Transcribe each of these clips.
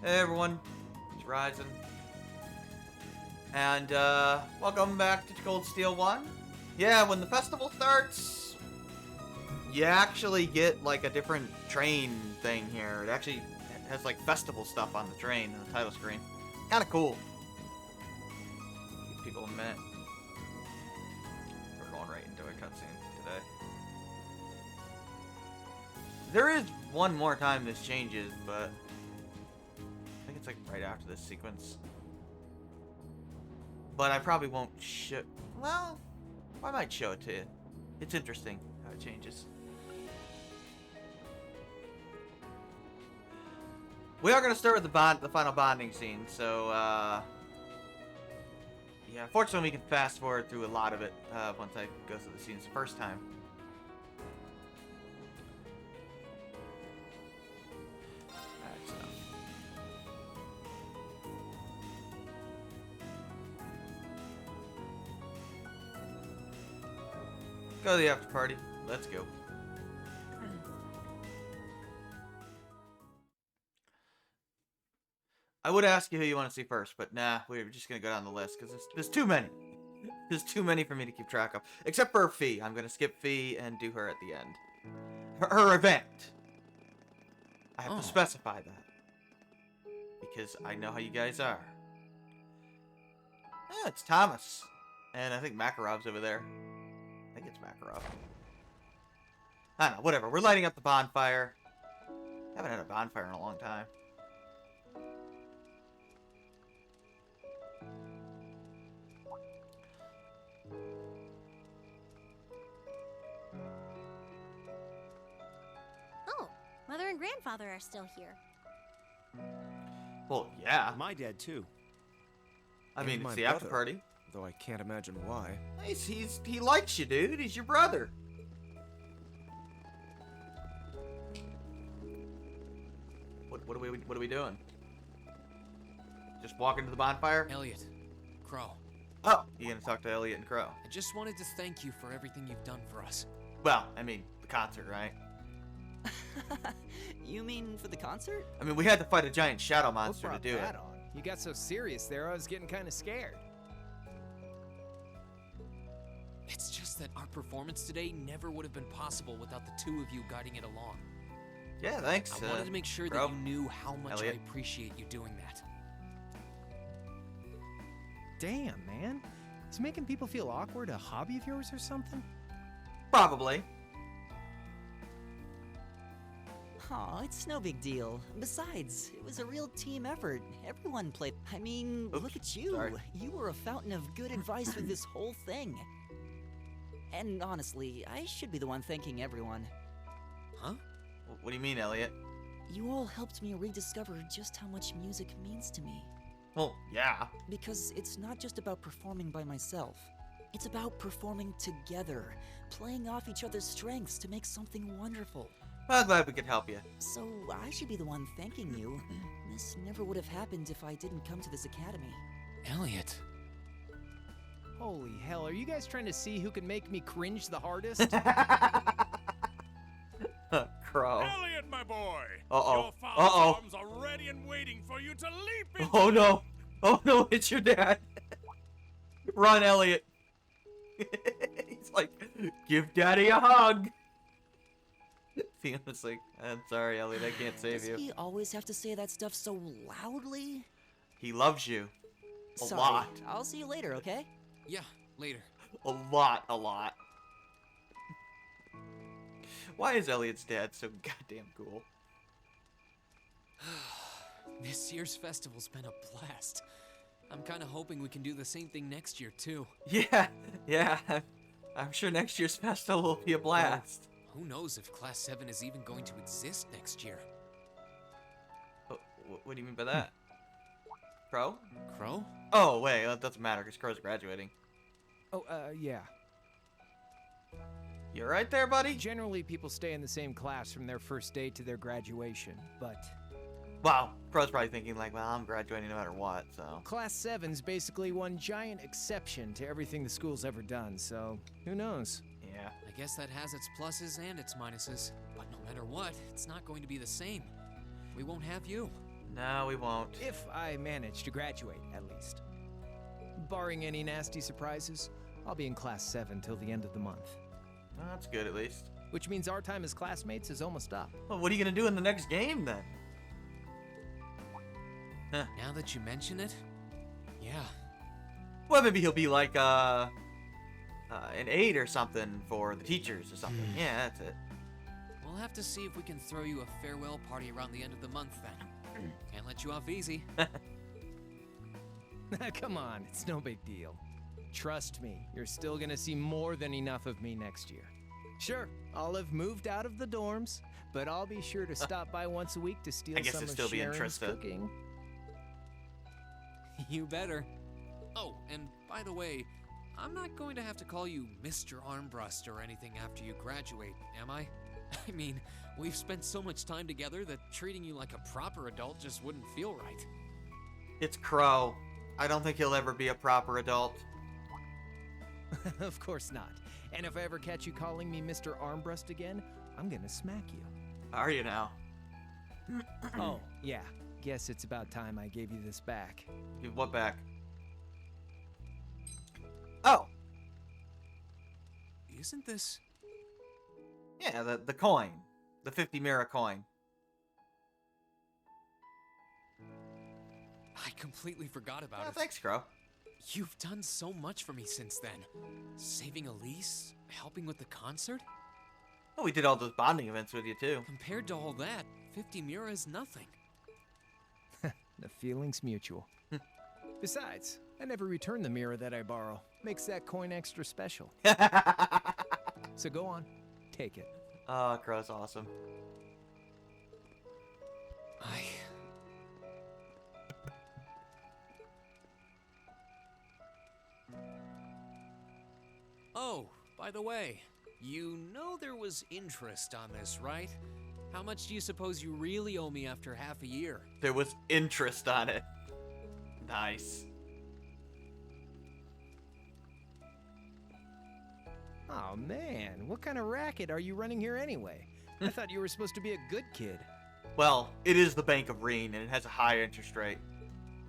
Hey everyone, it's Ryzen. And welcome back to Cold Steel 1. Yeah, when the festival starts, you actually get like a different train thing here. It actually has like festival stuff on the train in the title screen. Kinda cool. Give people a minute. We're going right into a cutscene today. There is one more time this changes, but I think it's like right after this sequence. But I probably won't show. Well, I might show it to you. It's interesting how it changes. We are going to start with the final bonding scene. So, yeah. Fortunately, we can fast forward through a lot of it once I go through the scenes the first time. Go to the after party. Let's go. I would ask you who you want to see first, but nah, we're just gonna go down the list because there's too many. There's too many for me to keep track of. Except for Fee. I'm gonna skip Fee and do her at the end. Her event. I have to specify that. Because I know how you guys are. Yeah, it's Thomas. And I think Makarov's over there. I think it's Makarov. I don't know, whatever. We're lighting up the bonfire. Haven't had a bonfire in a long time. Oh, Mother and Grandfather are still here. Well, yeah. My dad, too. I mean, And it's my the after brother, party. though I can't imagine why. He likes you, dude. He's your brother. What are we doing? Just walking to the bonfire? Elliot, Crow, Oh, you gonna talk to Elliot and Crow? I just wanted to thank you for everything you've done for us. Well, I mean, the concert, right? You mean for the concert? I mean, we had to fight a giant shadow monster to What do brought it. that on? You got so serious there, I was getting kind of scared. It's just that our performance today never would have been possible without the two of you guiding it along. Yeah, thanks. I wanted to make sure Crow. that you knew how much Elliot. I appreciate you doing that. Damn, man. Is making people feel awkward a hobby of yours or something? Probably. Aw, it's no big deal. Besides, it was a real team effort. Everyone played. I mean, Oops, look at you. sorry. You were a fountain of good advice with this whole thing. And honestly, I should be the one thanking everyone. Huh? What do you mean, Elliot? You all helped me rediscover just how much music means to me. Well, yeah. Because it's not just about performing by myself. It's about performing together, playing off each other's strengths to make something wonderful. Well, glad we could help you. So I should be the one thanking you. This never would have happened if I didn't come to this academy. Elliot. Holy hell, are you guys trying to see who can make me cringe the hardest? Crow. Elliot, my boy! Uh-oh. Your father's Uh-oh. arms are ready and waiting for you to leap into Oh no. Oh no, it's your dad. Run, Elliot. He's like, give daddy a hug. Theon's like, I'm sorry, Elliot, I can't save Does you. he always have to say that stuff so loudly? He loves you. A Sorry. lot. I'll see you later, okay? Yeah, later. A lot. Why is Elliot's dad so goddamn cool? This year's festival's been a blast. I'm kind of hoping we can do the same thing next year, too. Yeah. I'm sure next year's festival will be a blast. Who knows if Class 7 is even going to exist next year? What do you mean by that? Crow? Crow? Oh, wait, that doesn't matter because Crow's graduating. Oh, yeah. You right there, buddy? Generally, people stay in the same class from their first day to their graduation, but Wow, Crow's probably thinking like, well, I'm graduating no matter what, so. Class 7's basically one giant exception to everything the school's ever done, so who knows? Yeah. I guess that has its pluses and its minuses. But no matter what, it's not going to be the same. We won't have you. No, we won't. If I manage to graduate, at least. Barring any nasty surprises, I'll be in class 7 till the end of the month. Well, that's good at least. Which means our time as classmates is almost up. Well, what are you gonna do in the next game then? Now that you mention it, yeah. Well, maybe he'll be like an aide or something for the teachers or something. Yeah, that's it. We'll have to see if we can throw you a farewell party around the end of the month then. Can't let you off easy. Come on, it's no big deal. Trust me, you're still gonna see more than enough of me next year. Sure, I'll have moved out of the dorms, but I'll be sure to stop by once a week to steal I guess some it'd of still be Sharon's interested. cooking. You better. Oh, and by the way, I'm not going to have to call you Mr. Armbrust or anything after you graduate, am I? I mean, we've spent so much time together that treating you like a proper adult just wouldn't feel right. It's Crow. I don't think he'll ever be a proper adult. Of course not. And if I ever catch you calling me Mr. Armbrust again, I'm gonna smack you. Are you now? Oh, yeah. Guess it's about time I gave you this back. Give what back? Oh, Isn't this... yeah, the coin. The 50 Mira coin. I completely forgot about Oh, it. thanks, Crow. You've done so much for me since then. Saving Elise, helping with the concert. Oh, we did all those bonding events with you, too. Compared to all that, 50 Mira is nothing. The feeling's mutual. Besides, I never return the mirror that I borrow. Makes that coin extra special. So go on, take it. Oh, Crow's awesome. Oh, by the way, you know there was interest on this, right? How much do you suppose you really owe me after half a year? There was interest on it. Nice. Oh man, what kind of racket are you running here anyway? I thought you were supposed to be a good kid. Well, it is the Bank of Reen, and it has a high interest rate.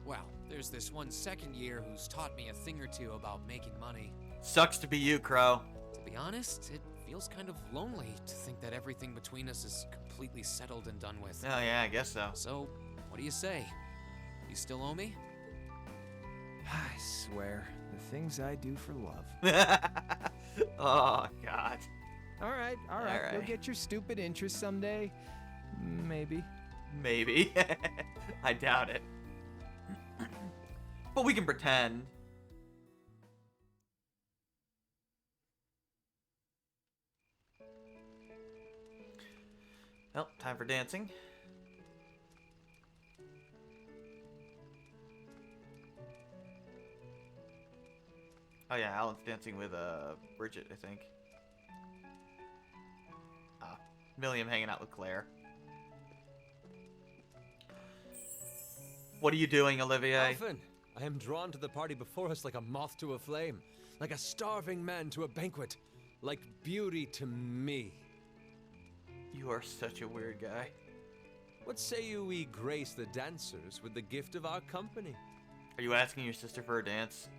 Well, there's this one second year who's taught me a thing or two about making money. Sucks to be you, Crow. To be honest, it feels kind of lonely to think that everything between us is completely settled and done with. Oh, yeah, I guess so. So, what do you say? You still owe me? I swear, the things I do for love. Oh, God. All right, All you'll right. get your stupid interest someday. Maybe. Maybe. I doubt it. But we can pretend. Well, time for dancing. Oh yeah, Alan's dancing with Bridget, I think. Ah, Milliam hanging out with Claire. What are you doing, Olivier? Alphen, I am drawn to the party before us like a moth to a flame, like a starving man to a banquet, like beauty to me. You are such a weird guy. What say you we grace the dancers with the gift of our company? Are you asking your sister for a dance?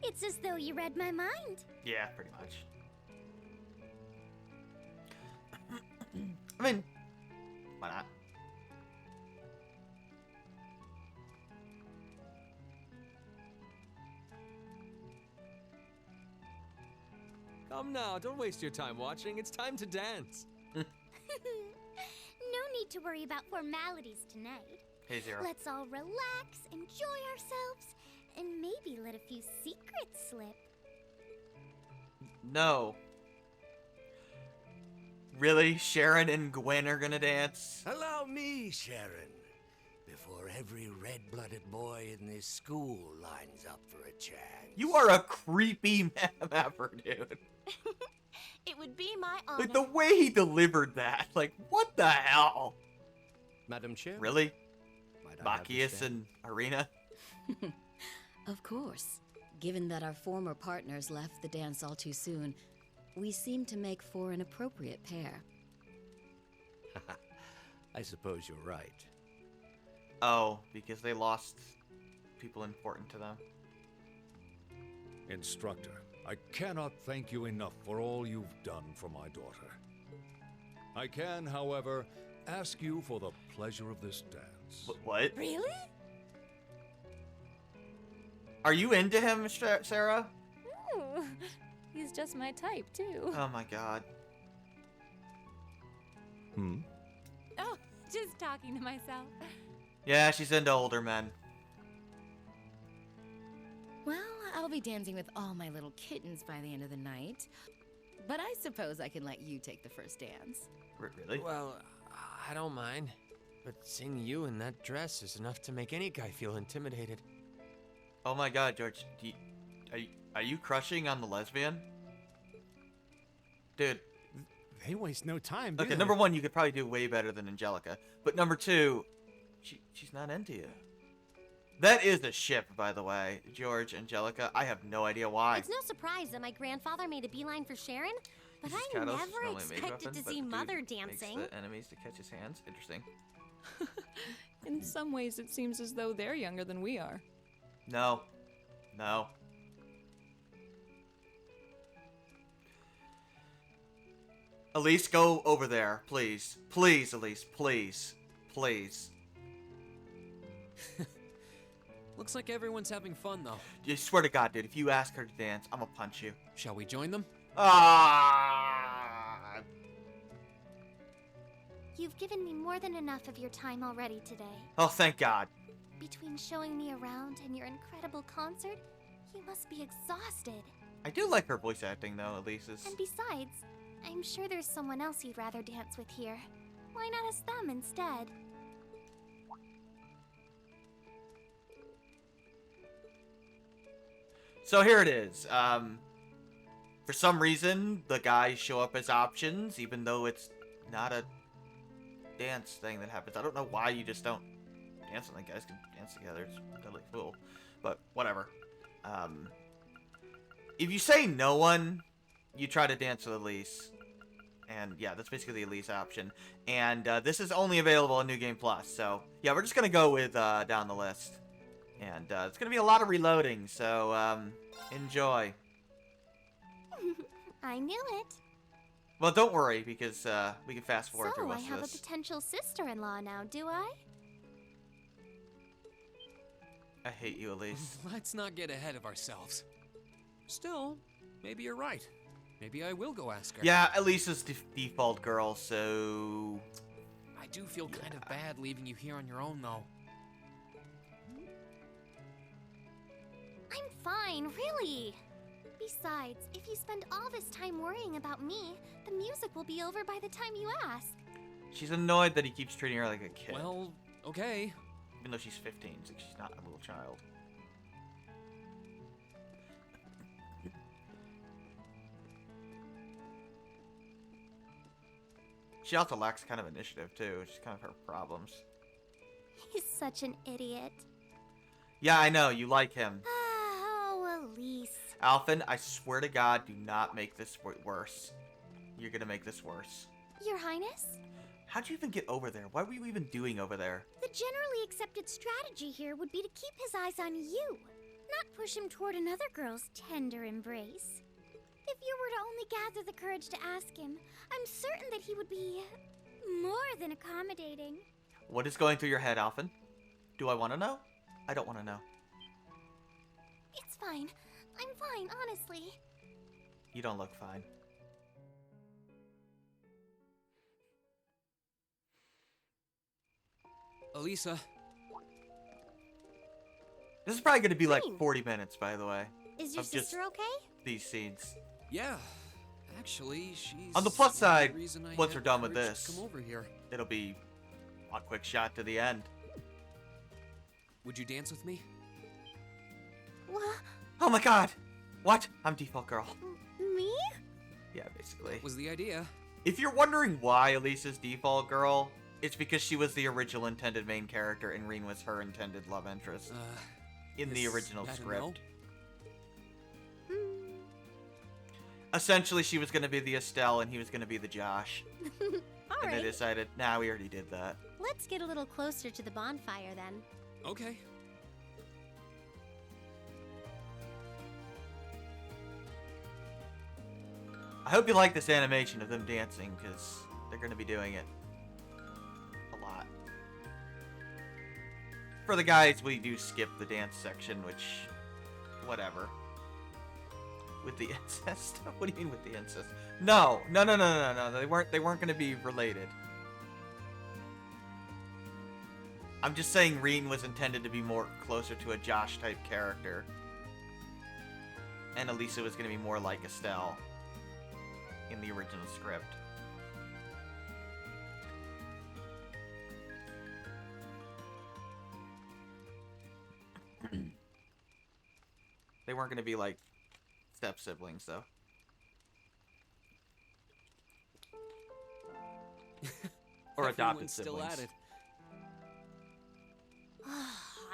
It's as though you read my mind. Yeah, pretty much. I mean, why not? Come now, don't waste your time watching. It's time to dance. No need to worry about formalities tonight. Hey, Zero. Let's all relax, enjoy ourselves, and maybe let a few secrets slip. No. Really? Sharon and Gwen are gonna dance? Allow me, Sharon, before every red-blooded boy in this school lines up for a chance. You are a creepy mapper, dude. It would be my honor. Like, the way he delivered that. Like, what the hell? Madam Chair? Really? Might I have the Machias stand? and Arena? Of course. Given that our former partners left the dance all too soon, we seem to make for an appropriate pair. I suppose you're right. Oh, because they lost people important to them. Instructor, I cannot thank you enough for all you've done for my daughter. I can, however, ask you for the pleasure of this dance. What? Really? Are you into him, Sarah? Ooh, he's just my type, too. Oh my god. Oh, just talking to myself. Yeah, she's into older men. Well, I'll be dancing with all my little kittens by the end of the night. But I suppose I can let you take the first dance. Really? Well, I don't mind. But seeing you in that dress is enough to make any guy feel intimidated. Oh my god, George. Are you crushing on the lesbian? Dude. They waste no time, do Okay, they? number one, you could probably do way better than Angelica. But number two, she's not into you. That is a ship, by the way. George, Angelica. I have no idea why. It's no surprise that my grandfather made a beeline for Sharon, but Uses I Kados, never not only a mage expected weapon, to but see dude Mother makes dancing. the enemies to catch his hands. Interesting. In some ways, it seems as though they're younger than we are. No. No. Elise, go over there, please. Please, Elise, please. Please. Looks like everyone's having fun, though. You swear to God, dude, if you ask her to dance, I'm gonna punch you. Shall we join them? Ah! You've given me more than enough of your time already today. Oh, thank God. Between showing me around and your incredible concert, you must be exhausted. I do like her voice acting, though, Elise's. And besides, I'm sure there's someone else you'd rather dance with here. Why not ask them instead? So here it is. For some reason, the guys show up as options, even though it's not a dance thing that happens. I don't know why you just don't dance when the guys can dance together. It's totally cool. But whatever. If you say no one, you try to dance with Elise. And yeah, that's basically the Elise option. And this is only available on New Game Plus. So yeah, we're just going to go with down the list. And it's going to be a lot of reloading, so enjoy. I knew it. Well, don't worry, because we can fast forward through So I most have of a this. potential sister-in-law now, do I? I hate you, Elise. Let's not get ahead of ourselves. Still, maybe you're right. Maybe I will go ask her. Yeah, Elisa's default girl, so... I do feel kind of bad leaving you here on your own, though. I'm fine, really. Besides, if you spend all this time worrying about me, the music will be over by the time you ask. She's annoyed that he keeps treating her like a kid. Well, okay. Even though she's 15, so she's not a little child. She also lacks kind of initiative, too, which is kind of her problems. He's such an idiot. Yeah, I know, you like him. Oh, Elise. Alphen, I swear to God, do not make this worse. You're gonna make this worse. Your Highness? How'd you even get over there? What were you even doing over there? The generally accepted strategy here would be to keep his eyes on you, not push him toward another girl's tender embrace. If you were to only gather the courage to ask him, I'm certain that he would be more than accommodating. What is going through your head, Alphen? Do I want to know? I don't want to know. It's fine. I'm fine, honestly. You don't look fine. Elisa. This is probably going to be like 40 minutes, by the way. Is your of just sister okay? These scenes. Yeah. Actually, she's... On the plus side, the reason I once had we're done with courage to this, come over here. it'll be a quick shot to the end. Would you dance with me? What? Oh my God! What? I'm default girl. Me? Yeah, basically. That was the idea. If you're wondering why Elisa's default girl, it's because she was the original intended main character and Reen was her intended love interest. In the is original that a script. no? Essentially, she was going to be the Estelle and he was going to be the Josh. All and right. they decided, nah, we already did that. Let's get a little closer to the bonfire then. Okay. I hope you like this animation of them dancing, because they're going to be doing it a lot. For the guys, we do skip the dance section, which, whatever. With the incest? What do you mean with the incest? No, no, no, no, no, no. They weren't going to be related. I'm just saying Reen was intended to be more closer to a Josh type character, and Elisa was going to be more like Estelle in the original script. They weren't going to be like step siblings, though. Or adopted Everyone's still siblings. at it.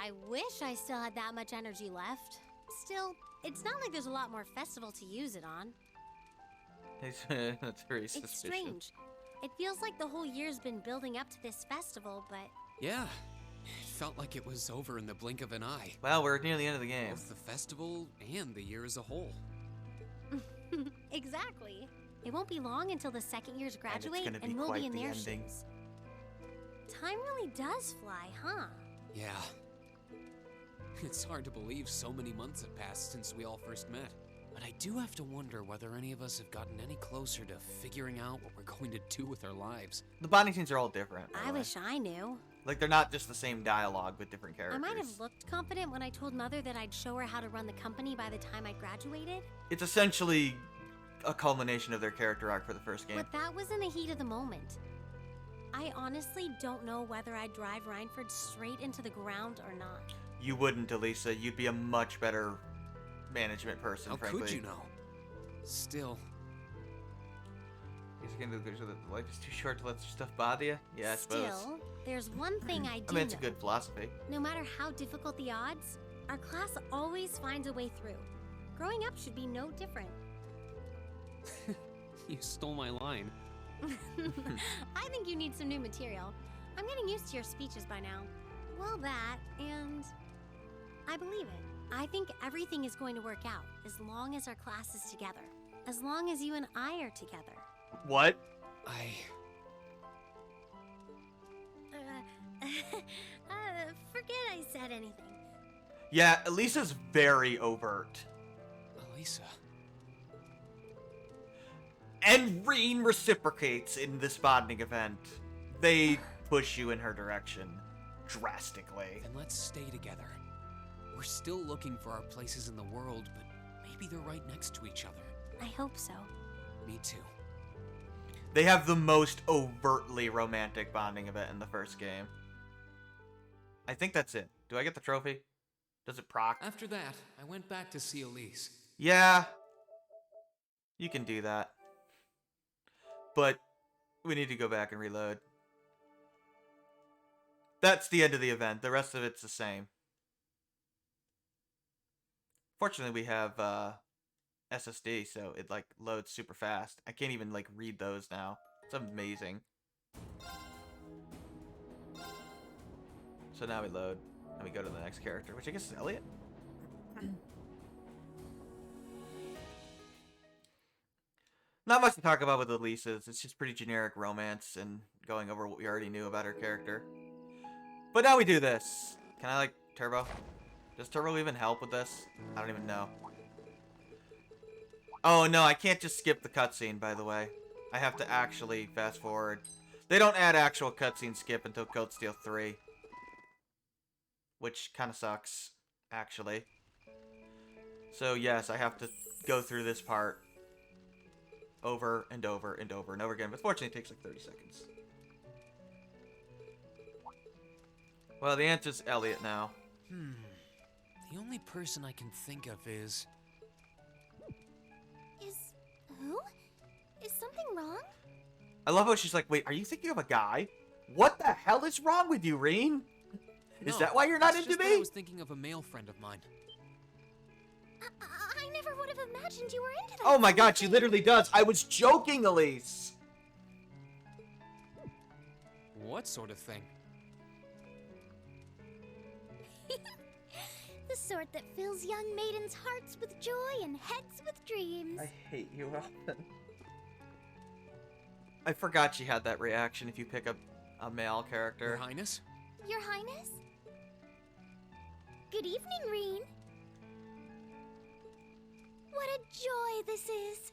I wish I still had that much energy left. Still, it's not like there's a lot more festival to use it on. That's very suspicious. It's strange. It feels like the whole year's been building up to this festival, but Yeah. It felt like it was over in the blink of an eye. Well, we're near the end of the game. Both the festival and the year as a whole. exactly. It won't be long until the second years graduate gonna be and we'll quite be in the their ending. shoes. Time really does fly, huh? Yeah. It's hard to believe so many months have passed since we all first met. But I do have to wonder whether any of us have gotten any closer to figuring out what we're going to do with our lives. The bonding scenes are all different. by I the way. wish I knew. Like, they're not just the same dialogue with different characters. I might have looked confident when I told Mother that I'd show her how to run the company by the time I graduated, It's essentially a culmination of their character arc for the first game. but that was in the heat of the moment. I honestly don't know whether I'd drive Reinford straight into the ground or not. You wouldn't, Elisa. You'd be a much better management person, How frankly. could you know? Still, Is it gonna do so that life is too short to let your stuff bother you? Yeah, I suppose. Still, there's one thing I do I mean, it's a know. good philosophy. No matter how difficult the odds, our class always finds a way through. Growing up should be no different. you stole my line. I think you need some new material. I'm getting used to your speeches by now. Well, that, and I believe it. I think everything is going to work out as long as our class is together. As long as you and I are together. What? Forget I said anything. Yeah, Elisa's very overt. Elisa. And Reen reciprocates in this bonding event. They push you in her direction drastically. Then let's stay together. We're still looking for our places in the world, but maybe they're right next to each other. I hope so. Me too. They have the most overtly romantic bonding event in the first game. I think that's it. Do I get the trophy? Does it proc? After that, I went back to see Elise. Yeah. You can do that. But we need to go back and reload. That's the end of the event. The rest of it's the same. Fortunately, we have SSD, so it like loads super fast. I can't even like read those now. It's amazing. So now we load, and we go to the next character, which I guess is Elliot. Not much to talk about with Elisa's. It's just pretty generic romance and going over what we already knew about her character. But now we do this. Can I, like, Turbo? Does Turbo even help with this? I don't even know. Oh, no, I can't just skip the cutscene, by the way. I have to actually fast forward. They don't add actual cutscene skip until Code Steel 3. Which kind of sucks, actually. So, yes, I have to go through this part over and over and over and over again. But fortunately, it takes like 30 seconds. Well, the answer's Elliot now. The only person I can think of is... Who? Is something wrong? I love how she's like, wait, are you thinking of a guy? What the hell is wrong with you, Reen? Is No, that why you're not it's into just that me? I was thinking of a male friend of mine. I never would have imagined you were into that. Oh my sort of god, she thing. literally does. I was joking, Elise. that sort of thing. The sort that fills young maidens' hearts with joy and heads with dreams. I hate you, Elfin. I forgot she had that reaction if you pick up a male character. Your Highness? Your Highness? Good evening, Reen. What a joy this is!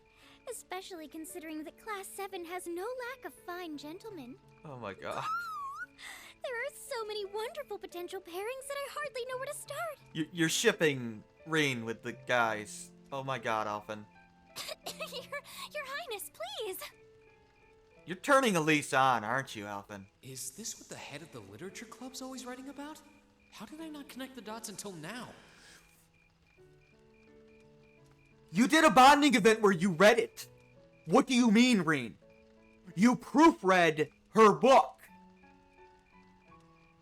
Especially considering that Class 7 has no lack of fine gentlemen. Oh my god. There are so many wonderful potential pairings that I hardly know where to start. You're shipping Reen with the guys. Oh my god, Elfin. Your Highness, please! You're turning Elise on, aren't you, Elfin? Is this what the head of the literature club's always writing about? How did I not connect the dots until now? You did a bonding event where you read it. What do you mean, Reen? You proofread her book.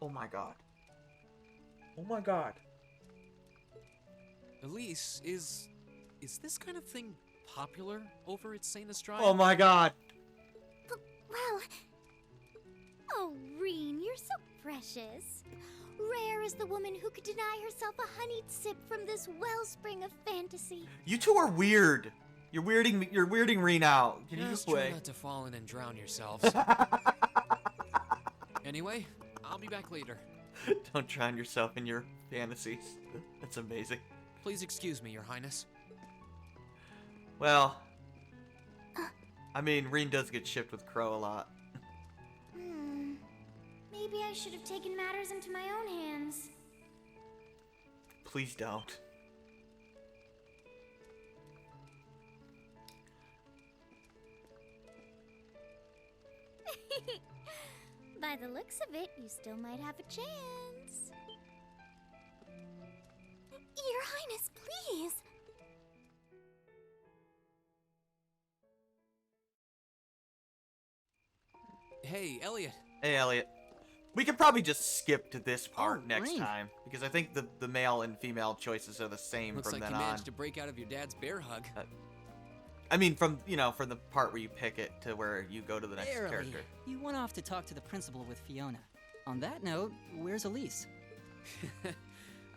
Oh my god. Oh my god. Elise, is this kind of thing popular over at St. Estrade? Oh my god. Well... Oh, Reen, you're so precious. Rare is the woman who could deny herself a honeyed sip from this wellspring of fantasy. You two are weird. You're weirding Reen out. Can you Just quit? try not to fall in and drown yourselves. Anyway, I'll be back later. Don't drown yourself in your fantasies. That's amazing. Please excuse me, Your Highness. Well, I mean, Reen does get shipped with Crow a lot. Maybe I should have taken matters into my own hands. Please don't. By the looks of it, you still might have a chance. Your Highness, please! Hey, Elliot. Hey, Elliot. We could probably just skip to this part next Reen. time, because I think the male and female choices are the same Looks from like then you on. managed to break out of your dad's bear hug. I mean, from the part where you pick it to where you go to the next Barely. character. You went off to talk to the principal with Fiona. On that note, where's Elise?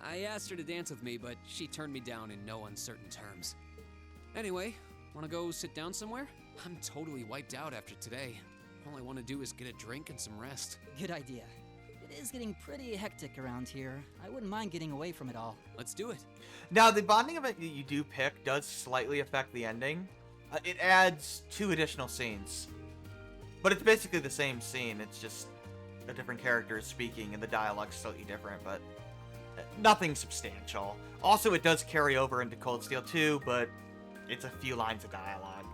I asked her to dance with me, but she turned me down in no uncertain terms. Anyway, wanna go sit down somewhere? I'm totally wiped out after today. All I want to do is get a drink and some rest. Good idea. It is getting pretty hectic around here. I wouldn't mind getting away from it all. Let's do it. Now, the bonding event that you do pick does slightly affect the ending. It adds 2 additional scenes. But it's basically the same scene. It's just a different character is speaking and the dialogue's slightly different, but nothing substantial. Also, it does carry over into Cold Steel 2, but it's a few lines of dialogue.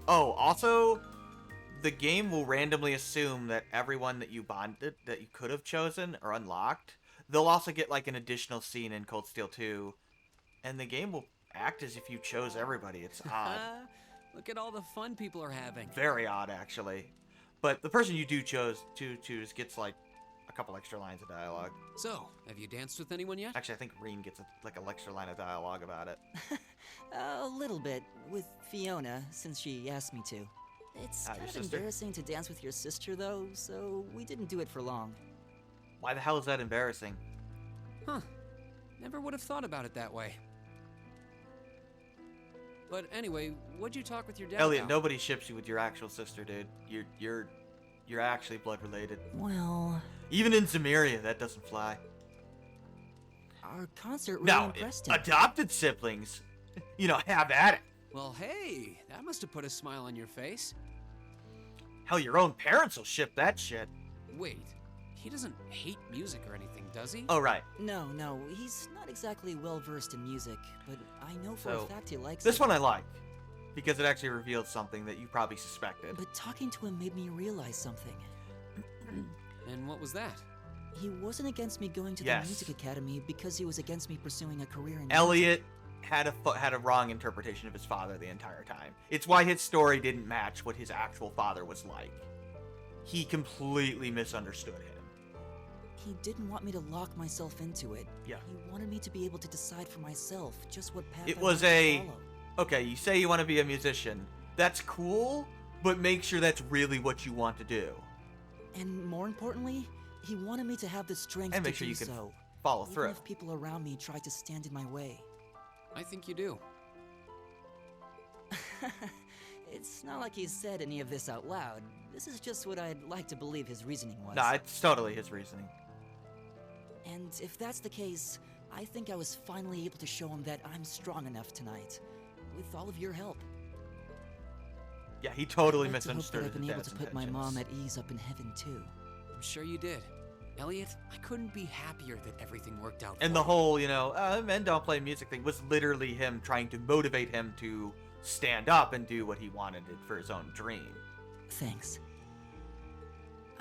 Oh, also, the game will randomly assume that everyone that you bonded, that you could have chosen or unlocked, they'll also get like an additional scene in Cold Steel 2, and the game will act as if you chose everybody. It's odd. Look at all the fun people are having. Very odd, actually. But the person you do choose gets like a couple extra lines of dialogue. So, have you danced with anyone yet? Actually, I think Reen gets like an extra line of dialogue about it. A little bit, with Fiona, since she asked me to. It's Your kind of sister? embarrassing to dance with your sister, though, so we didn't do it for long. Why the hell is that embarrassing? Huh. Never would have thought about it that way. But anyway, what'd you talk with your dad Elliot, about? nobody ships you with your actual sister, dude. You're actually blood related. Well, Even in Zamiria, that doesn't fly. our concert really Now, impressed him. adopted siblings, have at it. Well, hey, that must have put a smile on your face. Hell, your own parents will ship that shit. Wait, he doesn't hate music or anything, does he? Oh, right. No, he's not exactly well versed in music, but I know for So, a fact he likes This it. one I like, because it actually revealed something that you probably suspected. But talking to him made me realize something. And what was that? He wasn't against me going to Yes. the music academy because he was against me pursuing a career in Elliot had a wrong interpretation of his father the entire time. It's why his story didn't match what his actual father was like. He completely misunderstood him. He didn't want me to lock myself into it. Yeah. He wanted me to be able to decide for myself just what path It I was wanted a to follow. okay, you say you want to be a musician. That's cool, but make sure that's really what you want to do. And more importantly, he wanted me to have the strength And to make sure do you can so. follow even through. if people around me tried to stand in my way. I think you do. It's not like he said any of this out loud. This is just what I'd like to believe his reasoning was. Nah, it's totally his reasoning. And if that's the case, I think I was finally able to show him that I'm strong enough tonight, with all of your help. Yeah, he totally I'd like to hope that misunderstood I've been his able dad's to put my intentions. mom at ease up in heaven too. I'm sure you did. Elliot, I couldn't be happier that everything worked out. And for the you. whole, men don't play music thing was literally him trying to motivate him to stand up and do what he wanted for his own dream. Thanks.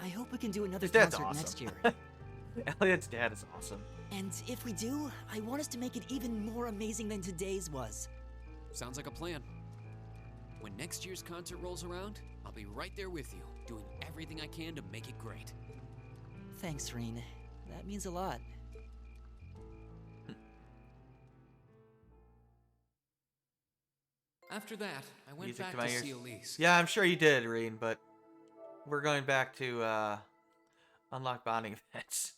I hope we can do another His dad's concert awesome. next year. Elliot's dad is awesome. And if we do, I want us to make it even more amazing than today's was. Sounds like a plan. When next year's concert rolls around, I'll be right there with you, doing everything I can to make it great. Thanks, Reen. That means a lot. After that, I went Music back to my to ears. see Elise. Yeah, I'm sure you did, Reen, but we're going back to unlock bonding events.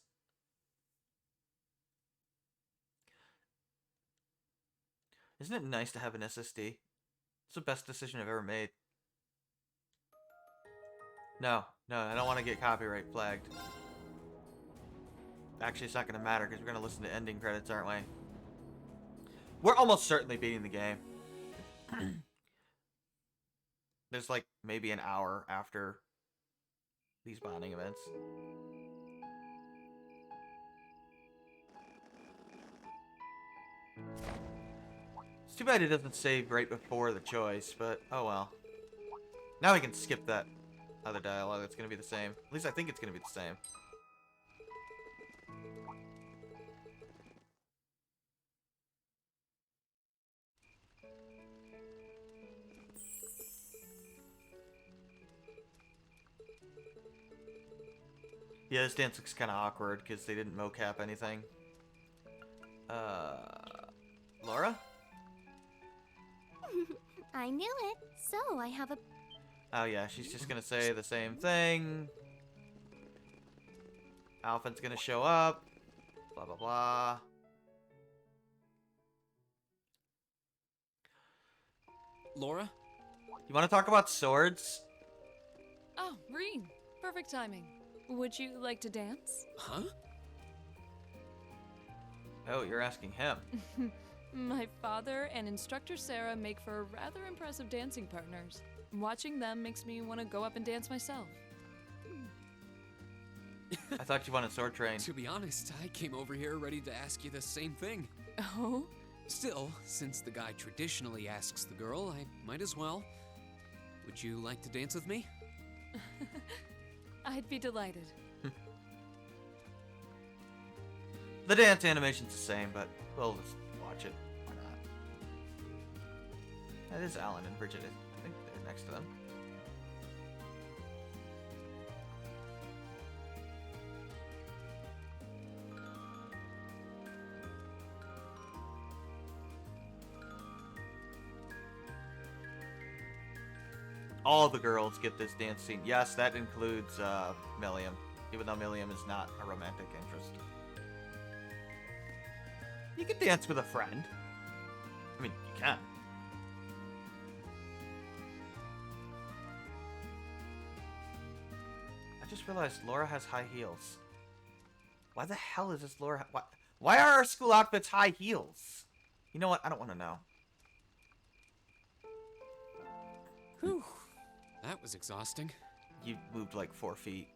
Isn't it nice to have an SSD? It's the best decision I've ever made. No, I don't want to get copyright flagged. Actually, it's not going to matter because we're going to listen to ending credits, aren't we? We're almost certainly beating the game. There's like maybe an hour after these bonding events. It's too bad it doesn't save right before the choice, but oh well. Now we can skip that other dialogue. It's going to be the same. At least I think it's going to be the same. Yeah, this dance looks kind of awkward because they didn't mocap anything. Laura? I knew it. So I have a... Oh yeah, she's just gonna say the same thing. Alphen's gonna show up. Blah, blah, blah. Laura? You want to talk about swords? Oh, Reen. Perfect timing. Would you like to dance? Huh? Oh, you're asking him. My father and instructor Sarah make for rather impressive dancing partners. Watching them makes me want to go up and dance myself. I thought you wanted sword train. To be honest, I came over here ready to ask you the same thing. Oh? Still, since the guy traditionally asks the girl, I might as well. Would you like to dance with me? I'd be delighted. The dance animation's the same, but we'll just watch it. Why not? That is Alan and Bridget. I think they're next to them. All the girls get this dance scene. Yes, that includes Milliam, even though Milliam is not a romantic interest. You can dance with a friend. I mean, you can. I just realized Laura has high heels. Why the hell is this Laura? Why are our school outfits high heels? You know what? I don't want to know. Whew. That was exhausting. You moved like 4 feet.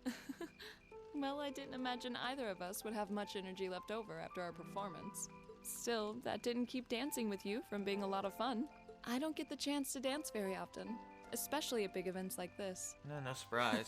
Well, I didn't imagine either of us would have much energy left over after our performance. Still, that didn't keep dancing with you from being a lot of fun. I don't get the chance to dance very often, especially at big events like this. No surprise.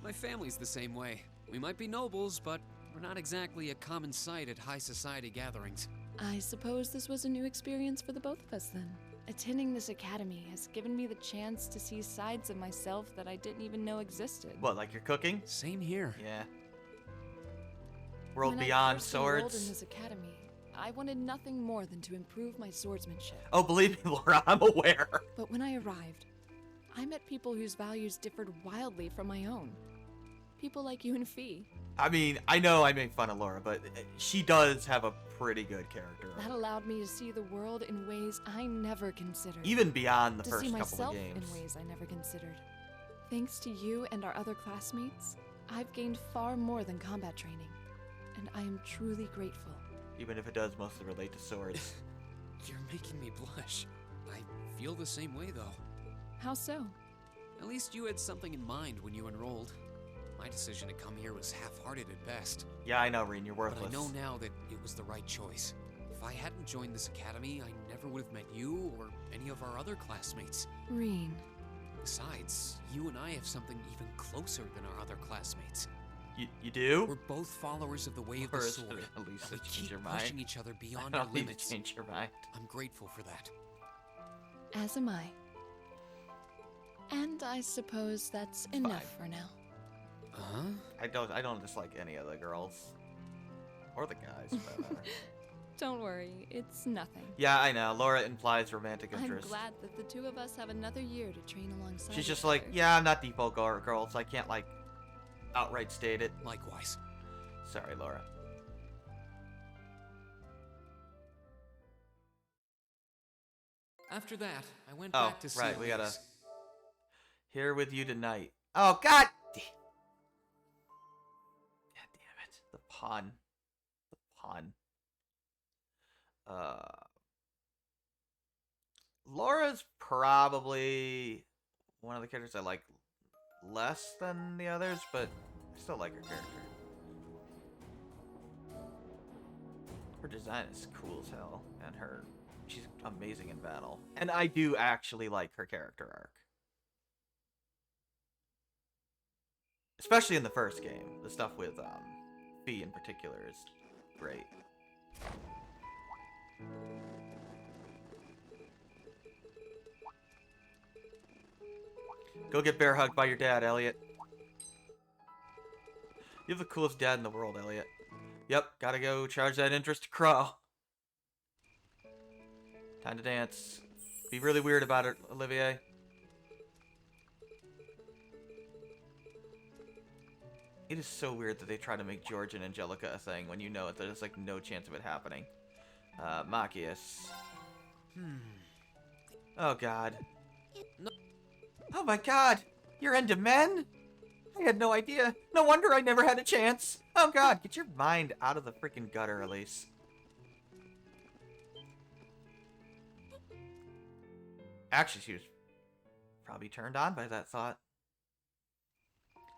My family's the same way. We might be nobles, but we're not exactly a common sight at high society gatherings. I suppose this was a new experience for the both of us then. Attending this academy has given me the chance to see sides of myself that I didn't even know existed. What, like you're cooking? Same here. Yeah. World When beyond I first enrolled swords. in this academy, I wanted nothing more than to improve my swordsmanship. Oh, believe me, Laura, I'm aware. But when I arrived, I met people whose values differed wildly from my own. People like you and Fee. I mean, I know I make fun of Laura, but she does have a pretty good character. That allowed me to see the world in ways I never considered. Even beyond the to first see couple myself of games. in ways I never considered. Thanks to you and our other classmates, I've gained far more than combat training, and I am truly grateful. Even if it does mostly relate to swords. You're making me blush. I feel the same way, though. How so? At least you had something in mind when you enrolled. My decision to come here was half-hearted at best. Yeah, I know, Reen, you're worthless. But I know now that it was the right choice. If I hadn't joined this academy, I never would have met you or any of our other classmates. Reen. Besides, you and I have something even closer than our other classmates. You do? We're both followers of the way of the sword. At least We change keep your mind. pushing each other beyond I our don't need limits. to change your mind. I'm grateful for that. As am I. And I suppose that's enough for now. Huh? I don't dislike any of the girls. Or the guys, for that matter. Don't worry, it's nothing. Yeah, I know. Laura implies romantic I'm interest. glad that the two of us have another year to train alongside She's each just like, other. yeah, I'm not depot girls. I can't, like, outright state it. Likewise. Sorry, Laura. After that, I went Oh, back to right, we gotta... CLAs. Here with you tonight. Oh, God! God damn it. The pun. The pun. Laura's probably one of the characters I like less than the others, but I still like her character. Her design is cool as hell, and she's amazing in battle. And I do actually like her character arc. Especially in the first game. The stuff with Fee in particular is great. Go get bear hugged by your dad, Elliot. You have the coolest dad in the world, Elliot. Yep, gotta go charge that interest to Crow. Time to dance. Be really weird about it, Olivier. It is so weird that they try to make George and Angelica a thing when you know it. There's like no chance of it happening. Machias. Oh god. Oh my god! You're into men? I had no idea. No wonder I never had a chance. Oh god, get your mind out of the freaking gutter, Elise. Actually, she was probably turned on by that thought.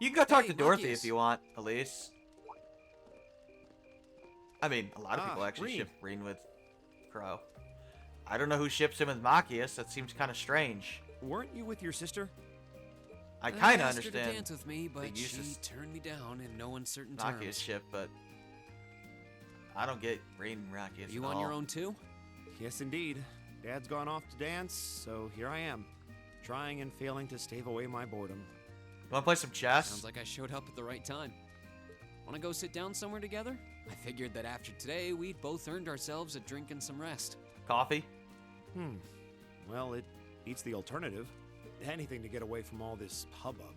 You can go talk to Dorothy if you want, Elise. I mean, a lot of people actually ship Reen with Crow. I don't know who ships him with Machias. That seems kind of strange. Weren't you with your sister? I kind of asked her to understand dance with me, the but use she of turned me down in no uncertain Machias terms. ship, but I don't get Reen and Machias. You at on your all. own too? Yes, indeed. Dad's gone off to dance, so here I am, trying and failing to stave away my boredom. You want to play some chess? Sounds like I showed up at the right time. Want to go sit down somewhere together? I figured that after today, we'd both earned ourselves a drink and some rest. Coffee? Well, it beats the alternative. Anything to get away from all this hubbub.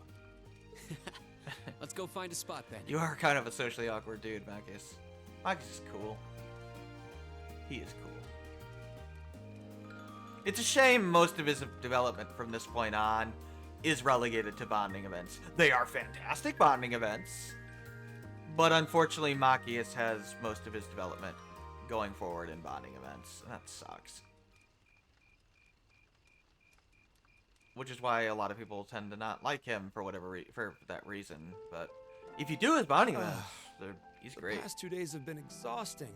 Let's go find a spot then. You are kind of a socially awkward dude, Machias. Machias is cool. He is cool. It's a shame most of his development from this point on is relegated to bonding events. They are fantastic bonding events, but unfortunately Machias has most of his development going forward in bonding events, and that sucks. Which is why a lot of people tend to not like him for whatever for that reason. But if you do his bonding events, he's great. The past 2 days have been exhausting.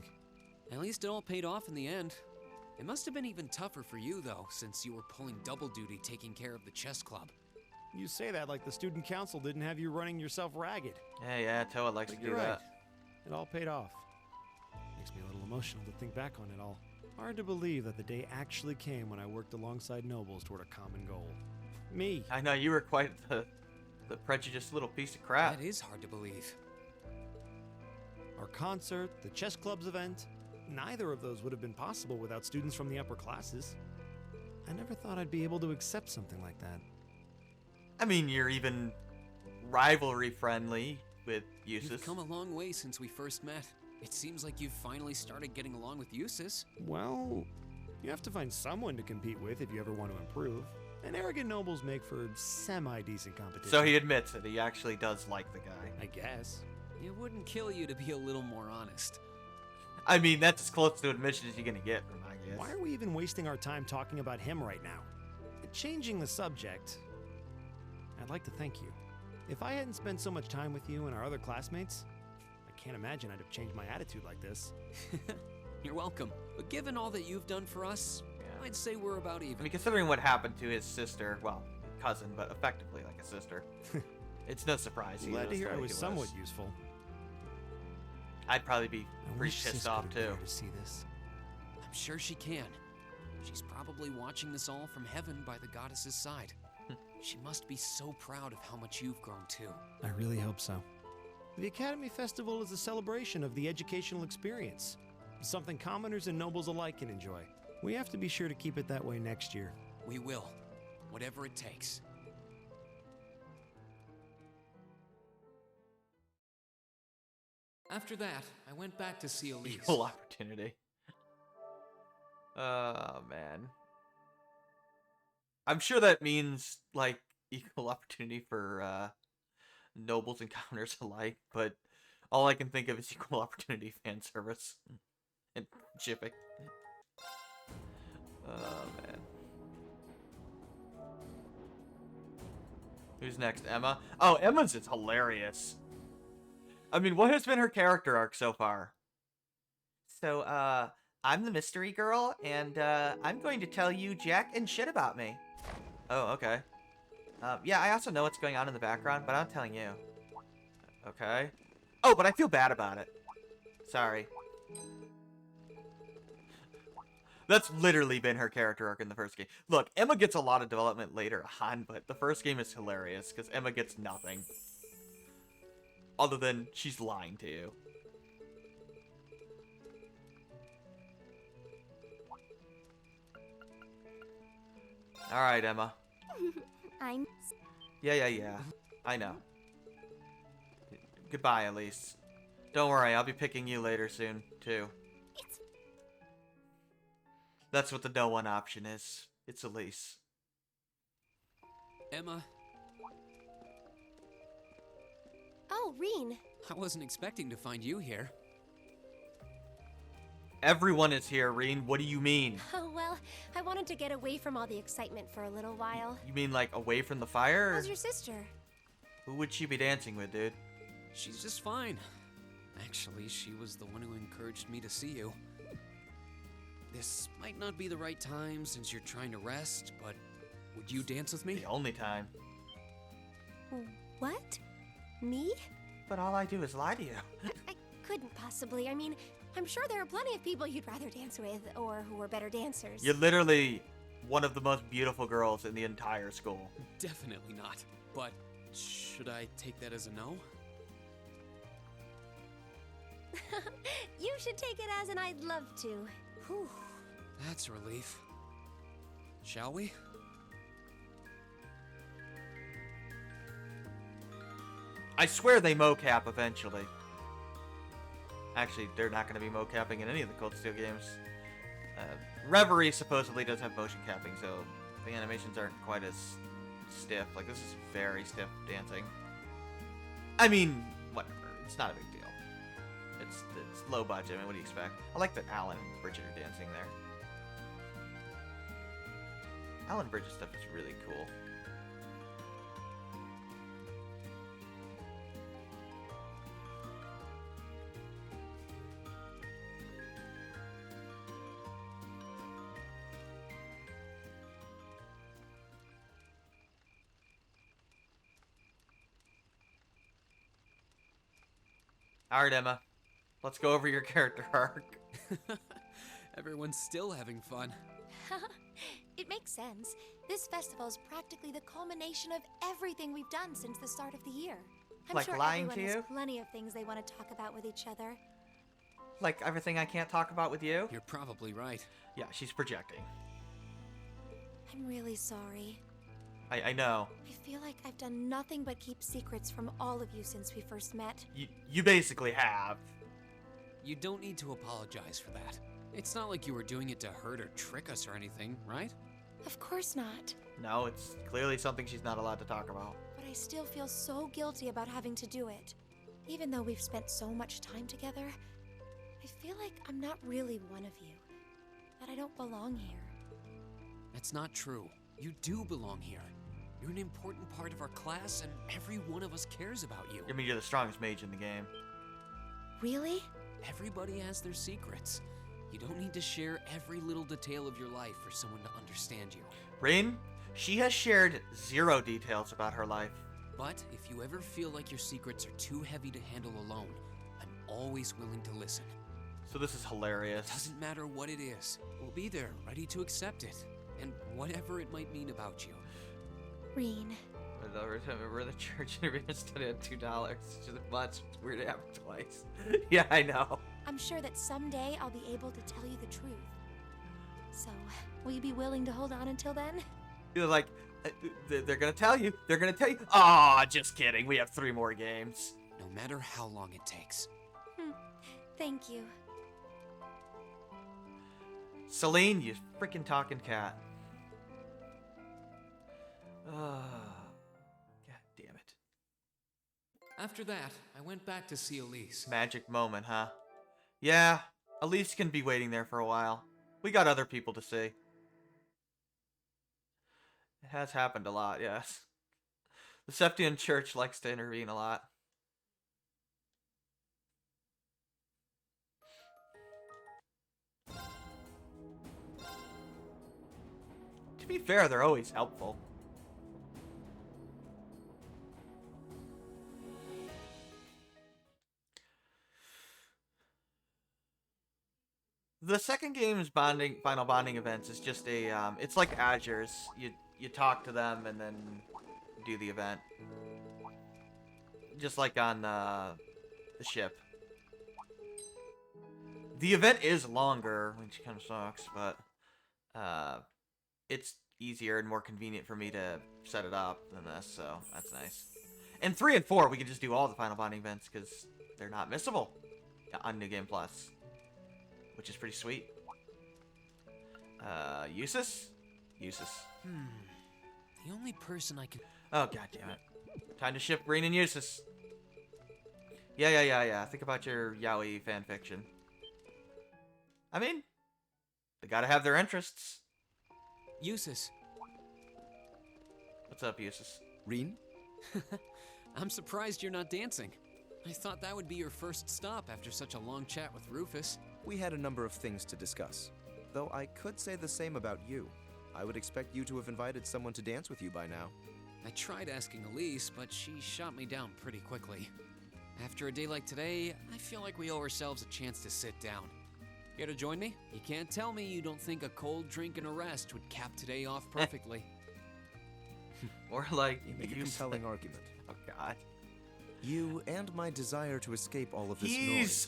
At least it all paid off in the end. It must have been even tougher for you, though, since you were pulling double duty taking care of the chess club. You say that like the student council didn't have you running yourself ragged. Yeah, Toa likes But to do you're right. that. It all paid off. Makes me a little emotional to think back on it all. Hard to believe that the day actually came when I worked alongside nobles toward a common goal. Me. I know, you were quite the prejudiced little piece of crap. That is hard to believe. Our concert, the chess club's event, neither of those would have been possible without students from the upper classes. I never thought I'd be able to accept something like that. I mean, you're even rivalry friendly with Eustace. You've come a long way since we first met. It seems like you've finally started getting along with Eustace. Well, you have to find someone to compete with if you ever want to improve. And arrogant nobles make for semi-decent competition. So he admits that he actually does like the guy. I guess. It wouldn't kill you to be a little more honest. I mean, that's as close to admission as you're gonna get from I guess. Why are we even wasting our time talking about him right now? Changing the subject, I'd like to thank you. If I hadn't spent so much time with you and our other classmates, I can't imagine I'd have changed my attitude like this. You're welcome. But given all that you've done for us, I'd say we're about even. I mean, considering what happened to his sister, well, cousin, but effectively like a sister, it's no surprise. He Glad to was hear the I way was he somewhat useful. I'd probably be I pretty wish pissed Sis off could be too. there to see this. I'm sure she can. She's probably watching this all from heaven by the goddess's side. She must be so proud of how much you've grown too. I really hope so. The Academy Festival is a celebration of the educational experience, something commoners and nobles alike can enjoy. We have to be sure to keep it that way next year. We will. Whatever it takes. After that, I went back to see Elise. Equal opportunity. Oh, man. I'm sure that means, like, equal opportunity for nobles and commoners alike, but all I can think of is equal opportunity fan service and shipping. Oh, man. Who's next? Emma? Oh, Emma's is hilarious. I mean, what has been her character arc so far? So, I'm the mystery girl, and, I'm going to tell you jack and shit about me. Oh, okay. Yeah, I also know what's going on in the background, but I'm telling you. Okay. Oh, but I feel bad about it. Sorry. That's literally been her character arc in the first game. Look, Emma gets a lot of development later on, but the first game is hilarious, because Emma gets nothing. Other than she's lying to you. Alright, Emma. I'm... Yeah. I know. Goodbye, Elise. Don't worry, I'll be picking you later soon, too. That's what the no one option is. It's Elise. Emma, Oh, Reen. I wasn't expecting to find you here. Everyone is here, Reen. What do you mean? Oh, well, I wanted to get away from all the excitement for a little while. You mean like away from the fire? How's your sister? Who would she be dancing with, dude? She's just fine. Actually, she was the one who encouraged me to see you. This might not be the right time since you're trying to rest, but would you dance with me? The only time. What? Me? But all I do is lie to you. I couldn't possibly. I mean, I'm sure there are plenty of people you'd rather dance with, or who are better dancers. You're literally one of the most beautiful girls in the entire school. Definitely not. But should I take that as a no? You should take it as an I'd love to. Whew. That's a relief. Shall we? I swear they mocap eventually. Actually, they're not going to be mocapping in any of the Cold Steel games. Reverie supposedly does have motion capping, so the animations aren't quite as stiff. Like, this is very stiff dancing. I mean, whatever. It's not a big deal. It's low budget. I mean, what do you expect? I like that Alan and Bridget are dancing there. Alan and Bridget stuff is really cool. Alright, Emma. Let's go over your character arc. Everyone's still having fun. It makes sense. This festival is practically the culmination of everything we've done since the start of the year. I'm Like sure lying everyone to has you? plenty of things they want to talk about with each other. Like everything I can't talk about with you? You're probably right. Yeah, she's projecting. I'm really sorry. I know. I feel like I've done nothing but keep secrets from all of you since we first met. You basically have. You don't need to apologize for that. It's not like you were doing it to hurt or trick us or anything, right? Of course not. No, it's clearly something she's not allowed to talk about. But I still feel so guilty about having to do it. Even though we've spent so much time together, I feel like I'm not really one of you. That I don't belong here. That's not true. You do belong here. You're an important part of our class, and every one of us cares about you. I mean, you're the strongest mage in the game. Really? Everybody has their secrets. You don't need to share every little detail of your life for someone to understand you. Rain, she has shared 0 details about her life. But if you ever feel like your secrets are too heavy to handle alone, I'm always willing to listen. So this is hilarious. It doesn't matter what it is. We'll be there, ready to accept it. And whatever it might mean about you. Reen. We're the church and we're gonna study at $2. It's just much. It's weird to have it twice. Yeah, I know. I'm sure that someday I'll be able to tell you the truth. So, will you be willing to hold on until then? You're like, they're gonna tell you. They're gonna tell you. Aw, just kidding. We have 3 more games. No matter how long it takes. Thank you. Celine, you freaking talking cat. God damn it. After that, I went back to see Elise. Magic moment, huh? Yeah, Elise can be waiting there for a while. We got other people to see. It has happened a lot, yes. The Septian Church likes to intervene a lot. To be fair, they're always helpful. The second game's final bonding events is just a, it's like Azure's. You talk to them and then do the event. Just like on the ship. The event is longer, which kind of sucks, but it's easier and more convenient for me to set it up than this, so that's nice. And 3 and 4, we can just do all the final bonding events because they're not missable on New Game Plus. Which is pretty sweet. Eustace? Eustace. The only person I can... Oh, god damn it. Time to ship Reen and Eustace. Yeah. Think about your yaoi fanfiction. I mean, they gotta have their interests. Eustace. What's up, Eustace? Reen? I'm surprised you're not dancing. I thought that would be your first stop after such a long chat with Rufus. We had a number of things to discuss. Though I could say the same about you. I would expect you to have invited someone to dance with you by now. I tried asking Elise, but she shot me down pretty quickly. After a day like today, I feel like we owe ourselves a chance to sit down. Here to join me? You can't tell me you don't think a cold drink and a rest would cap today off perfectly. Or like... You make a compelling argument. Oh god. You and my desire to escape all of this He's noise.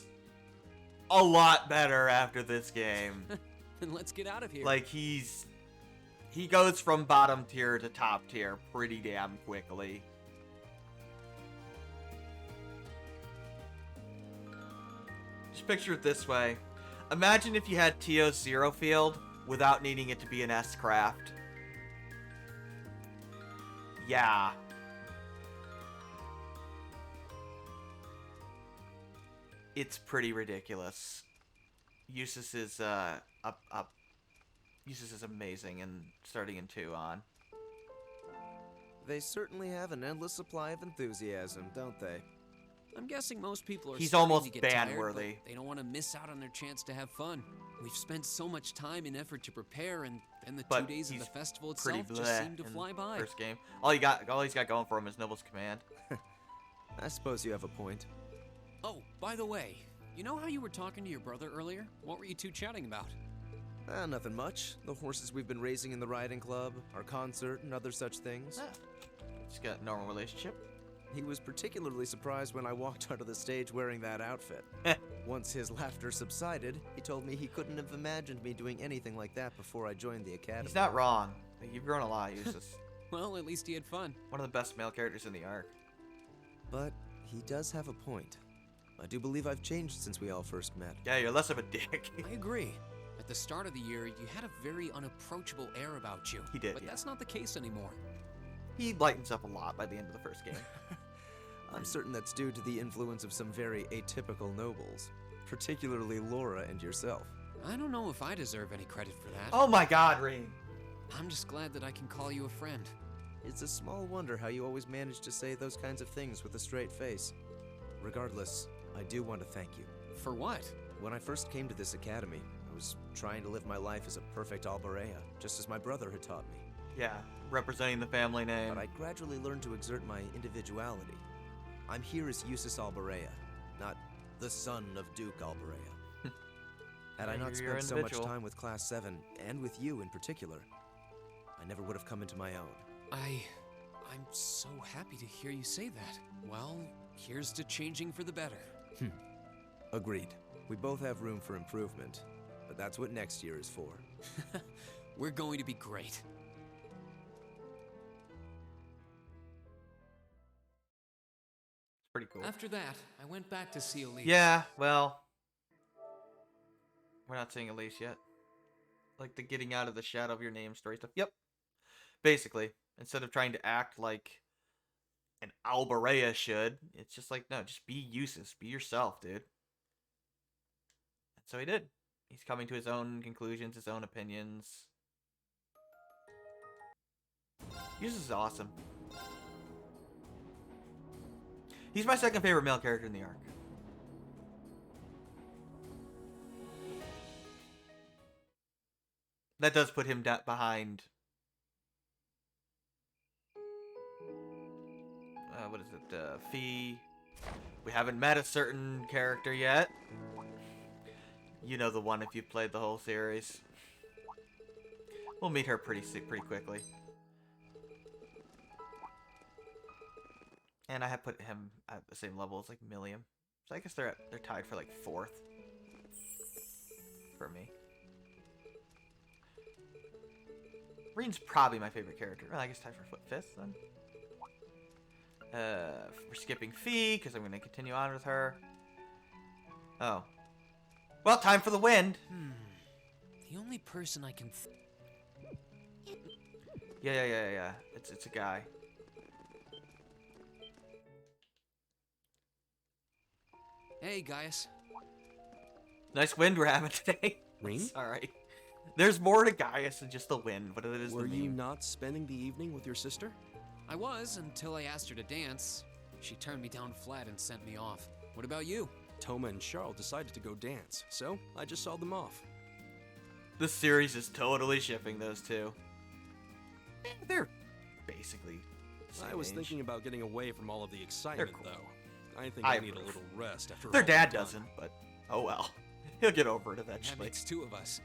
a lot better after this game. Then let's get out of here. Like, he goes from bottom tier to top tier pretty damn quickly. Just picture it this way. Imagine if you had Tio's Zero Field without needing it to be an S-Craft. Yeah. It's pretty ridiculous. Eustace is Eustace is amazing, and starting in 2 on. They certainly have an endless supply of enthusiasm, don't they? I'm guessing most people are He's starting almost to get tired, ban-worthy. but they don't want to miss out on their chance to have fun. We've spent so much time and effort to prepare, and then the 2 days of the festival Pretty itself just bleh seemed to in fly by. First game. All he's got going for him is Noble's Command. I suppose you have a point. Oh, by the way, you know how you were talking to your brother earlier? What were you two chatting about? Nothing much. The horses we've been raising in the riding club, our concert, and other such things. Just got a normal relationship. He was particularly surprised when I walked onto the stage wearing that outfit. Once his laughter subsided, he told me he couldn't have imagined me doing anything like that before I joined the academy. He's not wrong. You've grown a lot, Eustace. Well, at least he had fun. One of the best male characters in the arc. But he does have a point. I do believe I've changed since we all first met. Yeah, you're less of a dick. I agree. At the start of the year, you had a very unapproachable air about you. He did, But yeah. that's not the case anymore. He lightens up a lot by the end of the first game. I'm certain that's due to the influence of some very atypical nobles, particularly Laura and yourself. I don't know if I deserve any credit for that. Oh my god, Rean. I'm just glad that I can call you a friend. It's a small wonder how you always manage to say those kinds of things with a straight face. Regardless, I do want to thank you. For what? When I first came to this academy, I was trying to live my life as a perfect Alborea, just as my brother had taught me. Yeah, representing the family name. But I gradually learned to exert my individuality. I'm here as Eustace Alborea, not the son of Duke Alborea. Had I not You're spent so much individual. time with Class 7, and with you in particular, I never would have come into my own. I'm so happy to hear you say that. Well, here's to changing for the better. Agreed. We both have room for improvement, but that's what next year is for. We're going to be great. It's pretty cool. After that, I went back to see Elise. Yeah, well, we're not seeing Elise yet. Like the getting out of the shadow of your name story stuff. Yep. Basically, instead of trying to act like an Alborea should, it's just like, no, just be Eustace. Be yourself, dude. And so he did. He's coming to his own conclusions, his own opinions. Eustace is awesome. He's my second favorite male character in the arc. That does put him behind. What is it? Fee. We haven't met a certain character yet. You know the one if you've played the whole series. We'll meet her pretty quickly. And I have put him at the same level as like Milliam. So I guess they're tied for like 4th. For me. Reen's probably my favorite character. Well, I guess tied for 5th then. We're skipping Fee because I'm going to continue on with her. Oh. Well, time for the wind. The only person I can... Yeah. It's a guy. Hey, Gaius. Nice wind we're having today. Reen? Alright. There's more to Gaius than just the wind, but it is Were the you meme. not spending the evening with your sister? I was, until I asked her to dance. She turned me down flat and sent me off. What about you? Toma and Charles decided to go dance, so I just saw them off. This series is totally shipping those two. They're basically the same I was age. thinking about getting away from all of the excitement, cool. though. I think I I need a approve. little rest after Their all dad we've done. doesn't, but oh well. He'll get over it That eventually. makes 2 of us.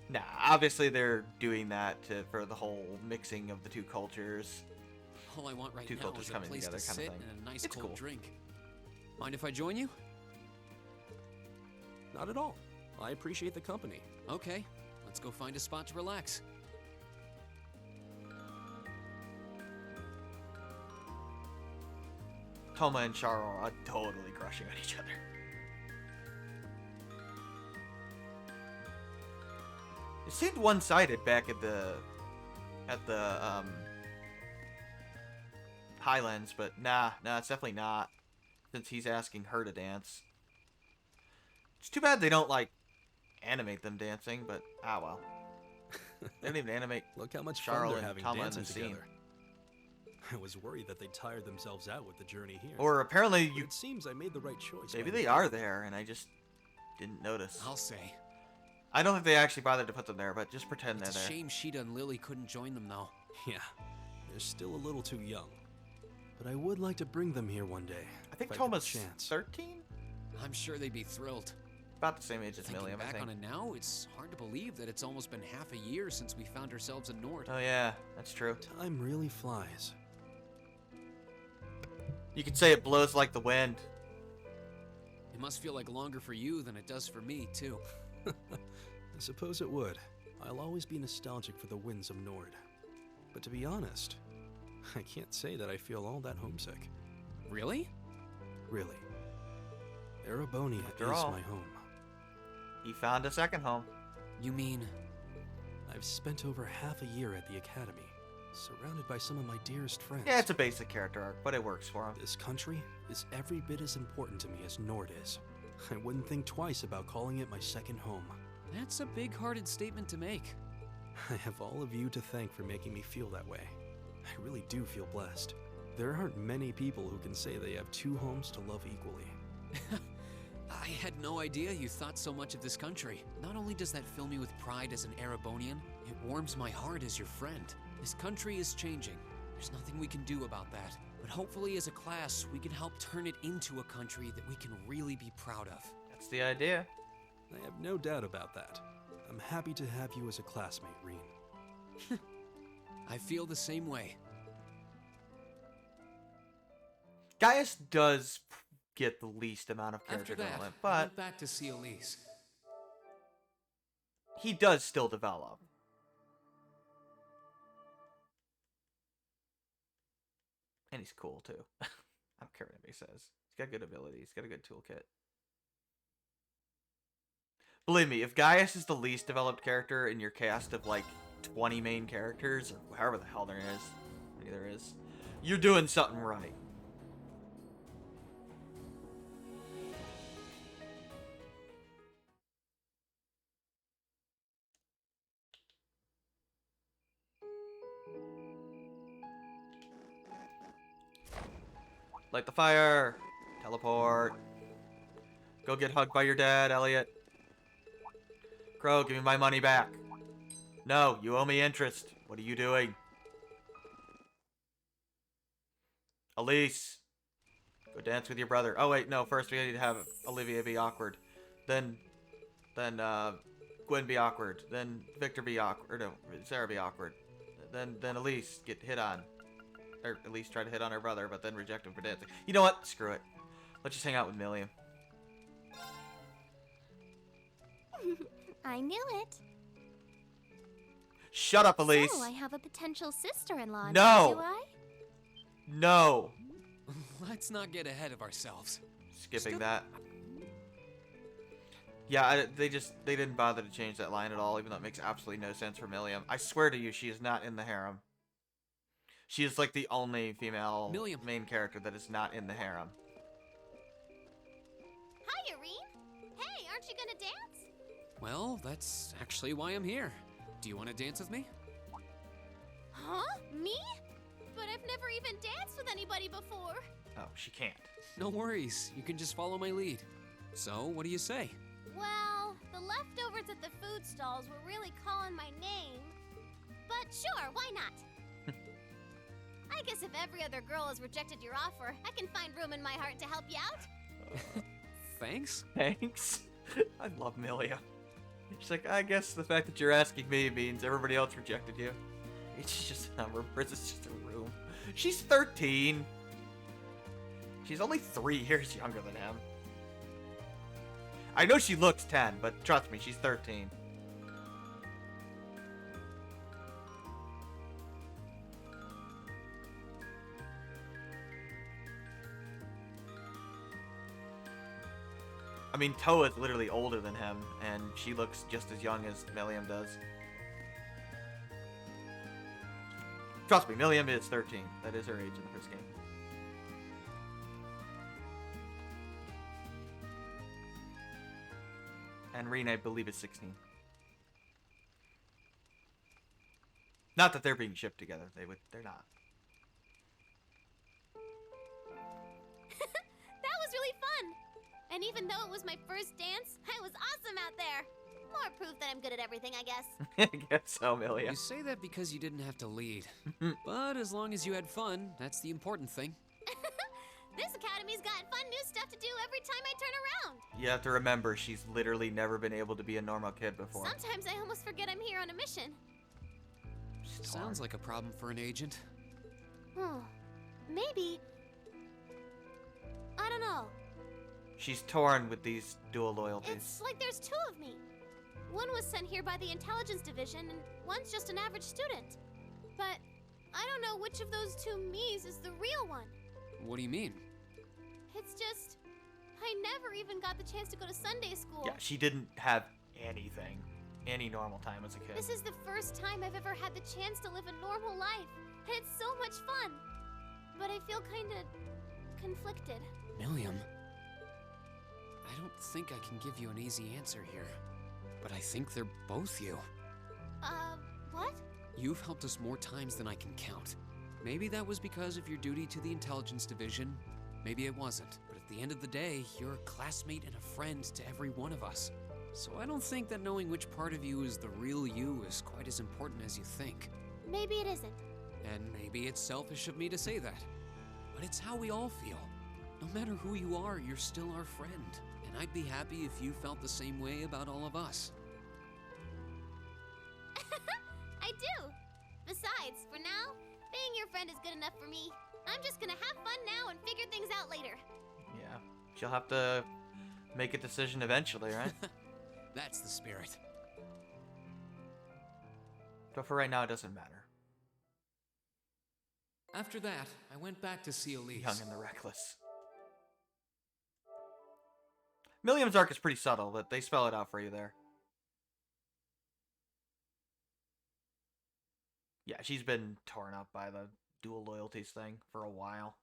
Nah, obviously they're doing that for the whole mixing of the two cultures. All I want right Two now cultures is a coming place together to kind of sit thing. and a nice It's cold cool. drink. Mind if I join you? Not at all. I appreciate the company. Okay, let's go find a spot to relax. Toma and Charo are totally crushing on each other. It seemed one-sided back at the Highlands, but nah, it's definitely not. Since he's asking her to dance. It's too bad they don't like animate them dancing, but well. They don't even animate. Look how much Charo fun they're and having Toma in dancing the scene. together. I was worried that they tired themselves out with the journey here. Or apparently But you. It seems I made the right choice. Maybe by they including are them. there, and I just didn't notice. I'll say. I don't think they actually bothered to put them there, but just pretend It's a they're there. shame Sheeta and Lily couldn't join them, though. Yeah, they're still a little too young. But I would like to bring them here one day. I think if get the Toma's chance. 13? I'm sure they'd be thrilled. About the same age as Thinking Milliam, I back think. on it now, it's hard to believe that it's almost been half a year since we found ourselves in Nord. Oh yeah, that's true. Time really flies. You could say it blows like the wind. It must feel like longer for you than it does for me, too. I suppose it would. I'll always be nostalgic for the winds of Nord. But to be honest, I can't say that I feel all that homesick. Really? Really. Erebonia After is all, my home. He found a second home. You mean... I've spent over half a year at the academy, surrounded by some of my dearest friends. Yeah, it's a basic character arc, but it works for him. This country is every bit as important to me as Nord is. I wouldn't think twice about calling it my second home. That's a big-hearted statement to make. I have all of you to thank for making me feel that way. I really do feel blessed. There aren't many people who can say they have two homes to love equally. I had no idea you thought so much of this country. Not only does that fill me with pride as an Erebonian, it warms my heart as your friend. This country is changing. There's nothing we can do about that. But hopefully as a class, we can help turn it into a country that we can really be proud of. That's the idea. I have no doubt about that. I'm happy to have you as a classmate, Reen. I feel the same way. Gaius does get the least amount of character After that, development, I but went back to see Elise. he does still develop. And he's cool, too. I don't care what anybody says. He's got good abilities. He's got a good toolkit. Believe me, if Gaius is the least developed character in your cast of, like, 20 main characters, or however the hell there is, you're doing something right. Light the fire. Teleport. Go get hugged by your dad, Elliot. Crow, give me my money back. No, you owe me interest. What are you doing? Elise. Go dance with your brother. Oh, wait, no. First, we need to have Olivia be awkward. Then Gwen be awkward. Then Victor be awkward. Or no, Sarah be awkward. Then Elise get hit on. Or at least try to hit on her brother, but then reject him for dancing. You know what? Screw it. Let's just hang out with Milliam. I knew it. Shut up, Elise. So I have a potential sister-in-law. No. Do I? No. Let's not get ahead of ourselves. Skipping that. Yeah, they didn't bother to change that line at all, even though it makes absolutely no sense for Milliam. I swear to you, she is not in the harem. She is like the only female main character that is not in the harem. Hi, Irene. Hey, aren't you gonna dance? Well, that's actually why I'm here. Do you want to dance with me? Huh? Me? But I've never even danced with anybody before. Oh, she can't. No worries. You can just follow my lead. So, what do you say? Well, the leftovers at the food stalls were really calling my name. But sure, why not? I guess if every other girl has rejected your offer, I can find room in my heart to help you out. Thanks? Thanks. I love Milia. She's like, I guess the fact that you're asking me means everybody else rejected you. It's just a number, it's just a room. She's 13. She's only 3 years younger than him. I know she looks 10, but trust me, she's 13. I mean, Toa is literally older than him, and she looks just as young as Milliam does. Trust me, Milliam is 13. That is her age in the first game. And Reen, I believe, is 16. Not that they're being shipped together. They're not. That was really fun. And even though it was my first dance, I was awesome out there. More proof that I'm good at everything, I guess. I guess so, Milia. You say that because you didn't have to lead. But as long as you had fun, that's the important thing. This academy's got fun new stuff to do every time I turn around. You have to remember, she's literally never been able to be a normal kid before. Sometimes I almost forget I'm here on a mission. Sounds like a problem for an agent. Maybe. I don't know. She's torn with these dual loyalties. It's like there's 2 of me. One was sent here by the intelligence division, and one's just an average student. But I don't know which of those two me's is the real one. What do you mean? It's just, I never even got the chance to go to Sunday school. Yeah, she didn't have any normal time as a kid. This is the first time I've ever had the chance to live a normal life, and it's so much fun. But I feel kinda conflicted. Milliam, I don't think I can give you an easy answer here, but I think they're both you. What? You've helped us more times than I can count. Maybe that was because of your duty to the intelligence division. Maybe it wasn't. But at the end of the day, you're a classmate and a friend to every one of us. So I don't think that knowing which part of you is the real you is quite as important as you think. Maybe it isn't. And maybe it's selfish of me to say that. But it's how we all feel. No matter who you are, you're still our friend. And I'd be happy if you felt the same way about all of us. I do. Besides, for now, being your friend is good enough for me. I'm just gonna have fun now and figure things out later. Yeah, she'll have to make a decision eventually, right? That's the spirit. But for right now, it doesn't matter. After that, I went back to see Elise. Young and the Reckless. Milliam's arc is pretty subtle, but they spell it out for you there. Yeah, she's been torn up by the dual loyalties thing for a while.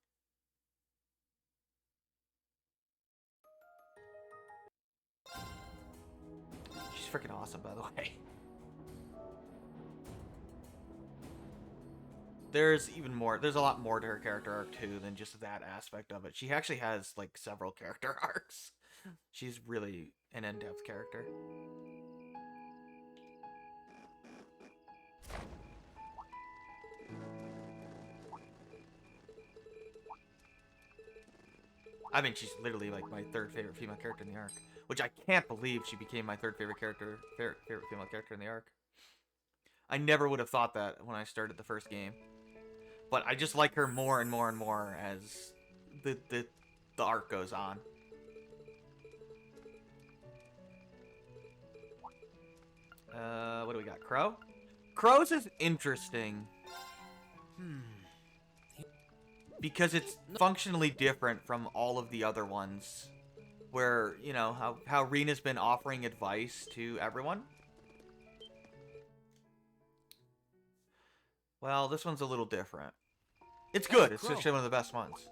She's freaking awesome, by the way. There's a lot more to her character arc too than just that aspect of it. She actually has like several character arcs. She's really an in-depth character. I mean, she's literally like my third favorite female character in the arc, which I can't believe she became my third favorite female character in the arc. I never would have thought that when I started the first game, but I just like her more and more and more as the arc goes on. What do we got? Crow? Crow's is interesting. Because it's functionally different from all of the other ones. Where, you know, how Rena's been offering advice to everyone. Well, this one's a little different. It's good. It's actually one of the best ones.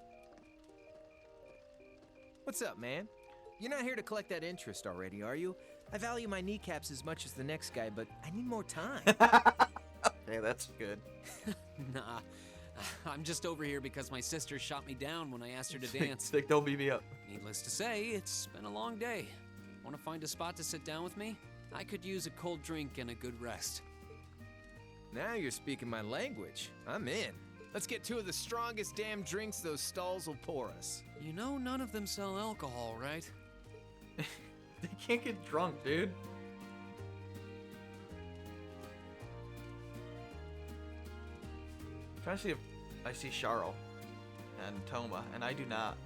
What's up, man? You're not here to collect that interest already, are you? I value my kneecaps as much as the next guy, but I need more time. Hey, that's good. Nah. I'm just over here because my sister shot me down when I asked her to dance. Like, don't beat me up. Needless to say, it's been a long day. Want to find a spot to sit down with me? I could use a cold drink and a good rest. Now you're speaking my language. I'm in. Let's get two of the strongest damn drinks those stalls will pour us. You know none of them sell alcohol, right? They can't get drunk, dude. I'm trying to see if I see Charl and Toma, and I do not.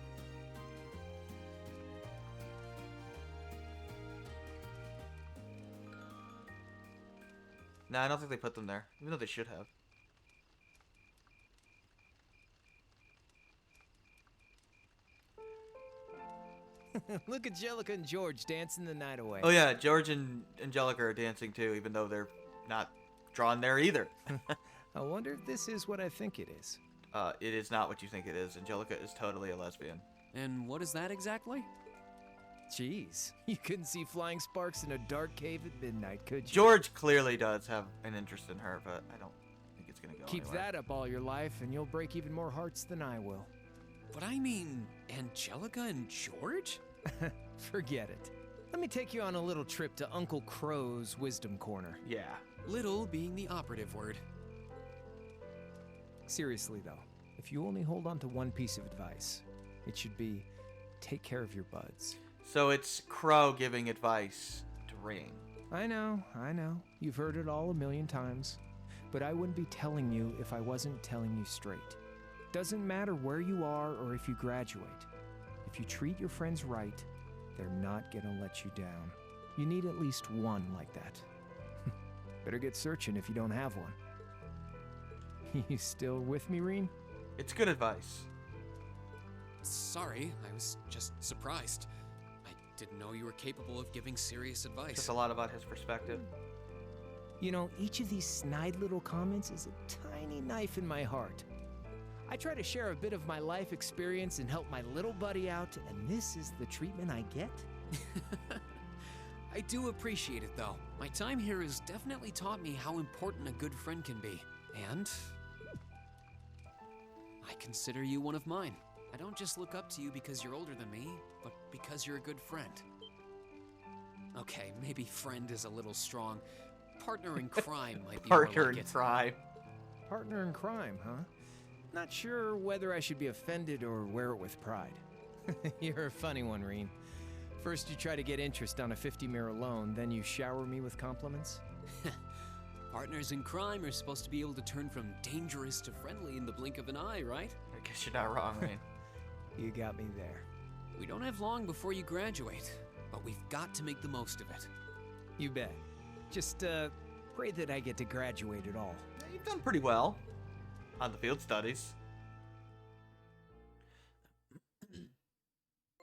Nah, I don't think they put them there, even though they should have. Look at Angelica and George dancing the night away. Oh yeah, George and Angelica are dancing too, even though they're not drawn there either. I wonder if this is what I think it is. It is not what you think it is. Angelica is totally a lesbian. And what is that exactly? Jeez, you couldn't see flying sparks in a dark cave at midnight, could you? George clearly does have an interest in her, but I don't think it's gonna go Keep anywhere. that up all your life, and you'll break even more hearts than I will. But I mean, Angelica and George? Forget it. Let me take you on a little trip to Uncle Crow's Wisdom Corner. Yeah. Little being the operative word. Seriously, though, if you only hold on to one piece of advice, it should be take care of your buds. So it's Crow giving advice to Ring. I know. You've heard it all a million times. But I wouldn't be telling you if I wasn't telling you straight. Doesn't matter where you are or if you graduate. If you treat your friends right, they're not gonna let you down. You need at least one like that. Better get searching if you don't have one. You still with me, Reen? It's good advice. Sorry, I was just surprised. I didn't know you were capable of giving serious advice. Just a lot about his perspective. You know, each of these snide little comments is a tiny knife in my heart. I try to share a bit of my life experience and help my little buddy out, and this is the treatment I get? I do appreciate it, though. My time here has definitely taught me how important a good friend can be. And I consider you one of mine. I don't just look up to you because you're older than me, but because you're a good friend. Okay, maybe friend is a little strong. Partner in crime might be more like it. Partner in crime. Partner in crime, huh? Not sure whether I should be offended or wear it with pride. You're a funny one, Reen. First you try to get interest on a 50 mirror loan, then you shower me with compliments? Partners in crime are supposed to be able to turn from dangerous to friendly in the blink of an eye, right? I guess you're not wrong, Reen. You got me there. We don't have long before you graduate, but we've got to make the most of it. You bet. Just, pray that I get to graduate at all. You've done pretty well on the field studies.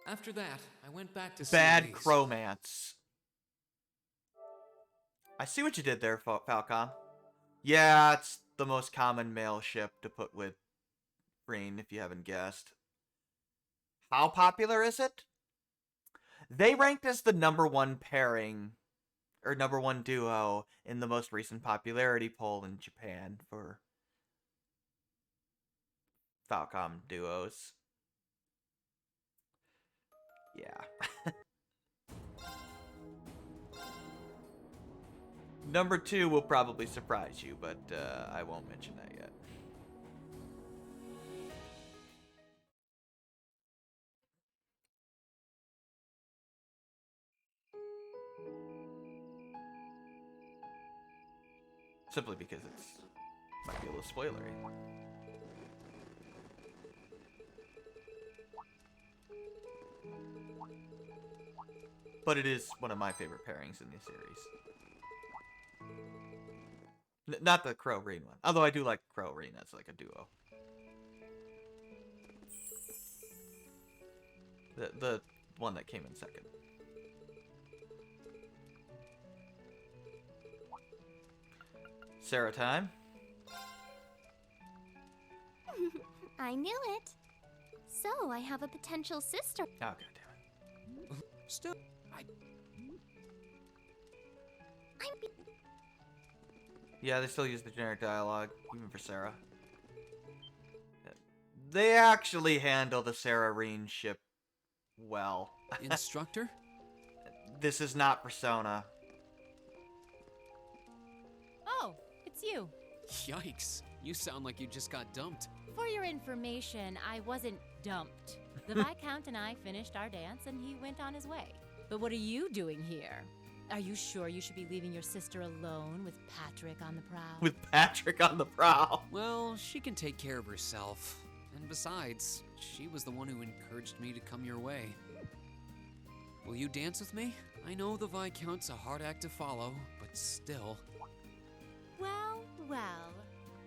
After that, I went back to Bad CLEs. cromance. I see what you did there, Falcom. Yeah, it's the most common male ship to put with Reen, if you haven't guessed. How popular is it? They ranked as the #1 pairing, or #1 duo, in the most recent popularity poll in Japan for Falcom duos. Yeah. #2 will probably surprise you, but I won't mention that yet. Simply because it's might be a little spoilery. But it is one of my favorite pairings in the series. Not the Crow Reen one. Although I do like Crow Reen as like a duo. The one that came in second. Sarah time. I knew it. So I have a potential sister. Oh, goddammit. Still, Yeah, they still use the generic dialogue, even for Sarah. They actually handle the Sarah Reen ship well. Instructor? This is not Persona. Oh, it's you. Yikes. You sound like you just got dumped. For your information, I wasn't dumped. The Viscount and I finished our dance and he went on his way. But what are you doing here? Are you sure you should be leaving your sister alone with Patrick on the prowl? With Patrick on the prowl. Well, she can take care of herself. And besides, she was the one who encouraged me to come your way. Will you dance with me? I know the Viscount's a hard act to follow, but still. Well, well,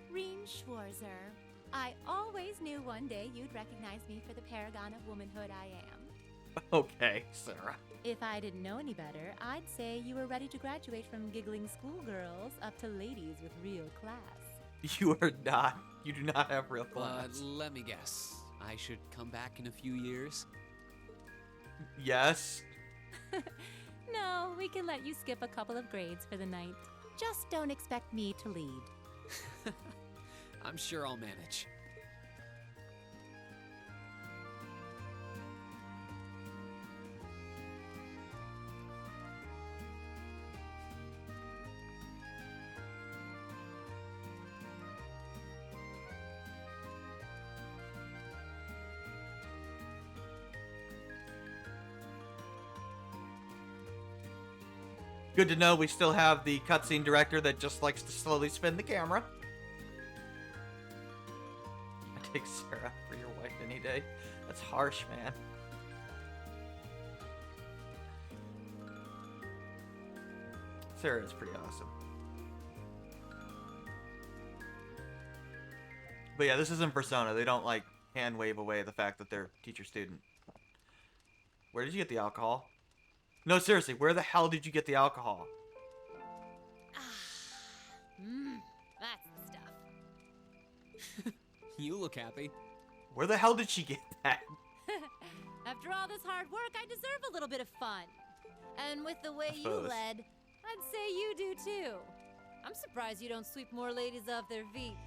Reen Schwarzer. I always knew one day you'd recognize me for the paragon of womanhood I am. Okay, Sarah. If I didn't know any better, I'd say you were ready to graduate from giggling schoolgirls up to ladies with real class. You are not. You do not have real class. But let me guess. I should come back in a few years? Yes. No, we can let you skip a couple of grades for the night. Just don't expect me to lead. I'm sure I'll manage. Good to know we still have the cutscene director that just likes to slowly spin the camera. I take Sarah for your wife any day. That's harsh, man. Sarah is pretty awesome. But yeah, this isn't Persona. They don't like hand wave away the fact that they're teacher-student. Where did you get the alcohol? No, seriously, where the hell did you get the alcohol? That's the stuff. You look happy. Where the hell did she get that? After all this hard work, I deserve a little bit of fun. And with the way you suppose. led, I'd say you do too. I'm surprised you don't sweep more ladies off their feet.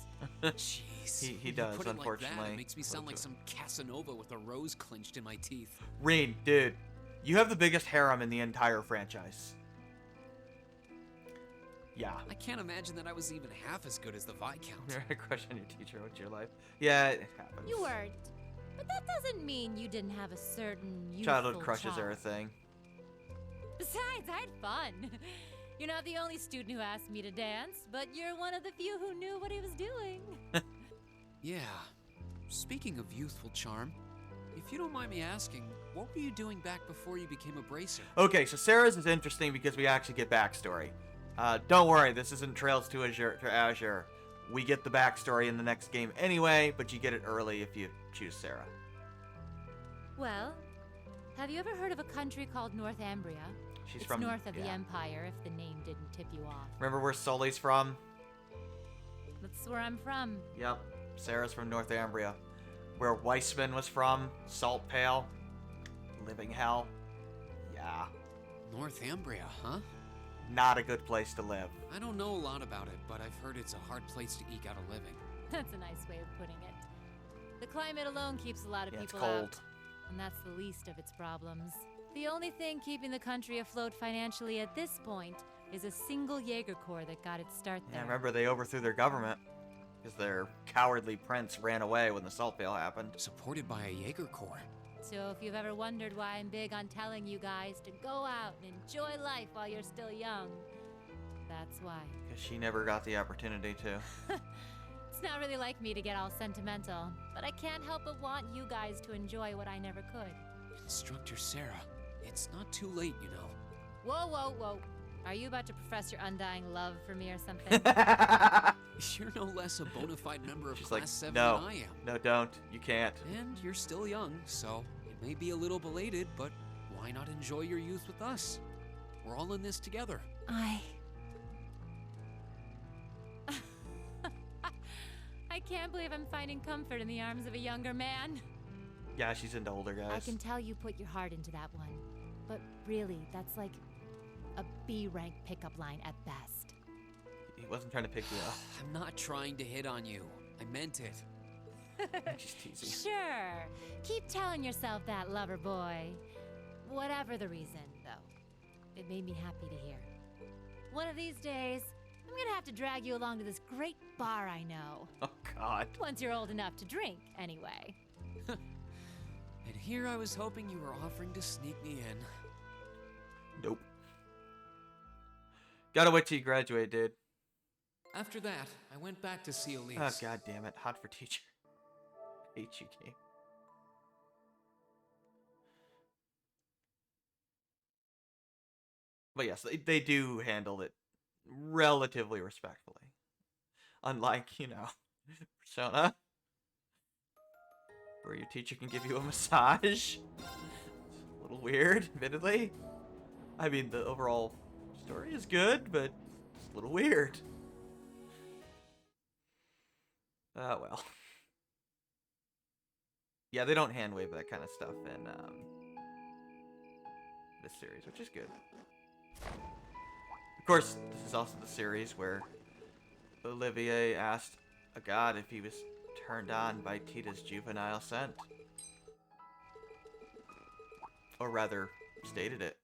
Jeez. He When you does, put it unfortunately. Like that, it makes me sound like some Casanova with a rose clenched in my teeth. Rain, dude, you have the biggest harem in the entire franchise. Yeah. I can't imagine that I was even half as good as the Viscount. You had a crush on your teacher. What's your life? Yeah, it happens. You weren't. But that doesn't mean you didn't have a certain youthful Childhood crushes charm. are a thing. Besides, I had fun. You're not the only student who asked me to dance, but you're one of the few who knew what he was doing. Yeah. Speaking of youthful charm, if you don't mind me asking, what were you doing back before you became a bracer? Okay, so Sarah's is interesting because we actually get backstory. Don't worry, this isn't Trails to Azure. We get the backstory in the next game anyway, but you get it early if you choose Sarah. Well, have you ever heard of a country called Northumbria? She's it's from north of the yeah. Empire, if the name didn't tip you off. Remember where Sully's from? That's where I'm from. Yep, Sarah's from Northumbria. Where Weissman was from, Salt Pale, Living Hell. Yeah. Northumbria, huh? Not a good place to live. I don't know a lot about it, but I've heard it's a hard place to eke out a living. That's a nice way of putting it. The climate alone keeps a lot of Yeah, it's people cold. out, and that's the least of its problems. The only thing keeping the country afloat financially at this point is a single Jaeger Corps that got its start Yeah, there. remember they overthrew their government because their cowardly prince ran away when the Salt Pale happened. Supported by a Jaeger Corps. So if you've ever wondered why I'm big on telling you guys to go out and enjoy life while you're still young, that's why. Because she never got the opportunity to. It's not really like me to get all sentimental, but I can't help but want you guys to enjoy what I never could. Instructor Sarah, it's not too late, you know. Whoa, whoa, whoa. Are you about to profess your undying love for me or something? You're no less a bona fide member of She's Class like, 7 no, than I am. no, don't. You can't. And you're still young, so it may be a little belated, but why not enjoy your youth with us? We're all in this together. I can't believe I'm finding comfort in the arms of a younger man. Yeah, she's into older guys. I can tell you put your heart into that one, but really, that's like a B-rank pickup line at best. He wasn't trying to pick you up. I'm not trying to hit on you. I meant it. She's teasing. Sure. Keep telling yourself that, lover boy. Whatever the reason, though, it made me happy to hear. One of these days, I'm gonna have to drag you along to this great bar I know. Oh, God. Once you're old enough to drink, anyway. And here I was hoping you were offering to sneak me in. Nope. Gotta wait till you graduate, dude. After that, I went back to see Elise. Oh, God damn it. Hot for teacher. Hate you, game. But yes, they do handle it relatively respectfully. Unlike, you know, Persona, where your teacher can give you a massage. It's a little weird, admittedly. I mean, the overall story is good, but it's a little weird. Well. Yeah, they don't hand wave that kind of stuff in this series, which is good. Of course, this is also the series where Olivier asked a god if he was turned on by Tita's juvenile scent. Or rather, stated it.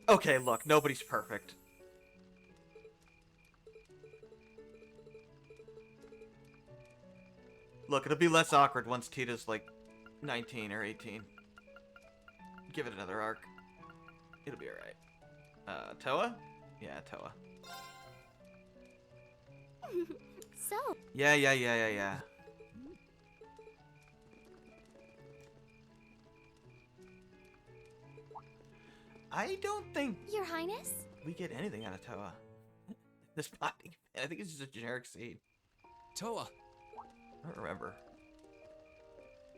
Okay, look, nobody's perfect. Look, it'll be less awkward once Tita's like 19 or 18. Give it another arc. It'll be alright. Toa? Yeah, Toa. So, Yeah. I don't think Your Highness? we get anything out of Toa. This binding. I think it's just a generic seed. Toa. I don't remember.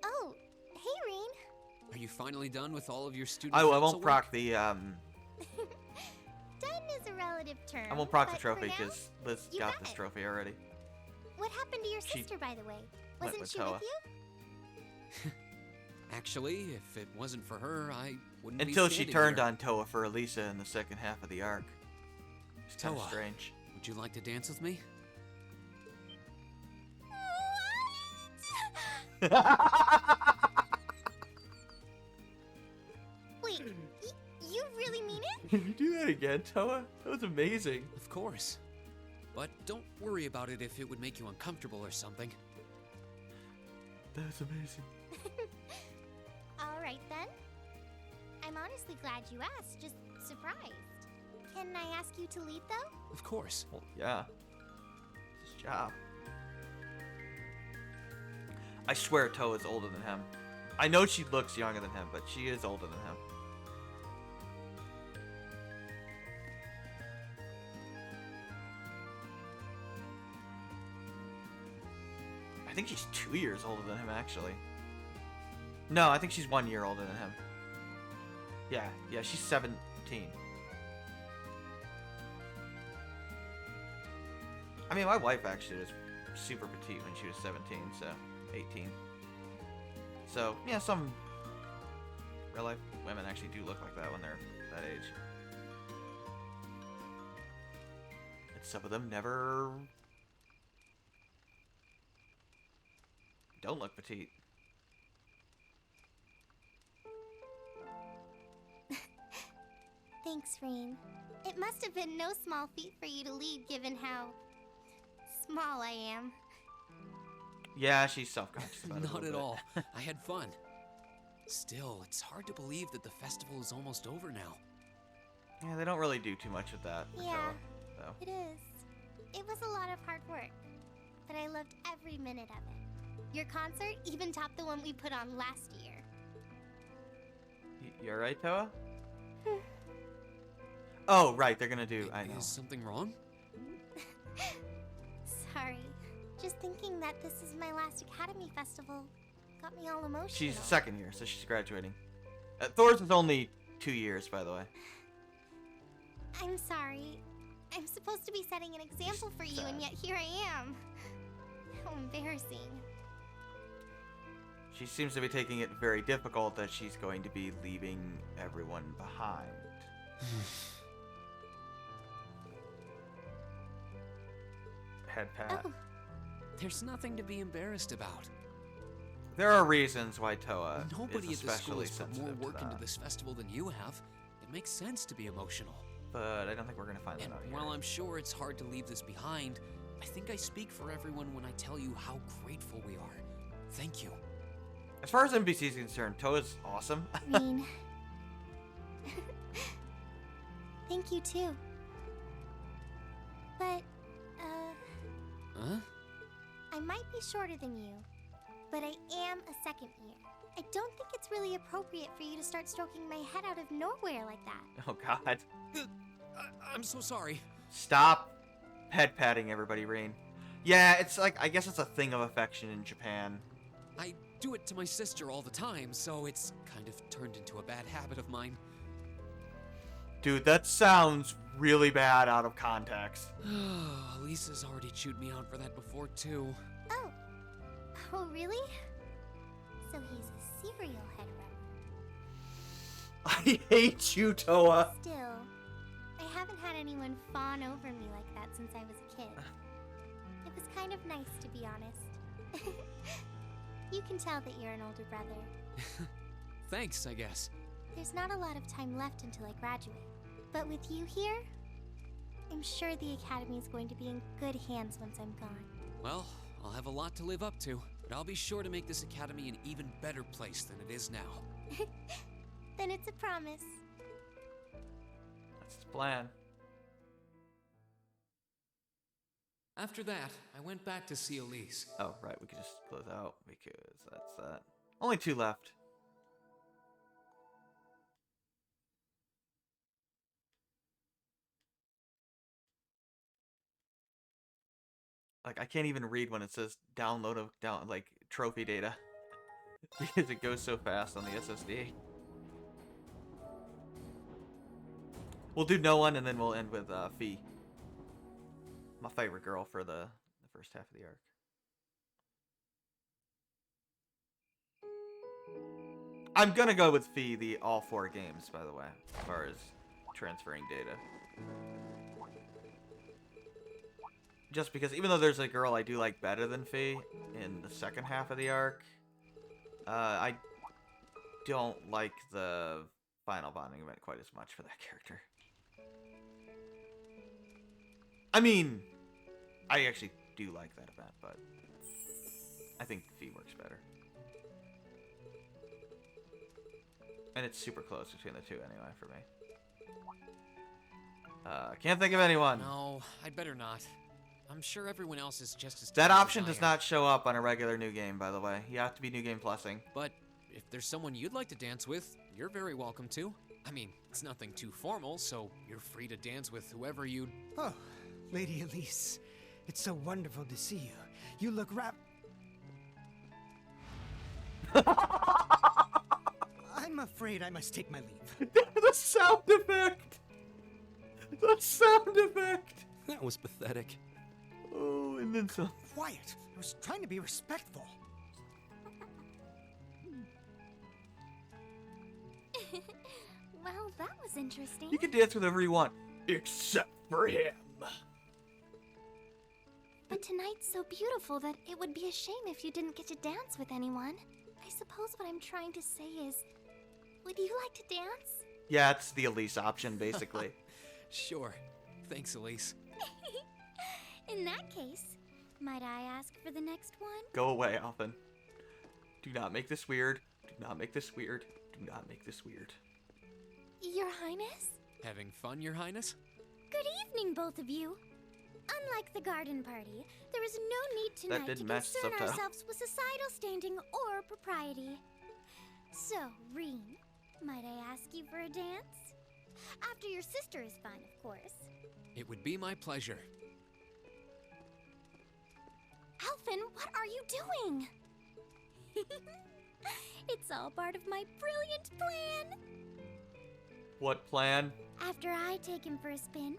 Oh, hey, Reen. Are you finally done with all of your student I council won't work? proc the Done is a relative term. I won't proc the but for trophy now, because Liz you got bet. this trophy already. What happened to your She sister, by the way? went Wasn't with she Toa. with you? Actually, if it wasn't for her, I wouldn't be Until she standing turned here. on Toa for Elisa in the second half of the arc. It's kind of Toa, strange. would you like to dance with me? Wait, you really mean it? Can you do that again, Toa? That was amazing. Of course. But don't worry about it if it would make you uncomfortable or something. That was amazing. All right, then. I'm honestly glad you asked, just surprised. Can I ask you to lead, though? Of course. Well, yeah. It's his job. I swear Toa's older than him. I know she looks younger than him, but she is older than him. I think she's 2 years older than him, actually. No, I think she's 1 year older than him. Yeah, she's 17. I mean, my wife actually was super petite when she was 17, so 18. So, yeah, some real life women actually do look like that when they're that age. And some of them never don't look petite. Thanks, Reen. It must have been no small feat for you to lead, given how small I am. Yeah, she's self-conscious about it. a Not little at bit. all. I had fun. Still, it's hard to believe that the festival is almost over now. Yeah, they don't really do too much with that. with Yeah, Toa, so. it is. It was a lot of hard work, but I loved every minute of it. Your concert even topped the one we put on last year. You alright, Toa? Oh, right, they're gonna do. I know. Is something wrong? Sorry. Just thinking that this is my last Academy Festival got me all emotional. She's second year, so she's graduating. Thor's is only 2 years, by the way. I'm sorry. I'm supposed to be setting an example for you, and yet here I am. How embarrassing. She seems to be taking it very difficult that she's going to be leaving everyone behind. Head pat. Oh. There's nothing to be embarrassed about. There are reasons why Toa Nobody is at this school especially has put more sensitive to work into that. this festival than you have. It makes sense to be emotional. But I don't think we're gonna find that And out here. while I'm sure it's hard to leave this behind, I think I speak for everyone when I tell you how grateful we are. Thank you. As far as NBC is concerned, Toa's awesome. Reen. Thank you, too. But, Huh? I might be shorter than you, but I am a second year. I don't think it's really appropriate for you to start stroking my head out of nowhere like that. Oh God. I'm so sorry. Stop head patting everybody, Rain. Yeah, it's like, I guess it's a thing of affection in Japan. I do it to my sister all the time, so it's kind of turned into a bad habit of mine. Dude, that sounds really bad out of context. Lisa's already chewed me out for that before, too. Oh. Oh, really? So he's a serial head runner. I hate you, Toa. Still, I haven't had anyone fawn over me like that since I was a kid. It was kind of nice, to be honest. You can tell that you're an older brother. Thanks, I guess. There's not a lot of time left until I graduate. But with you here, I'm sure the Academy is going to be in good hands once I'm gone. Well, I'll have a lot to live up to, but I'll be sure to make this academy an even better place than it is now. Then it's a promise. That's the plan. After that, I went back to see Elise. Oh, right, we could just close out because that's that. Only 2 left. Like, I can't even read when it says download of like trophy data because it goes so fast on the SSD. We'll do no one, and then we'll end with Fee, my favorite girl for the first half of the arc. I'm gonna go with Fee the all 4 games, by the way, as far as transferring data. Just because, even though there's a girl I do like better than Fee in the second half of the arc, I don't like the final bonding event quite as much for that character. I mean, I actually do like that event, but I think Fee works better. And it's super close between the two anyway for me. Can't think of anyone. No, I'd better not. I'm sure everyone else is just as That tough option as I does am. not show up on a regular new game, by the way. You have to be new game plussing. But if there's someone you'd like to dance with, you're very welcome to. I mean, it's nothing too formal, so you're free to dance with whoever you'd... Oh, Lady Elise, it's so wonderful to see you. You look I'm afraid I must take my leave. The sound effect! The sound effect! That was pathetic. Oh, and then some. Quiet! I was trying to be respectful. Well, that was interesting. You can dance with whoever you want, except for him. But tonight's so beautiful that it would be a shame if you didn't get to dance with anyone. I suppose what I'm trying to say is, would you like to dance? Yeah, it's the Elise option, basically. Sure. Thanks, Elise. In that case, might I ask for the next one? Go away, Alphen. Do not make this weird. Do not make this weird. Do not make this weird. Your Highness? Having fun, Your Highness? Good evening, both of you. Unlike the garden party, there is no need tonight to didn't match the concern subtitle. ourselves with societal standing or propriety. So, Reen, might I ask you for a dance? After your sister is fine, of course. It would be my pleasure. Alphen, what are you doing? It's all part of my brilliant plan. What plan? After I take him for a spin,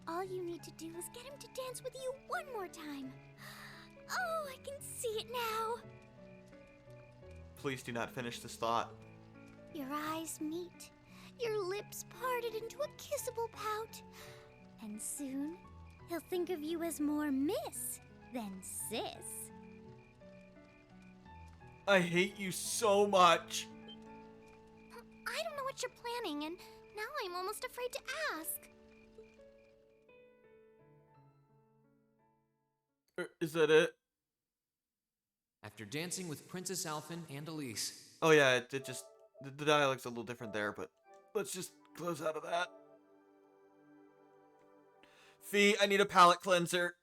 all you need to do is get him to dance with you one more time. Oh, I can see it now. Please do not finish this thought. Your eyes meet, your lips parted into a kissable pout, and soon he'll think of you as more miss than sis. I hate you so much. I don't know what you're planning, and now I'm almost afraid to ask. Is that it? After dancing with Princess Alphen and Elise. Oh yeah, it just the dialogue's a little different there, but let's just close out of that. Fee, I need a palate cleanser.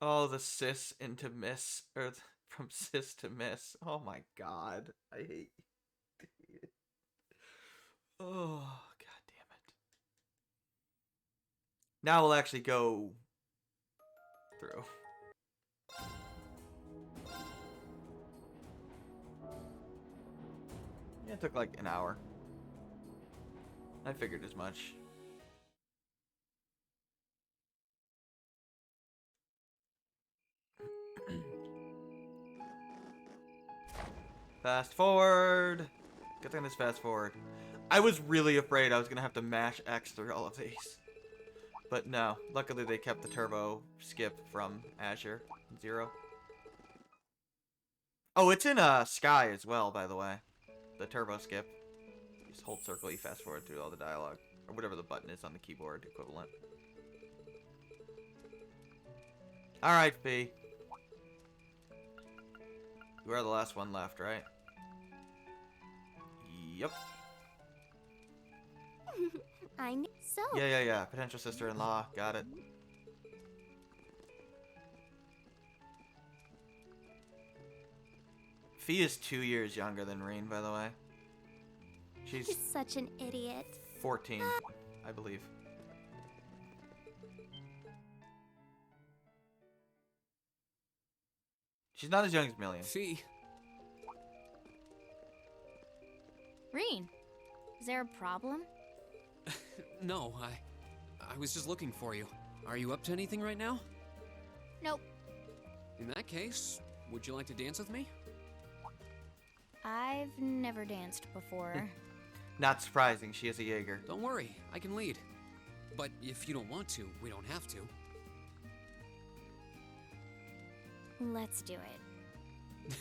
Oh, the sis into miss, or from sis to miss. Oh my god, I hate it. Oh, god damn it. Now we'll actually go through. Yeah, it took like an hour. I figured as much. Fast forward. Good thing this fast forward. I was really afraid I was gonna have to mash X through all of these. But no, luckily they kept the turbo skip from Azure Zero. Oh, it's in Sky as well, by the way. The turbo skip. Just hold circle, you fast forward through all the dialogue. Or whatever the button is on the keyboard equivalent. Alright, Fee. You are the last one left, right? Yep. I knew so. Yeah. Potential sister-in-law. Got it. Fee is 2 years younger than Reen, by the way. She's He's such an idiot. 14, I believe. She's not as young as Million. Fee. Reen, is there a problem? No, I was just looking for you. Are you up to anything right now? Nope. In that case, would you like to dance with me? I've never danced before. Not surprising, she is a Jaeger. Don't worry, I can lead. But if you don't want to, we don't have to. Let's do it.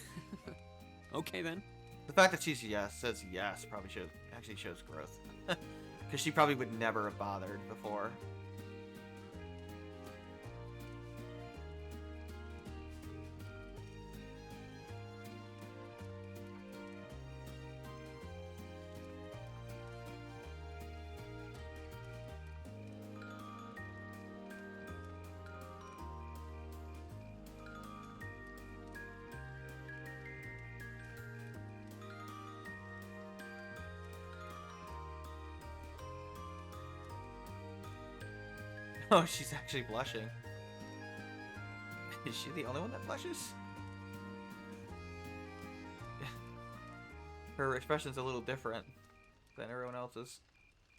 Okay then. The fact that she says yes probably shows growth. Because she probably would never have bothered before. Oh, she's actually blushing. Is she the only one that blushes? Her expression's a little different than everyone else's.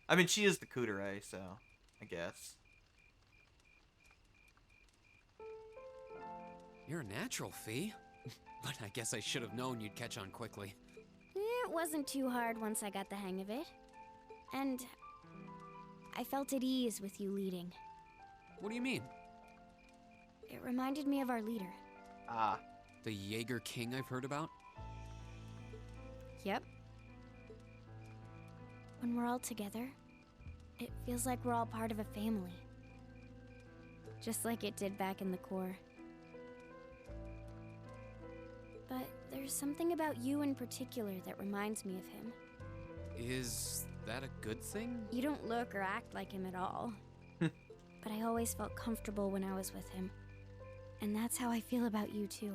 I mean, she is the Kudere, so I guess. You're a natural, Fee. But I guess I should have known you'd catch on quickly. It wasn't too hard once I got the hang of it. And I felt at ease with you leading. What do you mean? It reminded me of our leader. Ah. The Jaeger King I've heard about? Yep. When we're all together, it feels like we're all part of a family. Just like it did back in the Corps. But there's something about you in particular that reminds me of him. Is that a good thing? You don't look or act like him at all. But I always felt comfortable when I was with him. And that's how I feel about you too.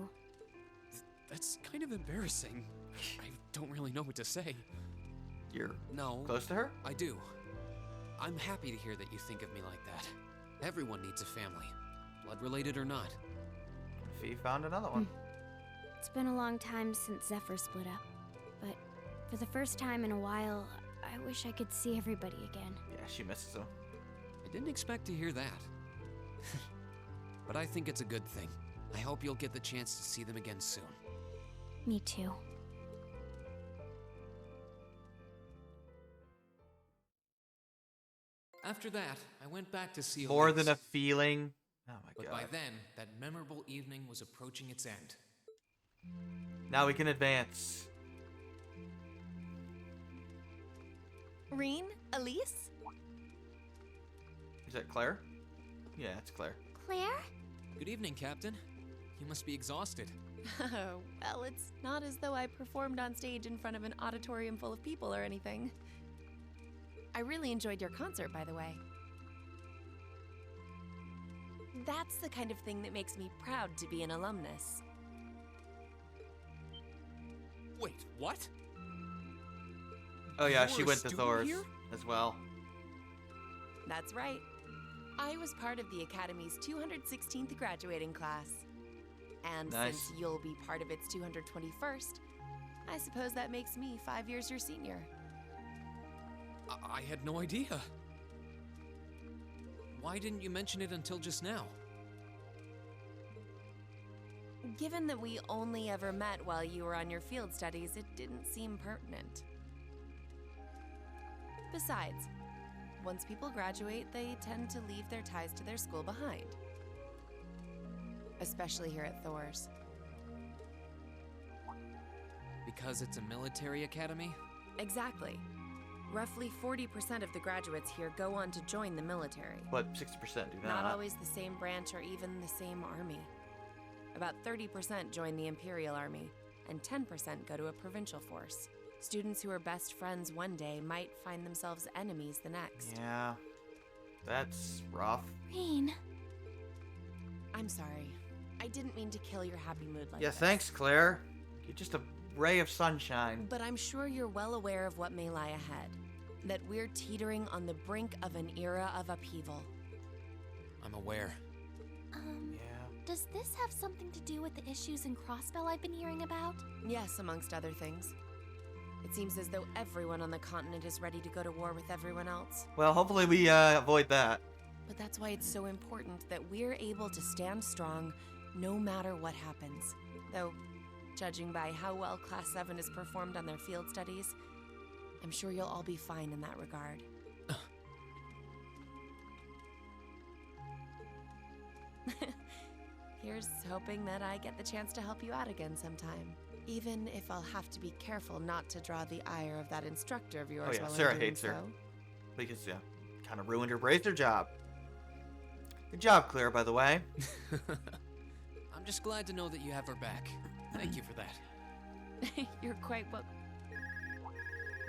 That's kind of embarrassing. I don't really know what to say. You're no, close to her? I do. I'm happy to hear that you think of me like that. Everyone needs a family, blood related or not. Fee found another one. It's been a long time since Zephyr split up. But for the first time in a while, I wish I could see everybody again. Yeah, she misses him. I didn't expect to hear that. But I think it's a good thing. I hope you'll get the chance to see them again soon. Me too. After that, I went back to see More Elise. than a feeling. Oh my But god. by then, that memorable evening was approaching its end. Now we can advance. Reen? Elise? Is that Claire? Yeah, it's Claire. Claire? Good evening, Captain. You must be exhausted. Oh, well, it's not as though I performed on stage in front of an auditorium full of people or anything. I really enjoyed your concert, by the way. That's the kind of thing that makes me proud to be an alumnus. Wait, what? Oh yeah, You're she a went to student Thor's here? as well. That's right. I was part of the Academy's 216th graduating class. And Nice. since you'll be part of its 221st, I suppose that makes me 5 years your senior. I had no idea. Why didn't you mention it until just now? Given that we only ever met while you were on your field studies, it didn't seem pertinent. Besides, once people graduate, they tend to leave their ties to their school behind. Especially here at Thor's. Because it's a military academy? Exactly. Roughly 40% of the graduates here go on to join the military. But 60% do Not always the same branch or even the same army. About 30% join the Imperial Army, and 10% go to a provincial force. Students who are best friends one day might find themselves enemies the next. Yeah. That's rough. Reen. I'm sorry. I didn't mean to kill your happy mood like Yeah, this. thanks, Claire. You're just a ray of sunshine. But I'm sure you're well aware of what may lie ahead. That we're teetering on the brink of an era of upheaval. I'm aware. Yeah. Does this have something to do with the issues in Crossbell I've been hearing about? Yes, amongst other things. It seems as though everyone on the continent is ready to go to war with everyone else. Well, hopefully we avoid that. But that's why it's so important that we're able to stand strong no matter what happens. Though, judging by how well Class 7 has performed on their field studies, I'm sure you'll all be fine in that regard. Here's hoping that I get the chance to help you out again sometime. Even if I'll have to be careful not to draw the ire of that instructor of yours Oh yeah, while Sarah I'm doing hates her. so. Because, yeah, kind of ruined her bracer job. Good job, Claire, by the way. I'm just glad to know that you have her back. Thank you for that. You're quite well.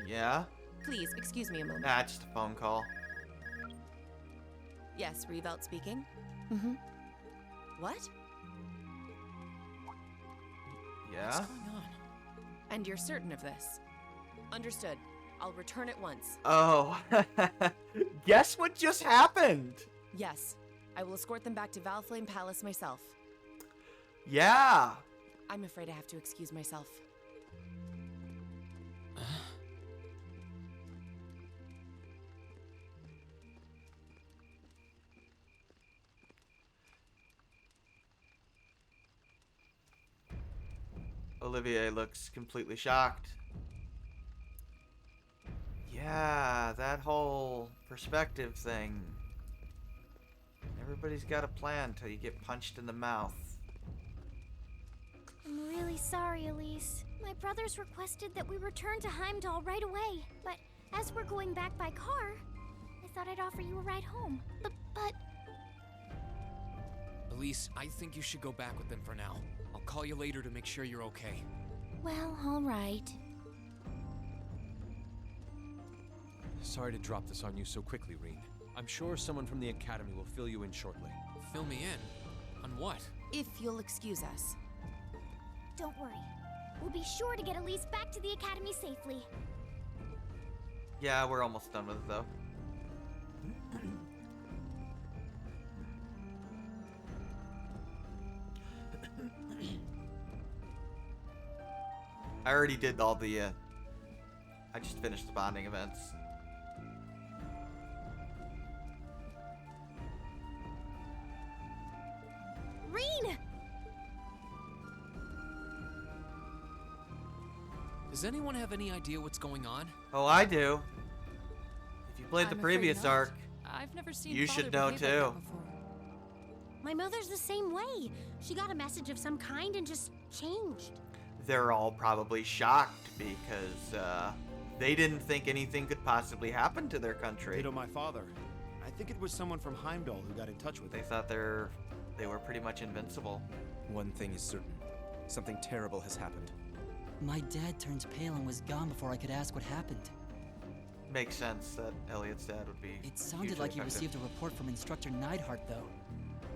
Yeah? Please, excuse me a moment. Nah, just a phone call. Yes, Revelt speaking. Mm-hmm. What? Yeah? What's going on? And you're certain of this? Understood. I'll return at once. Oh. Guess what just happened? Yes. I will escort them back to Valflame Palace myself. Yeah. I'm afraid I have to excuse myself. Olivier looks completely shocked. Yeah, that whole perspective thing. Everybody's got a plan till you get punched in the mouth. I'm really sorry, Elise. My brothers requested that we return to Heimdall right away, but as we're going back by car, I thought I'd offer you a ride home. But Elise, I think you should go back with them for now. I'll call you later to make sure you're okay. well, all right. Sorry to drop this on you so quickly, Reen. I'm sure someone from the Academy will fill you in shortly. Fill me in? On what? If you'll excuse us. Don't worry. We'll be sure to get Elise back to the Academy safely. Yeah, we're almost done with it though. I already did all the I just finished the bonding events. Reen! Does anyone have any idea what's going on? Oh, I do. If you played the I'm afraid previous not. arc, I've never seen you Father should know behave like too. that before. My mother's the same way. She got a message of some kind and just changed. They're all probably shocked because they didn't think anything could possibly happen to their country. Ditto my father. I think it was someone from Heimdall who got in touch with They him. thought they were pretty much invincible. One thing is certain. Something terrible has happened. My dad turned pale and was gone before I could ask what happened. Makes sense that Elliot's dad would be. It sounded hugely like he effective. received a report from Instructor Neidhart, though.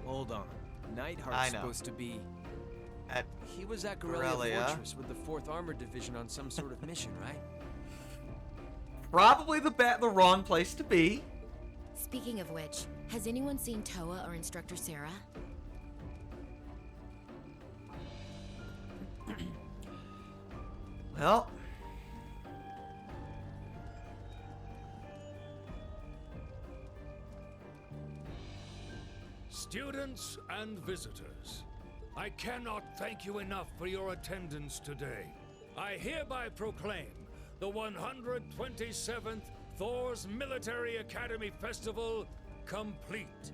Hold on. I Neidhart's know. supposed to be... At He was at Corellia Corellia. Fortress with the 4th Armored Division on some sort of mission, right? Probably the wrong place to be. Speaking of which, has anyone seen Toa or Instructor Sarah? Well, Students and visitors, I cannot thank you enough for your attendance today. I hereby proclaim the 127th Thor's Military Academy Festival complete.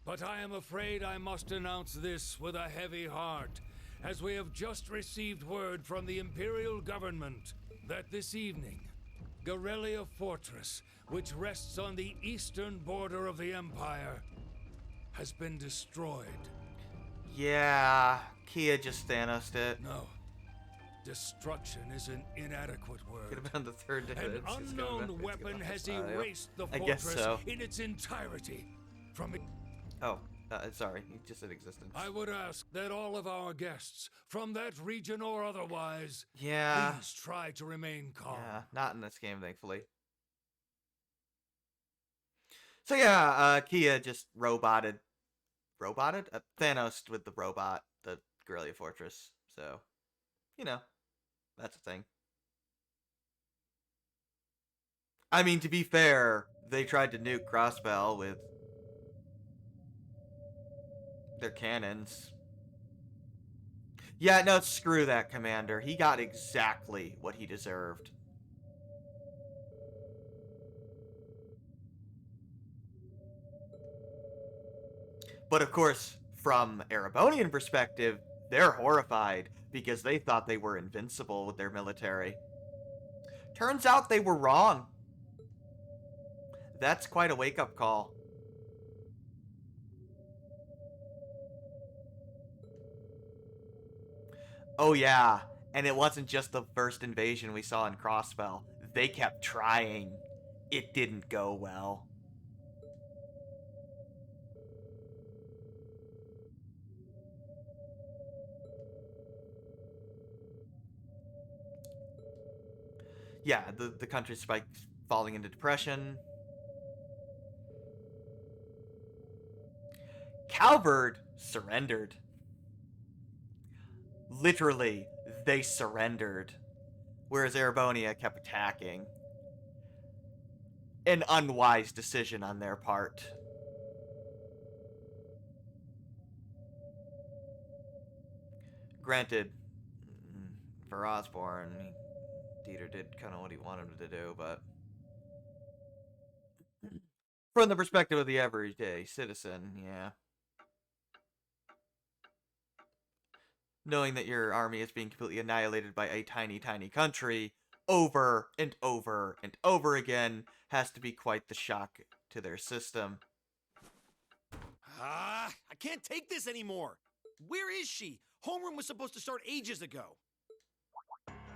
But I am afraid I must announce this with a heavy heart, as we have just received word from the Imperial government that this evening, Corellia Fortress, which rests on the eastern border of the Empire, has been destroyed. yeah, Kia just Thanos'd it. No. Destruction is an inadequate word. Could have been the third day. An that it's unknown weapon has erased the I guess fortress so. in its entirety from it. Oh, sorry. He just said existence. I would ask that all of our guests, from that region or otherwise, Yeah. please try to remain calm. Yeah, not in this game, thankfully. So yeah, Kia just roboted Thanos with the robot, the Guerrilla Fortress. So, you know, that's a thing. I mean, to be fair, they tried to nuke Crossbell with their cannons. Yeah, no, screw that, Commander. He got exactly what he deserved. But of course, from Erebonian perspective, they're horrified because they thought they were invincible with their military. Turns out they were wrong. That's quite a wake-up call. Oh yeah, and it wasn't just the first invasion we saw in Crossbell. They kept trying. It didn't go well. Yeah, the country spiked, falling into depression. Calvard surrendered. Literally, they surrendered. Whereas Erebonia kept attacking. An unwise decision on their part. Granted, for Osborne, Dieter did kind of what he wanted him to do, but from the perspective of the everyday citizen, yeah. Knowing that your army is being completely annihilated by a tiny, tiny country over and over and over again has to be quite the shock to their system. I can't take this anymore. Where is she? Homeroom was supposed to start ages ago.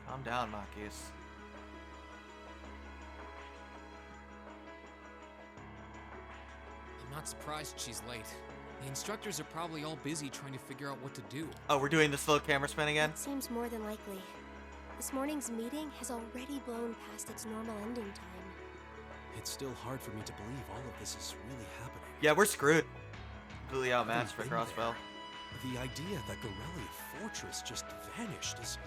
Calm down, Marcus. I'm not surprised she's late. The instructors are probably all busy trying to figure out what to do. Oh, we're doing the slow camera spin again? Seems more than likely. This morning's meeting has already blown past its normal ending time. It's still hard for me to believe all of this is really happening. Yeah, we're screwed. Completely outmatched by I've been Crossbell. The idea that Guerrilla Fortress just vanished is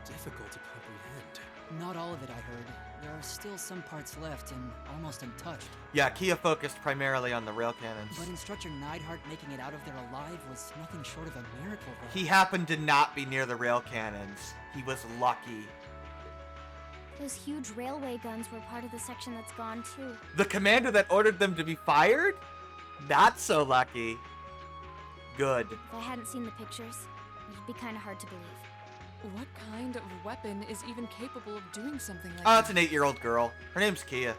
difficult to comprehend. Not all of it, I heard. There are still some parts left and almost untouched. Yeah, Kia focused primarily on the rail cannons. But Instructor Neidhart making it out of there alive was nothing short of a miracle, though. He happened to not be near the rail cannons. He was lucky. Those huge railway guns were part of the section that's gone too. The commander that ordered them to be fired? Not so lucky. Good. If I hadn't seen the pictures, it'd be kind of hard to believe. What kind of weapon is even capable of doing something like Oh, that? it's an 8-year-old girl. Her name's Kia.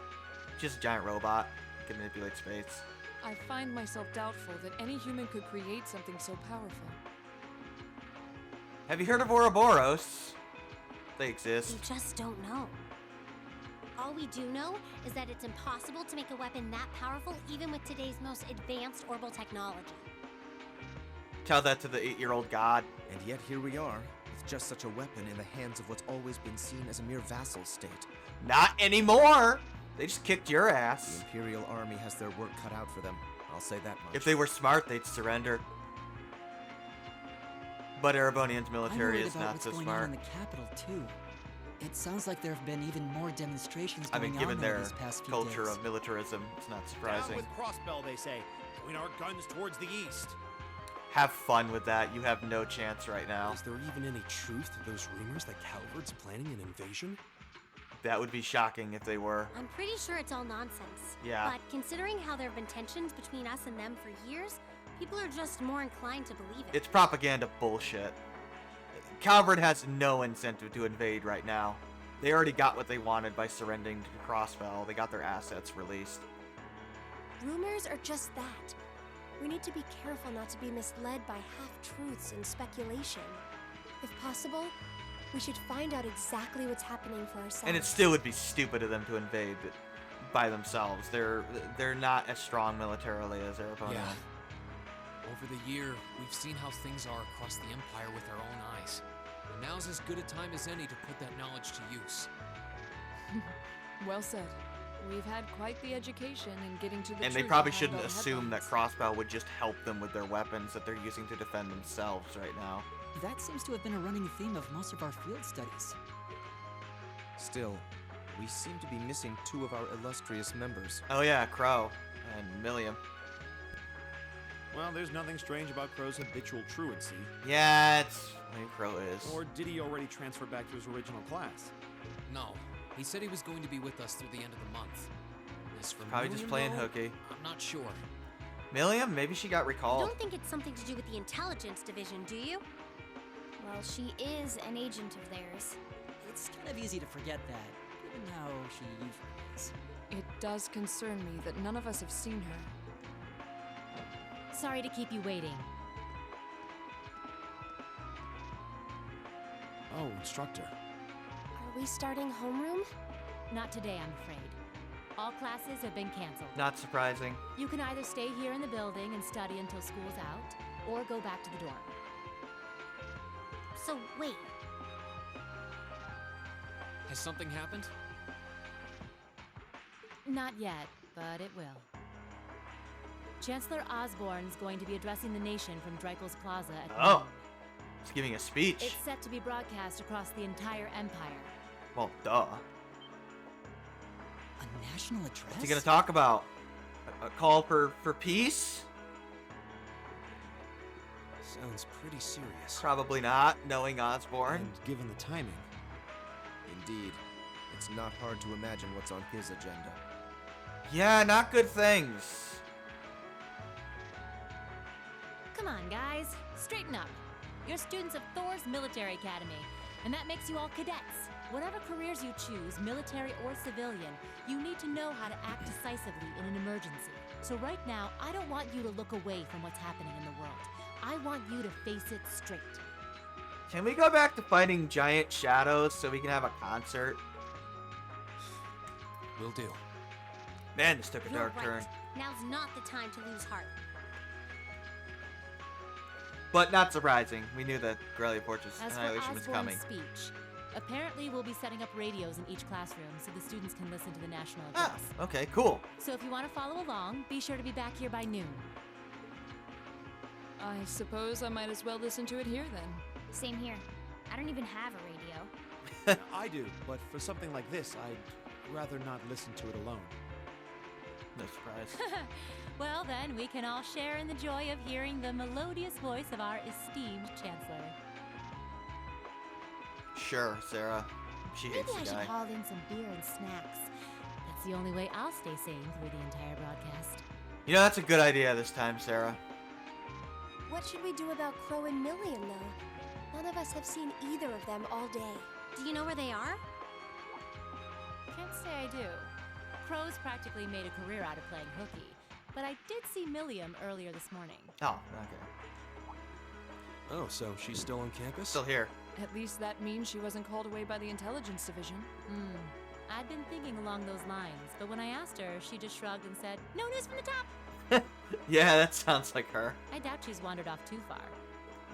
She's a giant robot. Can manipulate space. I find myself doubtful that any human could create something so powerful. Have you heard of Ouroboros? They exist. We just don't know. All we do know is that it's impossible to make a weapon that powerful even with today's most advanced orbital technology. Tell that to the 8-year-old god. And yet here we are, with just such a weapon in the hands of what's always been seen as a mere vassal state. Not anymore! They just kicked your ass. The Imperial Army has their work cut out for them. I'll say that much. If they were smart, they'd surrender. But Erebonian's I'm military worried is about not what's so going smart. on in the capital too. It sounds like there have been even more demonstrations I going mean, given on over their these past few culture days. of militarism, it's not Down surprising. with Crossbell, they say. Point our guns towards the east. Have fun with that. You have no chance right now. Is there even any truth to those rumors that Calvard's planning an invasion? That would be shocking if they were. I'm pretty sure it's all nonsense. Yeah. But considering how there have been tensions between us and them for years, people are just more inclined to believe it. It's propaganda bullshit. Calvard has no incentive to invade right now. They already got what they wanted by surrendering to Crossbell. They got their assets released. Rumors are just that. We need to be careful not to be misled by half-truths and speculation. If possible, We should find out exactly what's happening for ourselves. And it still would be stupid of them to invade by themselves. They're not as strong militarily as their opponent. Yeah. Over the year, we've seen how things are across the Empire with our own eyes. And now's as good a time as any to put that knowledge to use. Well said. We've had quite the education in getting to the And they truth probably behind shouldn't all the assume that headlines. Crossbow would just help them with their weapons that they're using to defend themselves right now. That seems to have been a running theme of most of our field studies. Still, we seem to be missing two of our illustrious members. Oh yeah, Crow and Milliam. Well, there's nothing strange about Crow's habitual truancy. Yeah, it's I mean, Crow is. Or did he already transfer back to his original class? No. He said he was going to be with us through the end of the month. As for Probably just Milliam, playing though, hooky. I'm not sure. Milliam? Maybe she got I recalled. don't think it's something to do with the intelligence division, do you? Well, she is an agent of theirs. It's kind of easy to forget that, given how she usually is. It does concern me that none of us have seen her. Sorry to keep you waiting. Oh, instructor. Are we starting homeroom? Not today, I'm afraid. All classes have been canceled. Not surprising. You can either stay here in the building and study until school's out, or go back to the dorm. So, wait. Has something happened? Not yet, but it will. Chancellor Osborne's going to be addressing the nation from Dreikel's Plaza at Oh. noon. He's giving a speech. It's set to be broadcast across the entire Empire. Well, duh. A national address? What's he gonna talk about? A call for peace? Sounds pretty serious. Probably not, knowing Osborne. And given the timing. Indeed. It's not hard to imagine what's on his agenda. Yeah, not good things. Come on, guys. Straighten up. You're students of Thor's Military Academy, and that makes you all cadets. Whatever careers you choose, military or civilian, you need to know how to act decisively in an emergency. So right now, I don't want you to look away from what's happening in the world. I want you to face it straight. Can we go back to fighting giant shadows so we can have a concert? Will do. Man, this took a You're dark right. turn. Now's not the time to lose heart. But not surprising. We knew that Corellia Fortress As for Annihilation was coming. Osborne's speech, apparently we'll be setting up radios in each classroom so the students can listen to the national address. Okay, cool. So if you want to follow along, be sure to be back here by noon. I suppose I might as well listen to it here then. Same here. I don't even have a radio. I do, but for something like this, I'd rather not listen to it alone. No surprise. Well, then, we can all share in the joy of hearing the melodious voice of our esteemed Chancellor. Sure, Sarah. She Maybe hates I the should guy. haul in some beer and snacks. That's the only way I'll stay sane through the entire broadcast. You know, that's a good idea this time, Sarah. What should we do about Crow and Milliam, though? None of us have seen either of them all day. Do you know where they are? Can't say I do. Crow's practically made a career out of playing hooky, but I did see Milliam earlier this morning. Oh, okay. Oh, so she's still on campus? Still here. At least that means she wasn't called away by the intelligence division. I'd been thinking along those lines, but when I asked her, she just shrugged and said, "No news from the top." Yeah, that sounds like her. I doubt she's wandered off too far.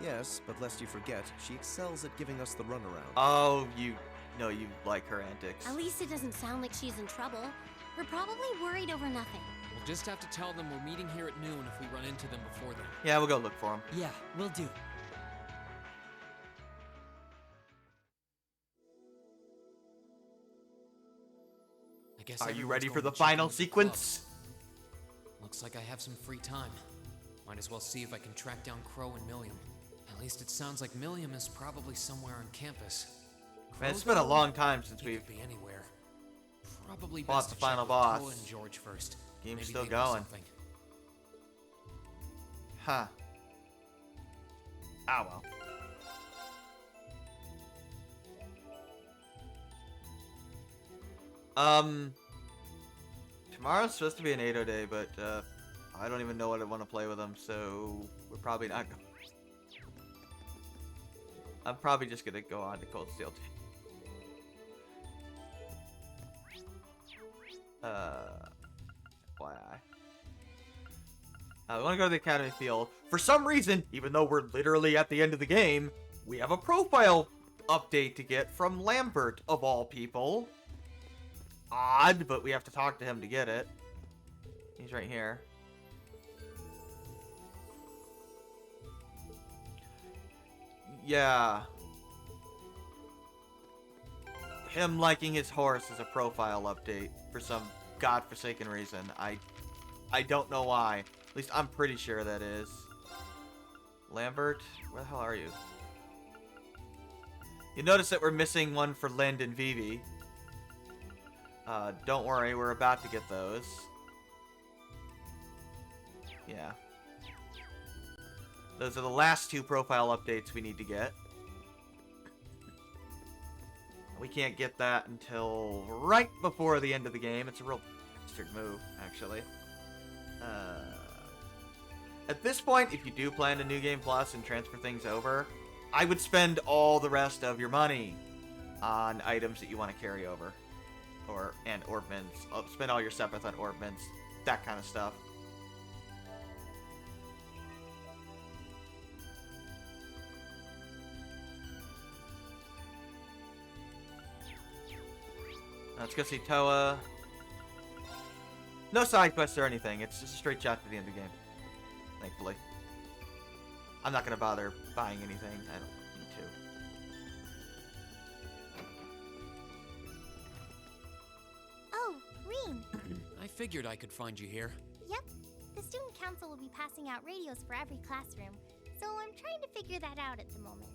Yes, but lest you forget, she excels at giving us the runaround. Oh, you like her antics. At least it doesn't sound like she's in trouble. We're probably worried over nothing. We'll just have to tell them we're meeting here at noon if we run into them before then. Yeah, we'll go look for him. Yeah, will do. I guess Are you everyone's ready going for the to check in final with the sequence? club. Looks like I have some free time. Might as well see if I can track down Crow and Milliam. At least it sounds like Milliam is probably somewhere on campus. Man, it's Crow, been a though, long time since he we've could be anywhere. Probably fought best the to check final with boss. Koa and George first. Game's Maybe still they know going. something. Huh. Ah, well. Tomorrow's supposed to be an 8-0 day, but I don't even know what I want to play with them, so we're probably not going. I'm probably just gonna go on to Cold Steel 2. FYI. We want to go to the Academy Field. For some reason, even though we're literally at the end of the game, we have a profile update to get from Lambert, of all people. Odd, but we have to talk to him to get it. He's right here. Yeah. Him liking his horse is a profile update for some godforsaken reason. I don't know why. At least I'm pretty sure that is. Lambert, where the hell are you? You notice that we're missing one for Lind and Vivi. Don't worry, we're about to get those. Yeah. Those are the last two profile updates we need to get. We can't get that until right before the end of the game. It's a real bastard move, actually. At this point, if you do plan a New Game Plus and transfer things over, I would spend all the rest of your money on items that you want to carry over. And orb mints. Spend all your Sepith on orb mints. That kind of stuff. Let's go see Toa. No side quests or anything. It's just a straight shot to the end of the game. Thankfully. I'm not going to bother buying anything. I don't need to. Oh, Rean. I figured I could find you here. Yep. The student council will be passing out radios for every classroom, so I'm trying to figure that out at the moment.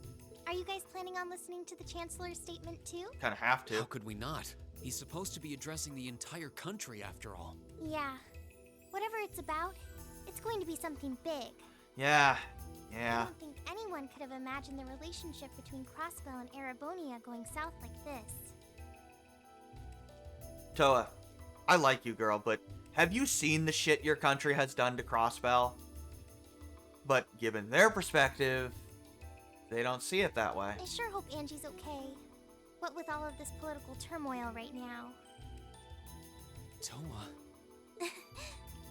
Are you guys planning on listening to the Chancellor's statement too? Kind of have to. How could we not? He's supposed to be addressing the entire country after all. Yeah. Whatever it's about, it's going to be something big. Yeah. I don't think anyone could have imagined the relationship between Crossbell and Erebonia going south like this. Toa, I like you, girl, but have you seen the shit your country has done to Crossbell? But given their perspective, they don't see it that way. I sure hope Angie's okay. What with all of this political turmoil right now. Toa.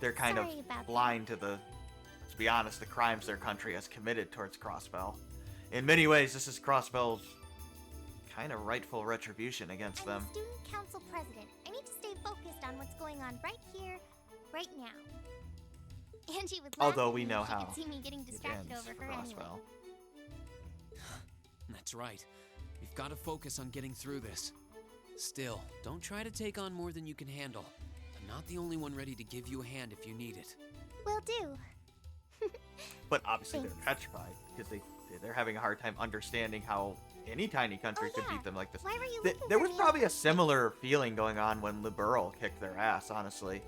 They're kind Sorry of about blind to the, to be honest, the crimes their country has committed towards Crossbell. In many ways, this is Crossbell's kind of rightful retribution against them. I'm the student council president. I need to stay focused on what's going on right here, right now. Angie would laugh Although at we me know if she how could see me getting it distracted ends over for her anyway. Crossbell. That's right. We've got to focus on getting through this. Still, don't try to take on more than you can handle. I'm not the only one ready to give you a hand if you need it. Will do. But obviously they're petrified because they're having a hard time understanding how any tiny country could beat them like this. Why were you There was probably a similar feeling going on when Liberl kicked their ass, honestly.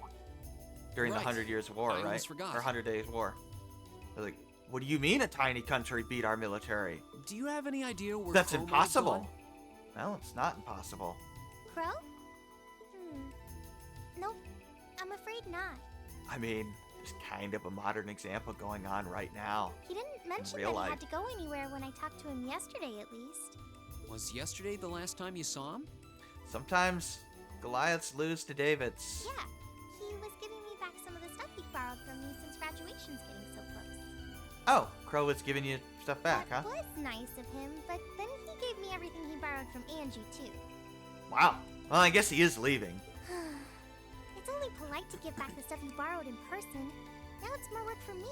During the Right. 100 Years' War, I right? almost forgot. Or 100 Days' War. They're like, what do you mean a tiny country beat our military? Do you have any idea where That's Crow might have impossible. gone? Well, it's not impossible. Crow? Nope. I'm afraid not. I mean, there's kind of a modern example going on right now. He didn't mention real that he life. had to go anywhere when I talked to him yesterday, at least. Was yesterday the last time you saw him? Sometimes Goliaths lose to Davids. Yeah. He was giving me back some of the stuff he borrowed from me since graduation's getting so close. Oh, Crow was giving you stuff back, huh? That was nice of him, but then he gave me everything he borrowed from Angie, too. Wow. Well, I guess he is leaving. It's only polite to give back the stuff you borrowed in person. Now it's more work for me.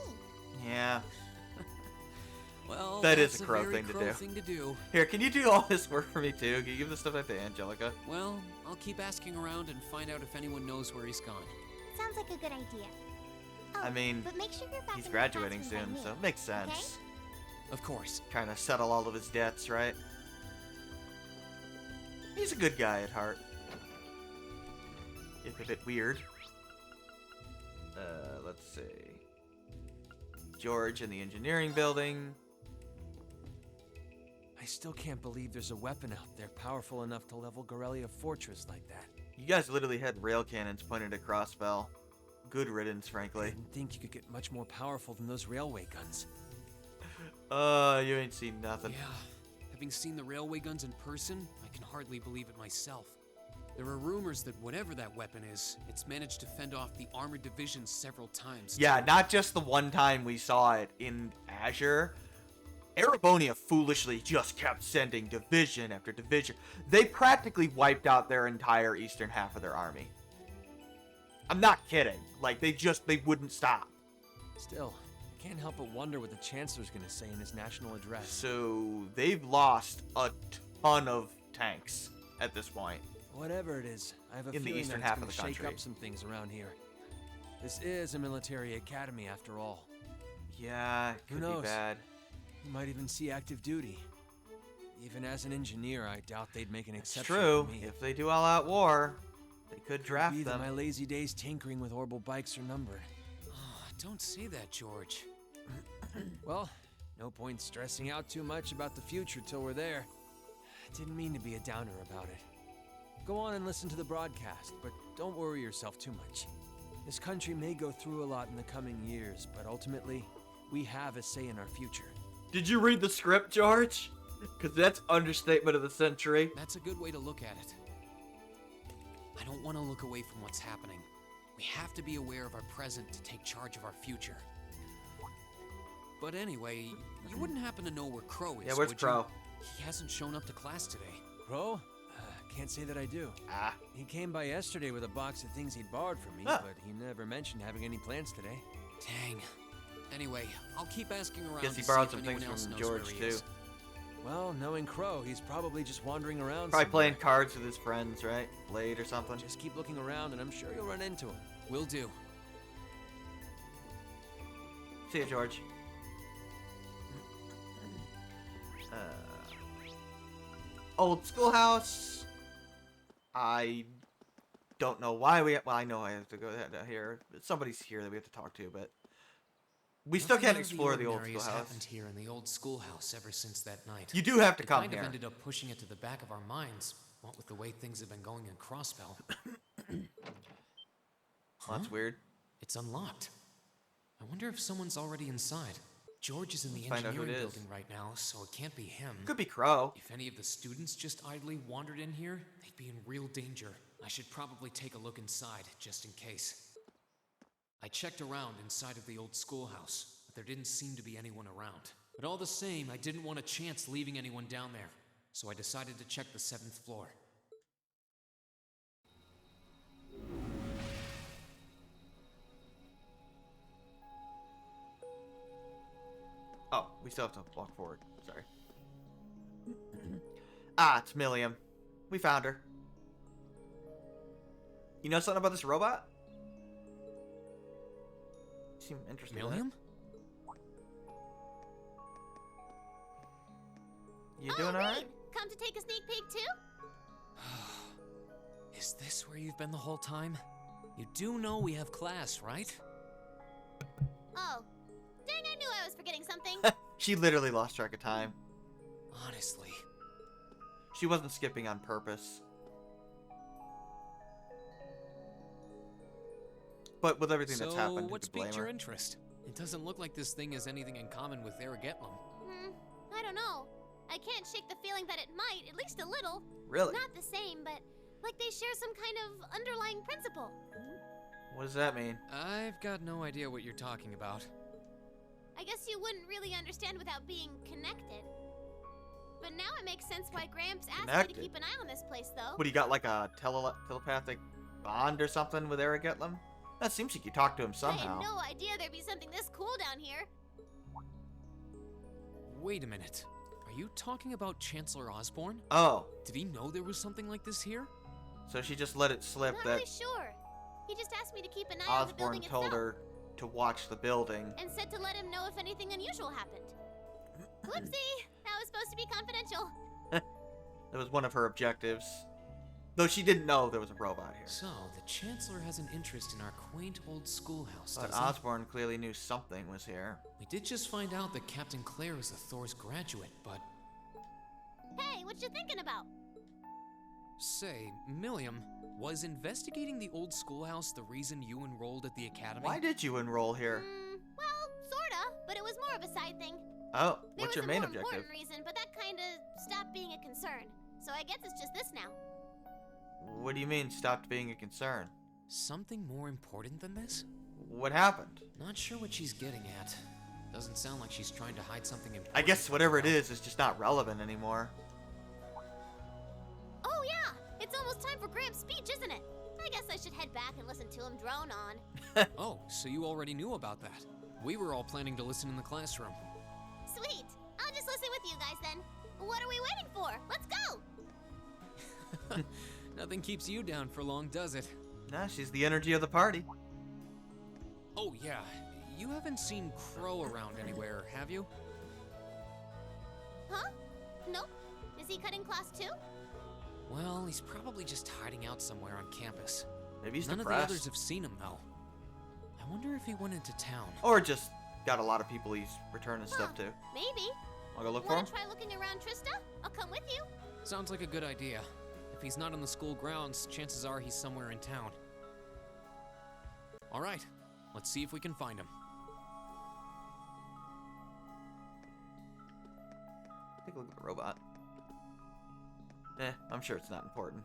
Yeah. Well, That is that's a Crow very thing to Crow do. thing to do. Here, can you do all this work for me too? Can you give the stuff back to Angelica? Well, I'll keep asking around and find out if anyone knows where he's gone. Sounds like a good idea. Oh, I mean, but make sure you're back he's in the graduating classroom soon, by so noon, it makes okay? sense. Of course. Trying to settle all of his debts, right? He's a good guy at heart. If a bit weird. Let's see. George in the engineering building. I still can't believe there's a weapon out there powerful enough to level Gorelia Fortress like that. You guys literally had rail cannons pointed at Crossbell. Good riddance, frankly. I didn't think you could get much more powerful than those railway guns. You ain't seen nothing. Yeah, Having seen the railway guns in person, I can hardly believe it myself. There are rumors that whatever that weapon is, it's managed to fend off the armored divisions several times. Yeah, not just the one time we saw it in Azure. Erebonia foolishly just kept sending division after division. They practically wiped out their entire eastern half of their army. I'm not kidding. Like, they wouldn't stop. Still, I can't help but wonder what the Chancellor's gonna say in his national address. So, they've lost a ton of tanks at this point. Whatever it is, I have a in the feeling eastern that half it's of the gonna shake country. up some things around here. This is a military academy after all. Yeah, it Who could knows? be bad. You might even see active duty. Even as an engineer, I doubt they'd make an It's exception true. for me. If they do all-out war, they could draft Be that them. my lazy days tinkering with orbital bikes are numbered. Oh, don't say that, George. Well, no point stressing out too much about the future till we're there. Didn't mean to be a downer about it. Go on and listen to the broadcast, but don't worry yourself too much. This country may go through a lot in the coming years, but ultimately, we have a say in our future. Did you read the script, George? Because that's understatement of the century. That's a good way to look at it. I don't want to look away from what's happening. We have to be aware of our present to take charge of our future. But anyway, you wouldn't happen to know where Crow is, Yeah, where's would you? Crow? He hasn't shown up to class today. Crow? Can't say that I do. He came by yesterday with a box of things he'd borrowed from me, Ah. but he never mentioned having any plans today. Dang. Anyway, I'll keep asking around. Guess he to see borrowed if some anyone things else from knows George, where he too. is. Well, knowing Crow, he's probably just wandering around Probably somewhere. playing cards with his friends, right? Blade or something. Just keep looking around, and I'm sure you'll run into him. Will do. See you, George. Old schoolhouse. I don't know why well, I know I have to go here. Somebody's here that we have to talk to, but we still Nothing can't out of explore the old ordinary has schoolhouse. happened here in the old schoolhouse ever since that night. You do have to We come kind here. of ended up pushing it to the back of our minds, what with the way things have been going in Crossbell. Well, that's weird. It's unlocked. I wonder if someone's already inside. George is in the Let's find out who engineering it is. building right now, so it can't be him. Could be Crow. If any of the students just idly wandered in here, they'd be in real danger. I should probably take a look inside, just in case. I checked around inside of the old schoolhouse, but there didn't seem to be anyone around. But all the same, I didn't want a chance leaving anyone down there, so I decided to check the 7th floor. Oh, we still have to walk forward. Sorry. Ah, it's Milliam. We found her. You know something about this robot? You seem interested in it. Milliam? You doing alright? Come to take a sneak peek too? Is this where you've been the whole time? You do know we have class, right? Oh, dang! I knew I was forgetting something. She literally lost track of time. Honestly. She wasn't skipping on purpose. But with everything that's happened, who what could blame piqued your her? interest? It doesn't look like this thing has anything in common with Aragetlum. I don't know. I can't shake the feeling that it might, at least a little. Really? Not the same, but like they share some kind of underlying principle. What does that mean? I've got no idea what you're talking about. I guess you wouldn't really understand without being connected. But now it makes sense why Gramps asked me Connected? to keep an eye on this place, though. What, do you got like a telepathic bond or something with Aragetlum? That seems like you talk to him I somehow. had no idea there'd be something this cool down here. Wait a minute. Are you talking about Chancellor Osborne? Oh, Did he know there was something like this here? so she just let it slip Not that really sure. He just asked me to keep an eye on the Osborne building told itself. her to watch the building. And said to let him know if anything unusual happened. Whoopsie! That was supposed to be confidential. That was one of her objectives. Though she didn't know there was a robot here. So, the Chancellor has an interest in our quaint old schoolhouse, But does he? Osborne clearly knew something was here. We did just find out that Captain Claire is a Thor's graduate, but... Hey, what you thinking about? Say, Milliam, was investigating the old schoolhouse the reason you enrolled at the academy? Why did you enroll here? Well, sorta, but it was more of a side thing. Oh, There what's was your a main more objective? important reason, but that kinda stopped stopped being a concern. So I guess it's just this now. What do you mean, stopped being a concern? Something more important than this? What happened? Not sure what she's getting at. Doesn't sound like she's trying to hide something important. I guess whatever it is just not relevant anymore. Oh yeah, it's almost time for Gramps' speech, isn't it? I guess I should head back and listen to him drone on. Oh, so you already knew about that. We were all planning to listen in the classroom. Sweet. I'll just listen with you guys then. What are we waiting for? Let's go! Nothing keeps you down for long, does it? Nah, she's the energy of the party. Oh yeah, you haven't seen Crow around anywhere, have you? Huh? Nope. Is he cutting class too? Well, he's probably just hiding out somewhere on campus. Maybe he's None depressed. of the others have seen him, though. I wonder if he went into town. Or just got a lot of people he's returning stuff to. Maybe. I'll go look for him. Wanna try looking around, Trista? I'll come with you. Sounds like a good idea. If he's not on the school grounds, chances are he's somewhere in town. All right, let's see if we can find him. Take a look at the robot. I'm sure it's not important.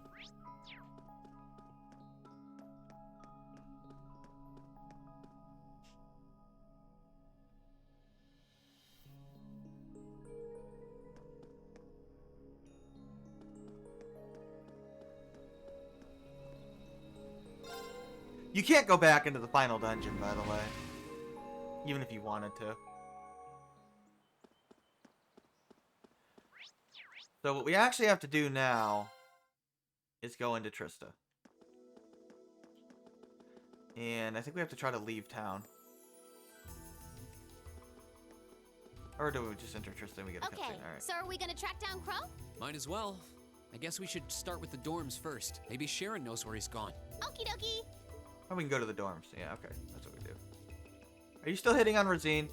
You can't go back into the final dungeon, by the way. Even if you wanted to. So what we actually have to do now is go into Trista. And I think we have to try to leave town. Or do we just enter Trista and we get a Okay, cutscene? Alright. so are we gonna track down Crow? Might as well. I guess we should start with the dorms first. Maybe Sharon knows where he's gone. Okie dokie. Or we can go to the dorms. Yeah, okay. That's what we do. Are you still hitting on Rosine?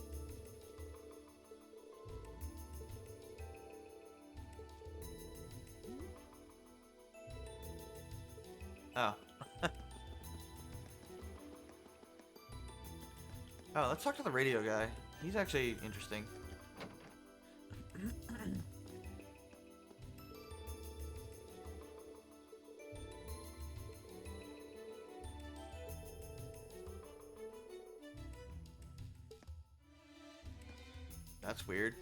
Oh. Oh, let's talk to the radio guy. He's actually interesting. That's weird.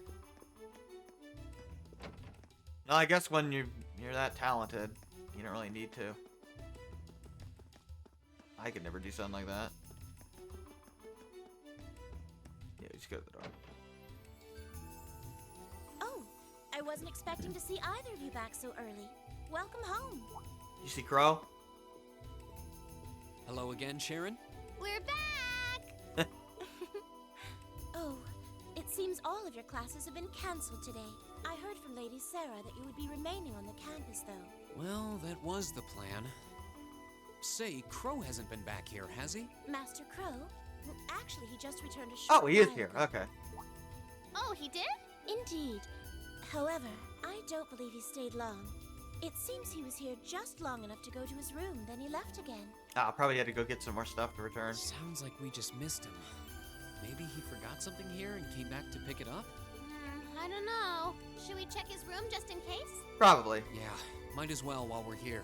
Well, I guess when you're that talented, you don't really need to. I could never do something like that. Yeah, just go to the door. Oh, I wasn't expecting to see either of you back so early. Welcome home. You see Crow? Hello again, Sharon? We're back! Oh, it seems all of your classes have been cancelled today. I heard from Lady Sarah that you would be remaining on the campus, though. Well, that was the plan. Say, Crow hasn't been back here, has he? Master Crow? Well, actually, he just returned a short Oh, he is while here. ago. Okay. Oh, he did? Indeed. However, I don't believe he stayed long. It seems he was here just long enough to go to his room, then he left again. Ah, probably had to go get some more stuff to return. Sounds like we just missed him. Maybe he forgot something here and came back to pick it up? I don't know. Should we check his room just in case? Probably. Yeah, might as well while we're here.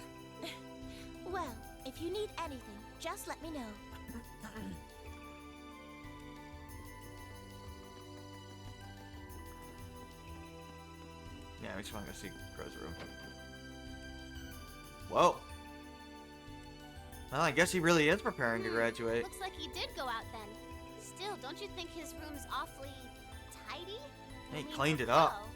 Well, if you need anything, just let me know. Yeah, we just want to go see Crow's room. Whoa. Well, I guess he really is preparing to graduate. Looks like he did go out then. Still, don't you think his room's awfully tidy? He I mean, cleaned it for up. Crow.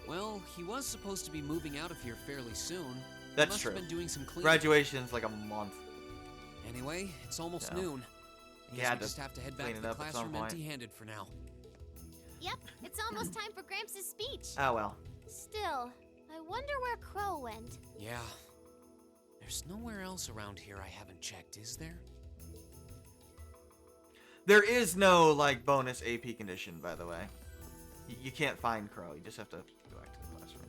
Well, he was supposed to be moving out of here fairly soon. That's he must true. have been doing some cleaning. Graduation's like a month. Anyway, it's almost Yeah. noon. I He guess had we to just have to head back clean to it the up at some classroom point. empty-handed for now. Yep, it's almost time for Gramps' speech. Oh well. Still, I wonder where Crow went. Yeah. There's nowhere else around here I haven't checked, is there? There is no like bonus AP condition, by the way. You can't find Crow. You just have to go back to the classroom.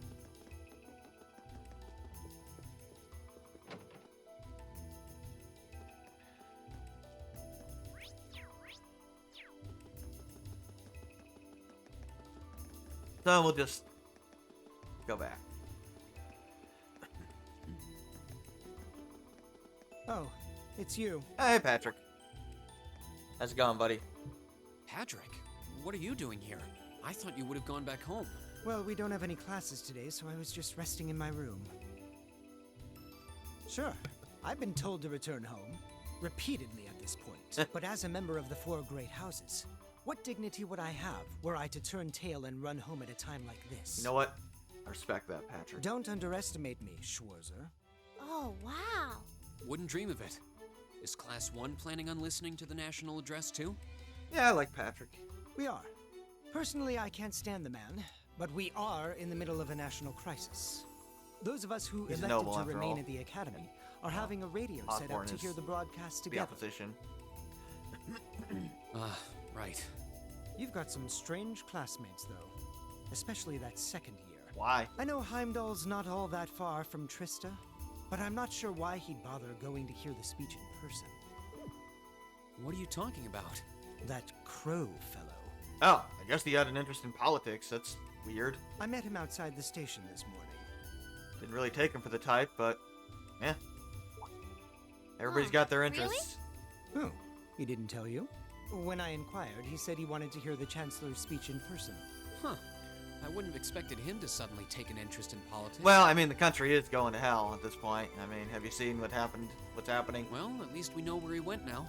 So we'll just go back. Oh, it's you. Hey, Patrick. How's it going, buddy? Patrick, what are you doing here? I thought you would have gone back home. Well, we don't have any classes today, so I was just resting in my room. Sure, I've been told to return home, repeatedly at this point. But as a member of the four great houses, what dignity would I have were I to turn tail and run home at a time like this? You know what? I respect that, Patrick. Don't underestimate me, Schwarzer. Oh, wow. Wouldn't dream of it. Is Class 1 planning on listening to the national address too? Yeah, I like Patrick. We are. Personally, I can't stand the man, but we are in the middle of a national crisis. Those of us who He's elected noble, to after remain all. at the academy are having a radio set Osborn up to is hear the broadcast the together. opposition. Right. You've got some strange classmates, though. Especially that second year. Why? I know Heimdall's not all that far from Trista, but I'm not sure why he'd bother going to hear the speech in person. What are you talking about? That Crow fellow. Oh, I guess he had an interest in politics. That's weird. I met him outside the station this morning. Didn't really take him for the type, but yeah. Everybody's got their interests. Oh, he didn't tell you? When I inquired, he said he wanted to hear the Chancellor's speech in person. Huh. I wouldn't have expected him to suddenly take an interest in politics. Well, I mean, the country is going to hell at this point. I mean, have you seen what's happening? Well, at least we know where he went now.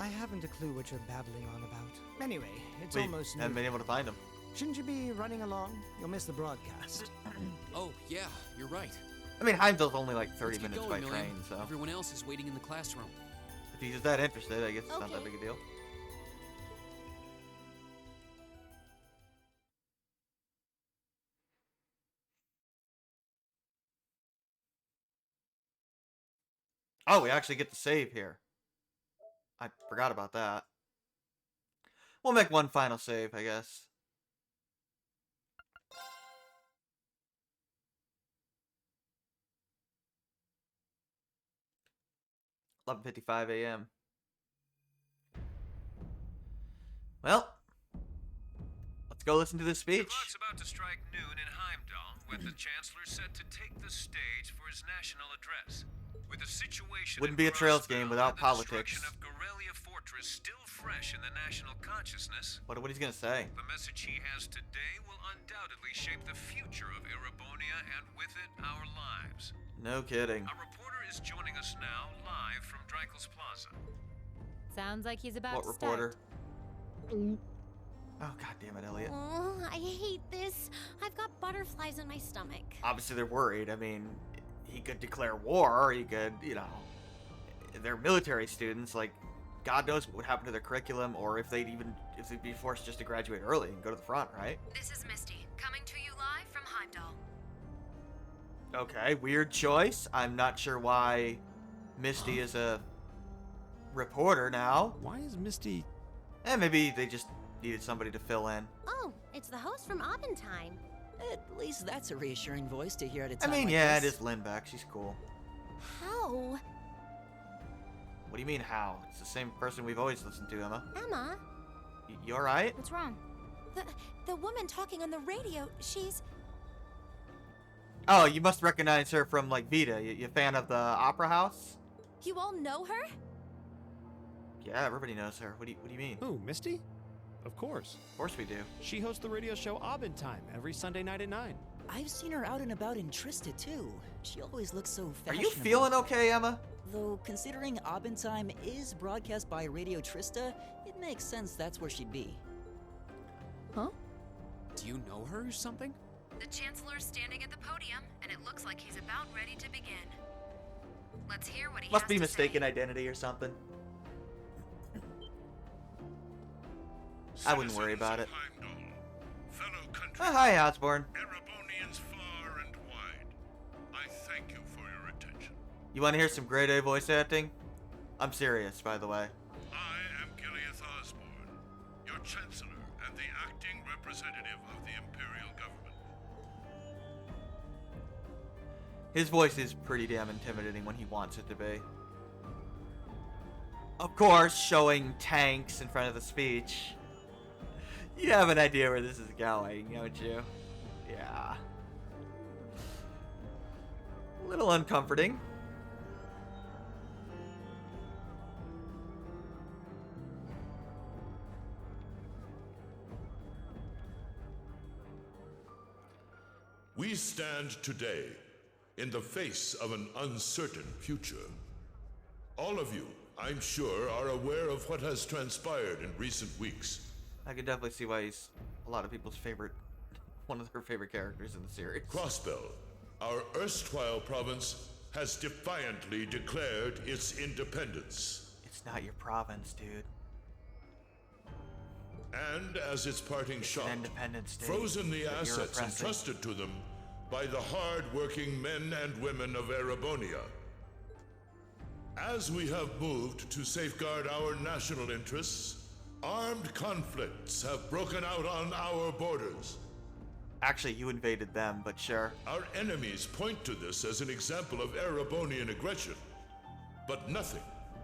I haven't a clue what you're babbling on about. Anyway, it's We almost haven't been noon. able to find him. Shouldn't you be running along? You'll miss the broadcast. Oh, yeah, you're right. I mean, Heimdall's only like 30 Let's get minutes going, by Millian. train, so Everyone else is waiting in the classroom. if he's that interested, I guess it's not that Okay. big a deal. Oh, we actually get to save here. I forgot about that. We'll make one final save, I guess. $11:55 a.m. Well, let's go listen to this speech. The clock's about to strike noon in Heimdall when the Chancellor set to take the stage for his national address. With the situation Wouldn't in be a Trails Grossville game without and the politics. destruction of Gorelia Fortress still fresh in the national consciousness, What he's gonna say? the message he has today will undoubtedly shape the future of Erebonia and with it our lives. No kidding. A reporter is joining us now live from Dreikel's Plaza. Sounds like he's about What to reporter? start. Oh, god damn it, Elliot. Oh, I hate this. I've got butterflies in my stomach. Obviously, they're worried. I mean, he could declare war, or he could, they're military students. Like, God knows what would happen to their curriculum, or if they'd be forced just to graduate early and go to the front, right? This is Misty, coming to you live from Heimdall. Okay, weird choice. I'm not sure why Misty is a reporter now. Why is Misty... Maybe they just needed somebody to fill in. Oh, it's the host from Abentime. At least that's a reassuring voice to hear at a I time mean, like yeah, this. it is Lindbeck. She's cool. How? What do you mean, how? It's the same person we've always listened to, Emma. Emma? You alright? What's wrong? The woman talking on the radio, she's... Oh, you must recognize her from, like, Vita. You a fan of the Opera House? You all know her? Yeah, everybody knows her. What do you mean? Who, Misty? Of course. Of course we do. She hosts the radio show Abendtime every Sunday night at 9. I've seen her out and about in Trista, too. She always looks so Are fashionable. you feeling okay, Emma? Though, considering Abendtime is broadcast by Radio Trista, it makes sense that's where she'd be. Huh? Do you know her or something? The Chancellor's standing at the podium, and it looks like he's about ready to begin. Let's hear what he Must has be to mistaken identity or something. I wouldn't worry about it. Oh, hi, Osborn. Erebonians far and wide, I thank you for your attention. You want to hear some grade A voice acting? I'm serious, by the way. I am Gileath Osborn, your Chancellor and the acting representative of the Imperial Government. His voice is pretty damn intimidating when he wants it to be. Of course, showing tanks in front of the speech. You have an idea where this is going, don't you? Yeah. A little uncomforting. We stand today in the face of an uncertain future. All of you, I'm sure, are aware of what has transpired in recent weeks. I can definitely see why he's a lot of people's favorite, one of their favorite characters in the series. Crossbell, our erstwhile province, has defiantly declared its independence. It's not your province, dude. And as its parting shot, Independence Day frozen the that you're assets oppressing. entrusted to them by the hard-working men and women of Erebonia. As we have moved to safeguard our national interests, armed conflicts have broken out on our borders. Actually, you invaded them, but sure. Our enemies point to this as an example of Erebonian aggression, but nothing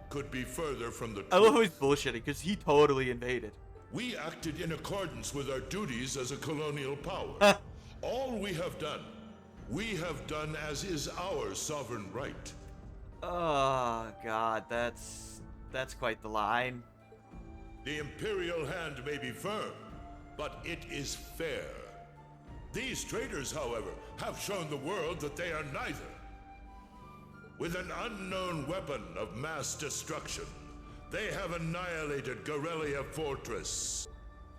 could be further from the truth. I love how he's bullshitting, because he totally invaded. We acted in accordance with our duties as a colonial power. All we have done as is our sovereign right. Oh, God, that's quite the line. The Imperial hand may be firm, but it is fair. These traitors, however, have shown the world that they are neither. With an unknown weapon of mass destruction, they have annihilated Garrelia Fortress,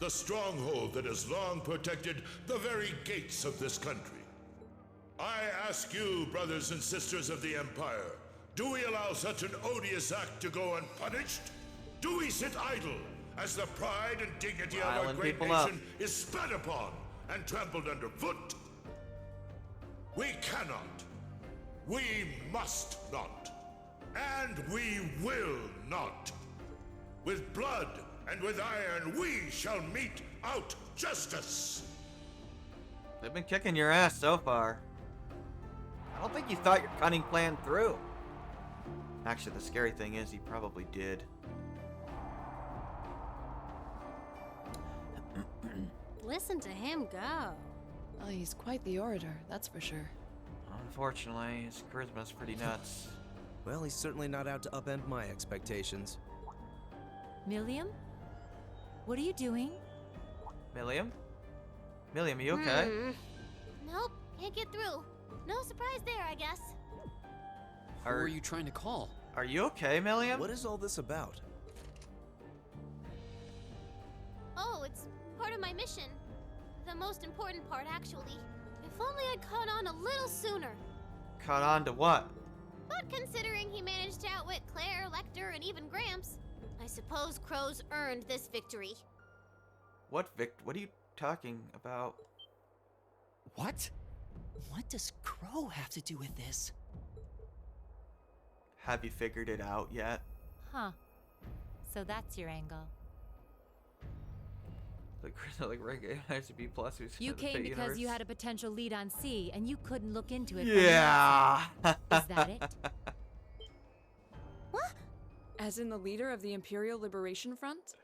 the stronghold that has long protected the very gates of this country. I ask you, brothers and sisters of the Empire, do we allow such an odious act to go unpunished? Do we sit idle as the pride and dignity of our Riling great people up. nation is spat upon and trampled underfoot? We cannot. We must not. And we will not. With blood and with iron, we shall mete out justice. They've been kicking your ass so far. I don't think you thought your cunning plan through. Actually, the scary thing is he probably did. Listen to him go. Oh, he's quite the orator, that's for sure. Unfortunately, his charisma's pretty nuts. Well, he's certainly not out to upend my expectations. Milliam? What are you doing? Milliam? Milliam, are you okay? Nope, can't get through. No surprise there, I guess. Who are you trying to call? Are you okay, Milliam? What is all this about? Oh, it's part of my mission. The most important part, actually. If only I'd caught on a little sooner. Caught on to what? But considering he managed to outwit Claire, Lecter, and even Gramps, I suppose Crow's earned this victory. What are you talking about? What? What does Crow have to do with this? Have you figured it out yet? Huh. So that's your angle. Like rank A to B plus. You came because you had a potential lead on C, and you couldn't look into it. Yeah. Is that it? What? As in the leader of the Imperial Liberation Front?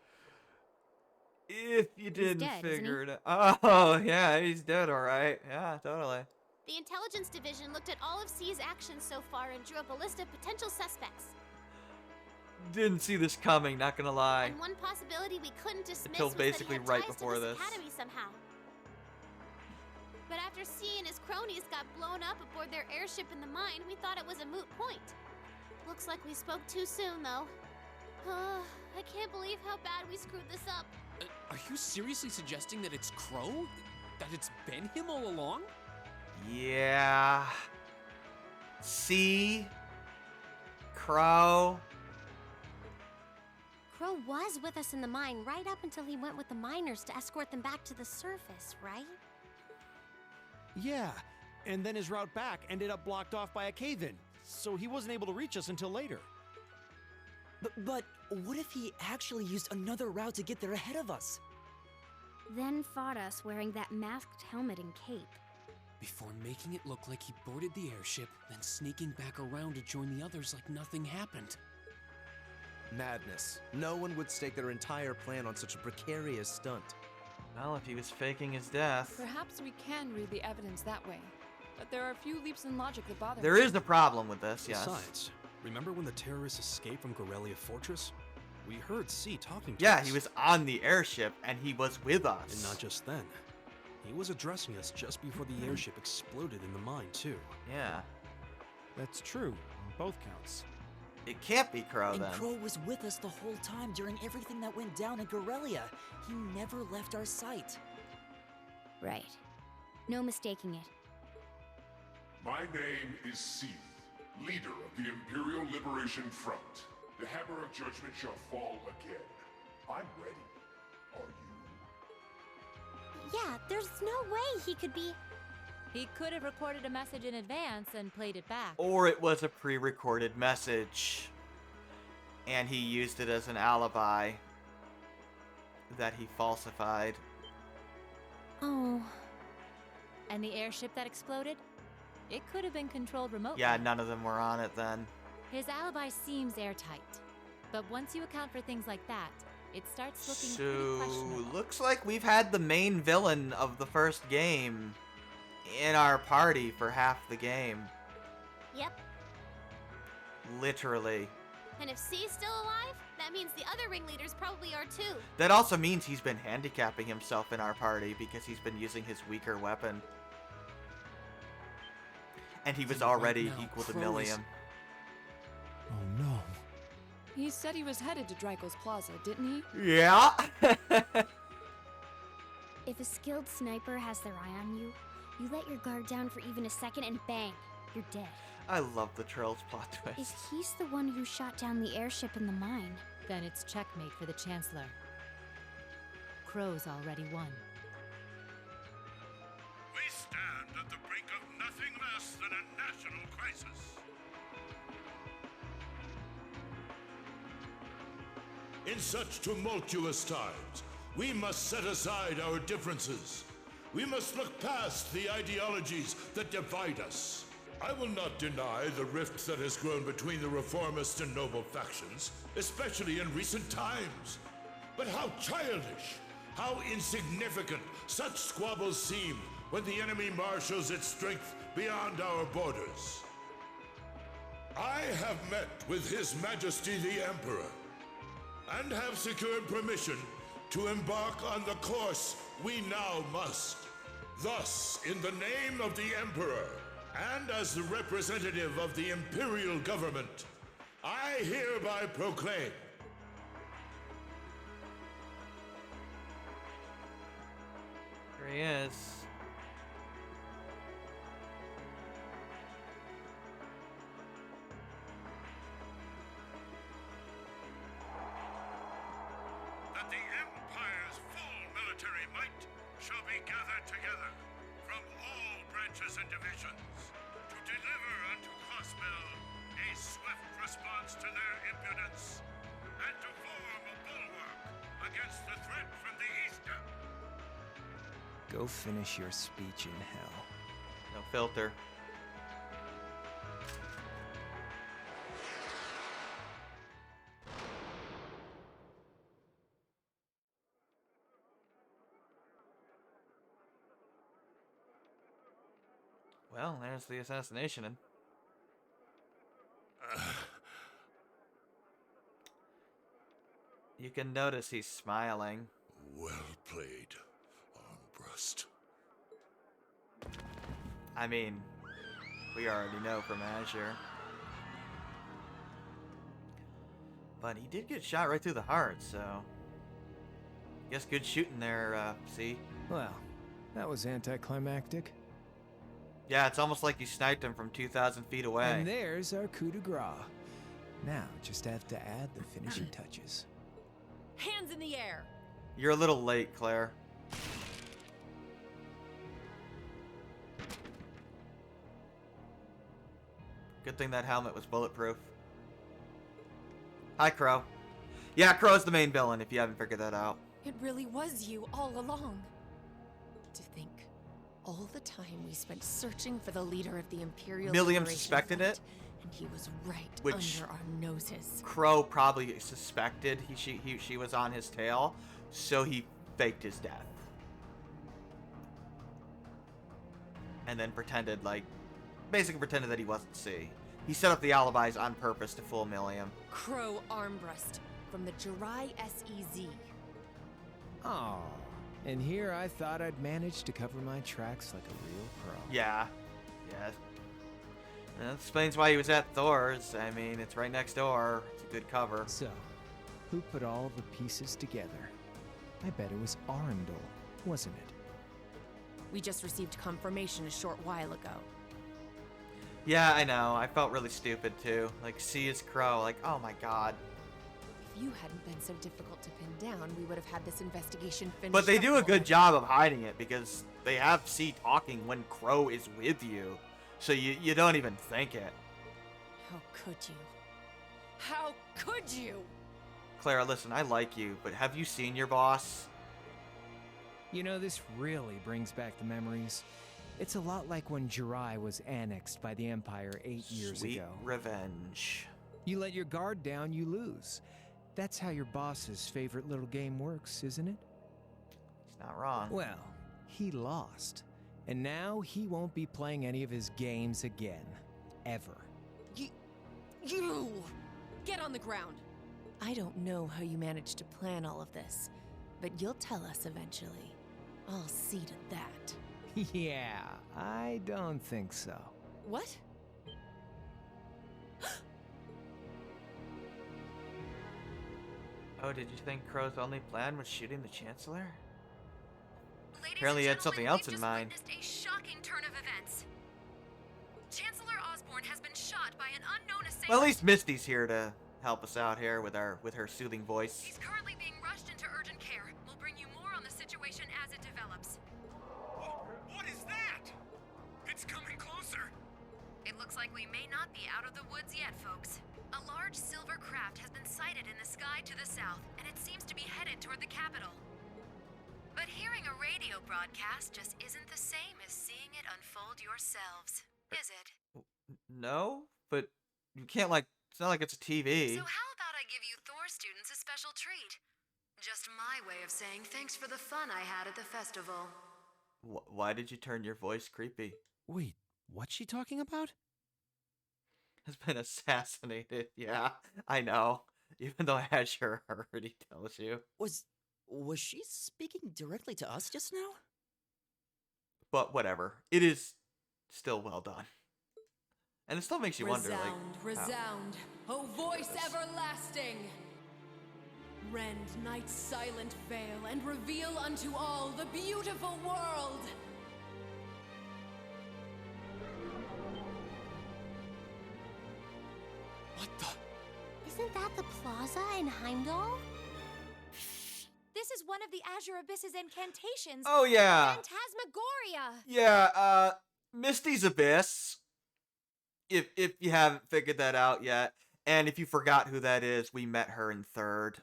If you didn't dead, isn't figure he? it out. Oh, yeah, he's dead, all right. Yeah, totally. The Intelligence Division looked at all of C's actions so far and drew up a list of potential suspects. Didn't see this coming, not gonna lie. And one possibility we couldn't dismiss Until was basically that he had right ties before to this this. academy somehow. But after C and his cronies got blown up aboard their airship in the mine, we thought it was a moot point. Looks like we spoke too soon, though. I can't believe how bad we screwed this up. Are you seriously suggesting that it's Crow? That it's been him all along? Yeah. C. Crow. Crow was with us in the mine right up until he went with the miners to escort them back to the surface, right? Yeah, and then his route back ended up blocked off by a cave-in, so he wasn't able to reach us until later. But what if he actually used another route to get there ahead of us? Then fought us wearing that masked helmet and cape. Before making it look like he boarded the airship, then sneaking back around to join the others like nothing happened. Madness. No one would stake their entire plan on such a precarious stunt. Well, if he was faking his death. Perhaps we can read the evidence that way. But there are a few leaps in logic that bother There me. is a problem with this, yes. Besides, remember when the terrorists escaped from Garrelia Fortress? We heard C talking to Yeah, us. he was on the airship and he was with us. And not just then. He was addressing us just before the airship exploded in the mine, too. Yeah. That's true, on both counts. It can't be Crow, And then. Crow was with us the whole time during everything that went down in Corellia. He never left our sight. Right. No mistaking it. My name is Seath, leader of the Imperial Liberation Front. The Hammer of Judgment shall fall again. I'm ready. Are you? Yeah, there's no way he could be. He could have recorded a message in advance and played it back. Or it was a pre-recorded message, and he used it as an alibi that he falsified. Oh. And the airship that exploded? It could have been controlled remotely. Yeah, none of them were on it then. His alibi seems airtight. But once you account for things like that, it starts looking pretty questionable. So, looks like we've had the main villain of the first game in our party for half the game. Yep. Literally. And if C's still alive, that means the other ringleaders probably are too. That also means he's been handicapping himself in our party because he's been using his weaker weapon. And he was already equal to Millium. Oh no. He said he was headed to Drykel's Plaza, didn't he? Yeah. If a skilled sniper has their eye on you, you let your guard down for even a second and bang, you're dead. I love the Trill's plot twist. If he's the one who shot down the airship in the mine, Then it's checkmate for the Chancellor. Crow's already won. We stand at the brink of nothing less than a national crisis. In such tumultuous times, we must set aside our differences. We must look past the ideologies that divide us. I will not deny the rift that has grown between the reformist and noble factions, especially in recent times. But how childish, how insignificant such squabbles seem when the enemy marshals its strength beyond our borders. I have met with His Majesty the Emperor, and have secured permission to embark on the course we now must. Thus, in the name of the Emperor, and as the representative of the Imperial Government, I hereby proclaim Here he is. that the Empire's full military might shall be gathered together from all branches and divisions to deliver unto Cosmel a swift response to their impudence and to form a bulwark against the threat from the eastern. Go finish your speech in hell. No filter. Well, there's the assassination. You can notice he's smiling. Well played, Armbrust. I mean, we already know from Azure. But he did get shot right through the heart, so... Guess good shooting there, C. Well, that was anticlimactic. Yeah, it's almost like you sniped him from 2,000 feet away. And there's our coup de grace. Now, just have to add the finishing touches. Hands in the air! You're a little late, Claire. Good thing that helmet was bulletproof. Hi, Crow. Yeah, Crow's the main villain, if you haven't figured that out. It really was you all along. To think, all the time we spent searching for the leader of the Imperial Millium Liberation suspected Front, it. and he was right Which under our noses. Crow probably suspected she was on his tail, so he faked his death. And then pretended basically pretended that he wasn't C. He set up the alibis on purpose to fool Millium. Crow Armbrust from the Jirai SEZ. Oh, And here I thought I'd manage to cover my tracks like a real pro. Yeah. Yeah. That explains why he was at Thor's. I mean, it's right next door. It's a good cover. So, who put all the pieces together? I bet it was Arundel, wasn't it? We just received confirmation a short while ago. Yeah, I know. I felt really stupid too. Like, C is Crow. Like, oh my god. If you hadn't been so difficult to pin down, we would have had this investigation finished. But they up do a good already. job of hiding it because they have C talking when Crow is with you. So you don't even think it. How could you? How could you? Clara, listen, I like you, but have you seen your boss? You know, this really brings back the memories. It's a lot like when Jirai was annexed by the Empire 8 years Sweet ago. revenge. You let your guard down, you lose. That's how your boss's favorite little game works, isn't it? He's not wrong. Well, he lost. And now he won't be playing any of his games again. Ever. You! Get on the ground! I don't know how you managed to plan all of this, but you'll tell us eventually. I'll see to that. Yeah, I don't think so. What? Oh, did you think Crow's only plan was shooting the Chancellor? Ladies Apparently he and had something gentlemen, else we've in just mind. witnessed a shocking turn of events. Chancellor Osborne has been shot by an unknown assailant. Well, at least Misty's here to help us out here with her soothing voice. He's currently being rushed into urgent care. We'll bring you more on the situation as it develops. What is that? It's coming closer. It looks like we may not be out of the woods yet, folks. A large silver craft has been sighted in the sky to the south, and it seems to be headed toward the capital. But hearing a radio broadcast just isn't the same as seeing it unfold yourselves, is it? No, but you can't it's not like it's a TV. So how about I give you Thor students a special treat? Just my way of saying thanks for the fun I had at the festival. Why did you turn your voice creepy? Wait, what's she talking about? Has been assassinated. Yeah, I know. Even though Azure already tells you. Was she speaking directly to us just now? But whatever. It is still well done. And it still makes you wonder, like, Resound, O voice everlasting! Rend night's silent veil and reveal unto all the beautiful world! What the? Isn't that the plaza in Heimdall? This is one of the Azure Abyss's incantations. Oh, yeah. Phantasmagoria. Yeah, Misty's Abyss. If you haven't figured that out yet, and if you forgot who that is, we met her in third.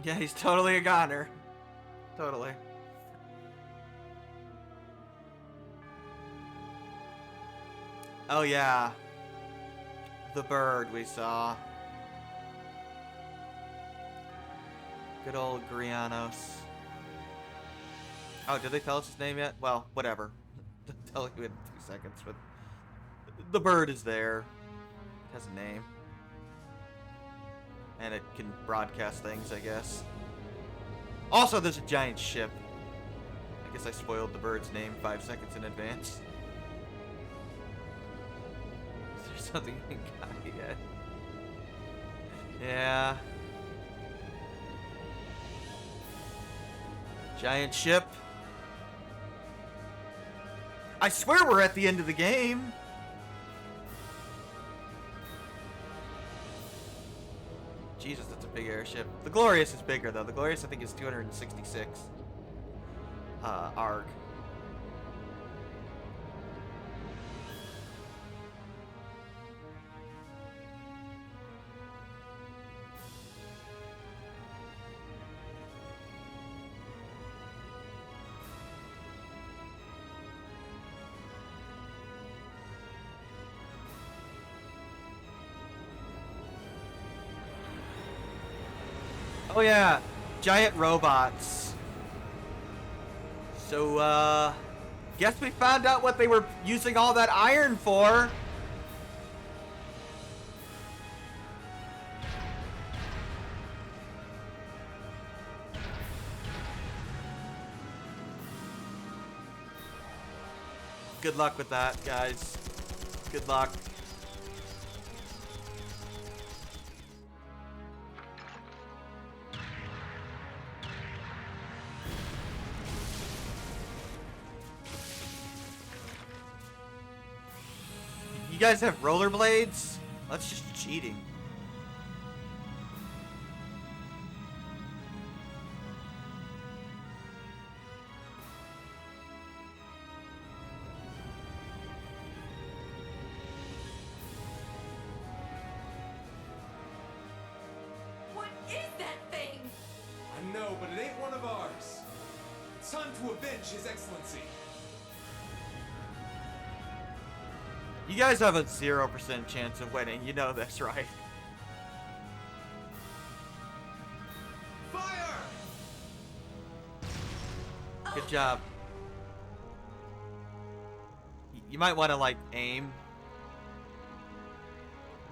Yeah, he's totally a goner. Totally. Oh yeah. The bird we saw. Good old Grianos. Oh, did they tell us his name yet? Well, whatever. Tell you in 2 seconds, but the bird is there. It has a name. And it can broadcast things, I guess. Also, there's a giant ship. I guess I spoiled the bird's name 5 seconds in advance. Is there something you got yet? Yeah. Giant ship. I swear we're at the end of the game. Jesus, that's a big airship. The Glorious is bigger, though. The Glorious, I think, is 266. ARG. Oh yeah, giant robots. So, guess we found out what they were using all that iron for. Good luck with that, guys. Good luck. You guys have rollerblades? That's just cheating. What is that thing? I know, but it ain't one of ours. It's time to avenge His Excellency. You guys have a 0% chance of winning. You know this, right? Fire! Good job. You might want to, like, aim.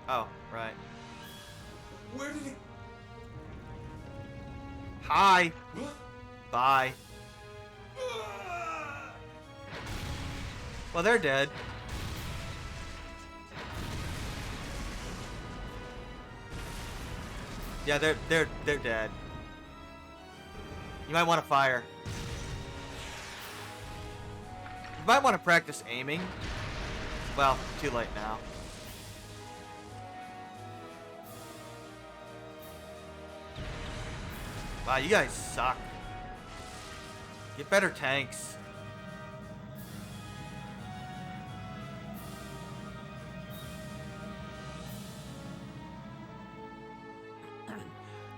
Oh, right. Where did it? Hi. Bye. Well, they're dead. Yeah, they're dead. You might want to fire. You might want to practice aiming. Well, too late now. Wow, you guys suck. Get better tanks.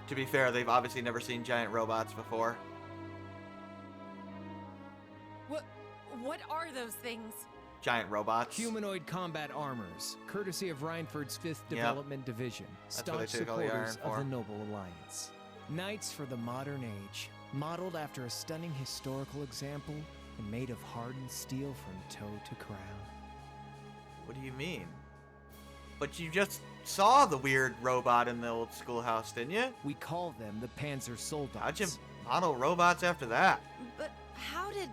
To be fair, they've obviously never seen giant robots before. What are those things? Giant robots. Humanoid combat armors, courtesy of Reinford's 5th Yep. Development Division, That's what they staunch took all the iron supporters of for. the Noble Alliance. Knights for the modern age, modeled after a stunning historical example and made of hardened steel from toe to crown. What do you mean? But you just saw the weird robot in the old schoolhouse, didn't you? We call them the Panzer Soldats. How'd you model robots after that? But how did...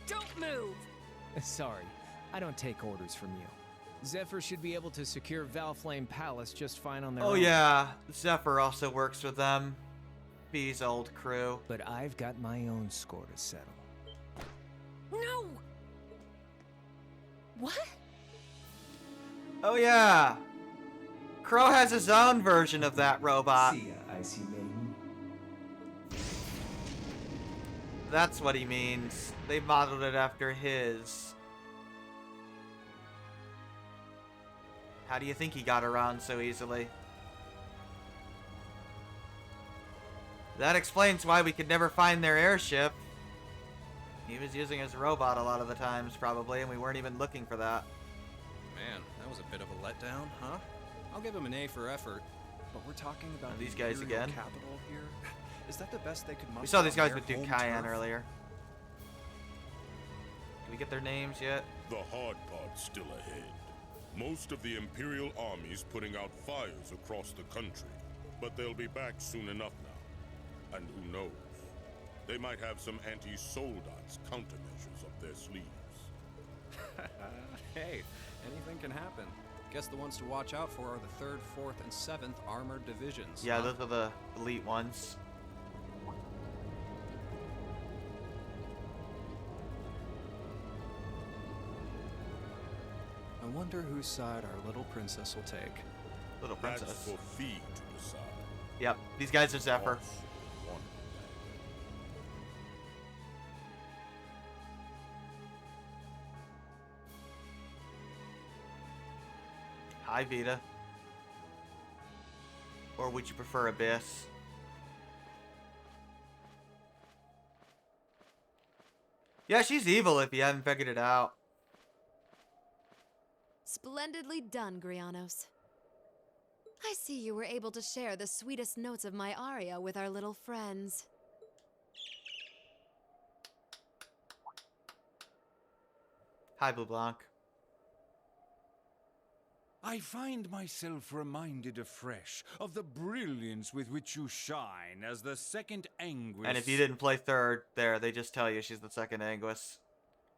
Don't move! Sorry, I don't take orders from you. Zephyr should be able to secure Valflame Palace just fine on their Oh own. yeah, Zephyr also works with them. B's old crew. But I've got my own score to settle. No! What? Oh yeah. Crow has his own version of that robot. See ya, Icy Maiden. That's what he means. They modeled it after his. How do you think he got around so easily? That explains why we could never find their airship. He was using his robot a lot of the times, probably, and we weren't even looking for that. Man, that was a bit of a letdown, huh? I'll give him an A for effort. But we're talking about These the guys Imperial again? capital here. Is that the best they could muster? We saw these on guys their with Duke home Cayenne turf? earlier. Did we get their names yet? The hard part's still ahead. Most of the Imperial army's putting out fires across the country, but they'll be back soon enough now. And who knows? They might have some anti-Soldats countermeasures up their sleeves. Hey, anything can happen. Guess the ones to watch out for are the 3rd, 4th, and 7th Armored Divisions. Yeah, huh? those are the elite ones. I wonder whose side our little princess will take. Little That's princess. for Fee to decide. Yep, these guys are Zephyr. One. Hi, Vita. Or would you prefer Abyss? Yeah, she's evil if you haven't figured it out. Splendidly done, Grianos. I see you were able to share the sweetest notes of my aria with our little friends. Hi, Blue Blanc. I find myself reminded afresh of the brilliance with which you shine as the second Anguis. And if you didn't play third, there, they just tell you she's the second Anguis.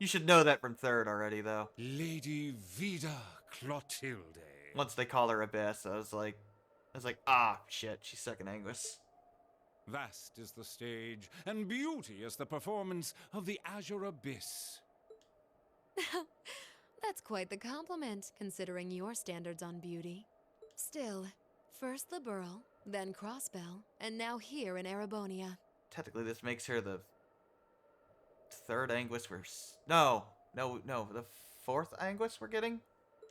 You should know that from third already, though. Lady Vida Clotilde. Once they call her Abyss, I was like, ah, shit, she's second Anguis. Vast is the stage, and beauty is the performance of the Azure Abyss. That's quite the compliment, considering your standards on beauty. Still, first the Burl, then Crossbell, and now here in Erebonia. Technically, this makes her the third Anguis No, the fourth Anguis we're getting?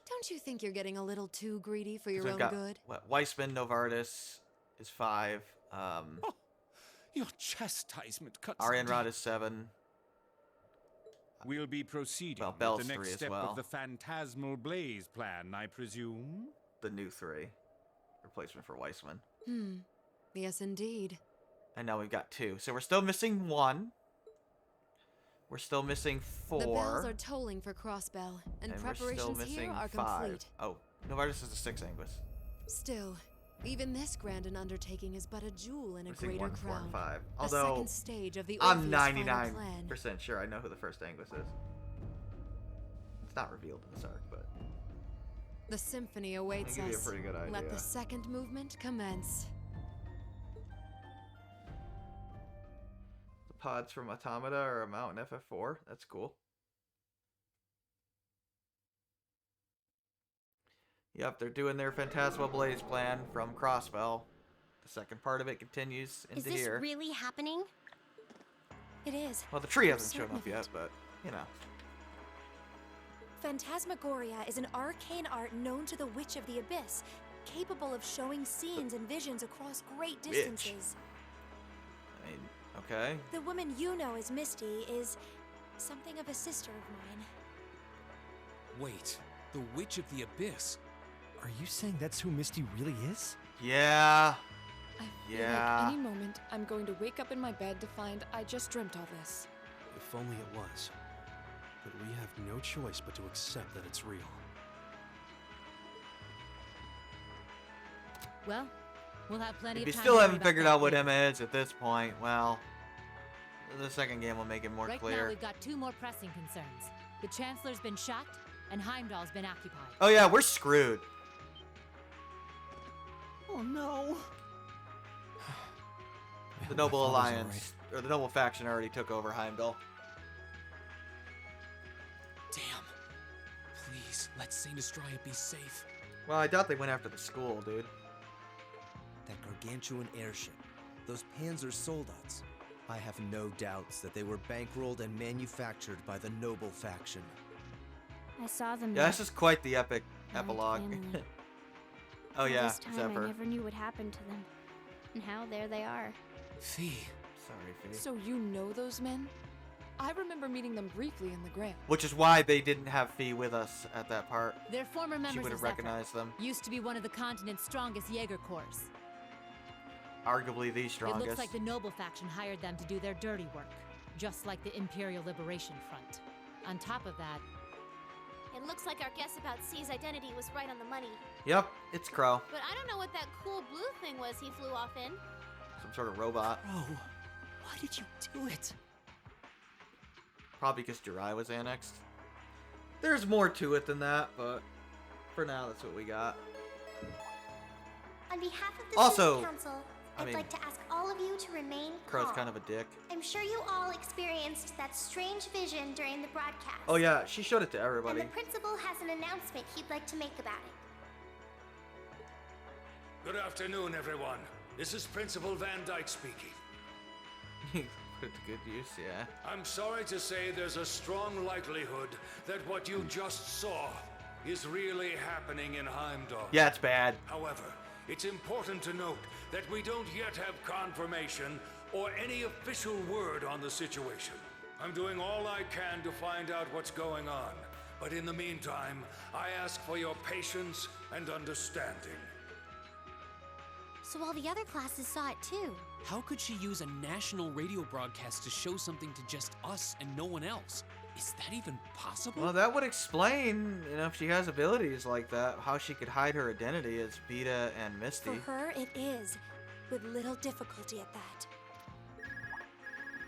Don't you think you're getting a little too greedy for 'Cause your we've own got, good? Weissman, Novartis is 5. Your chastisement cuts Arianrod deep. is 7. We'll be proceeding Well, with Bell's the next 3 as step well. of the Phantasmal Blaze plan, I presume? The new 3. Replacement for Weissman. Yes, indeed. And now we've got 2. So we're still missing 1. We're still missing 4. The bells are tolling for Crossbell, and we're still preparations missing here are 5. complete. Oh, Novartis is a 6 Anguis. Still, even this grand an undertaking is but a jewel in a We're seeing greater 1, 4, and crown. 5. A Although, second stage of the I'm Orpheus final 99% plan. sure I know who the first Anguis is. It's not revealed in this arc, but The symphony awaits I'll give you a us. pretty good Let idea. the second movement commence. the pods from Automata are a Mountain FF4. That's cool. Yep, they're doing their Phantasmal Blaze plan from Crossbell. The second part of it continues into Is this here. really happening? It is. Well, the tree I'm hasn't shown certain up of it. yet, but, you know. Phantasmagoria is an arcane art known to the Witch of the Abyss, capable of showing scenes and visions across great Witch. distances. I mean, okay. The woman you know as Misty is something of a sister of mine. Wait, the Witch of the Abyss. Are you saying that's who Misty really is? Yeah. I feel Yeah. like any moment I'm going to wake up in my bed to find I just dreamt all this. If only it was. But we have no choice but to accept that it's real. Well, we'll have plenty If of you time still to worry haven't about figured that out what later. Emma is at this point, well, the second game will make it more Right now, clear. we've got 2 more pressing concerns. The Chancellor's been shot, and Heimdall's been occupied. Oh yeah, we're screwed. Oh no. The Noble Alliance, or the Noble Faction already took over Heimdall. Damn. Please, let Saint Estrella be safe. Well, I doubt they went after the school, dude. That gargantuan airship. Those Panzer soldats. I have no doubts that they were bankrolled and manufactured by the Noble Faction. I saw them. Yeah, this is quite the epic Giant epilogue. family. Oh All yeah, this time Zephyr. I never knew what happened to them. And now there they are. Fee. Sorry, Fee. So you know those men? I remember meeting them briefly in the Grand. Which is why they didn't have Fee with us at that part. They're former She members would of have Zephyr. recognized them. Used to be one of the continent's strongest Jaeger corps. Arguably the It strongest. looks like the Noble Faction hired them to do their dirty work, just like the Imperial Liberation Front. On top of that, It looks like our guess about C's identity was right on the money. Yep, it's Crow. But I don't know what that cool blue thing was he flew off in. Some sort of robot. Oh, why did you do it? Probably because Jirai was annexed. There's more to it than that, but for now, that's what we got. On behalf of the Also, Student Council, I I'd mean, like to ask all of you to remain Crow's calm. kind of a dick. I'm sure you all experienced that strange vision during the broadcast. Oh yeah, she showed it to And everybody. the principal has an announcement he'd like to make about it. Good afternoon, everyone. This is Principal Van Dyke speaking. Put it to good use, yeah. I'm sorry to say there's a strong likelihood that what you just saw is really happening in Heimdall. Yeah, it's bad. However, it's important to note that we don't yet have confirmation or any official word on the situation. I'm doing all I can to find out what's going on, but in the meantime, I ask for your patience and understanding. So all the other classes saw it too. How could she use a national radio broadcast to show something to just us and no one else? Is that even possible? Well, that would explain, you know, if she has abilities like that, how she could hide her identity as Beta and Misty. For her, it is, with little difficulty at that.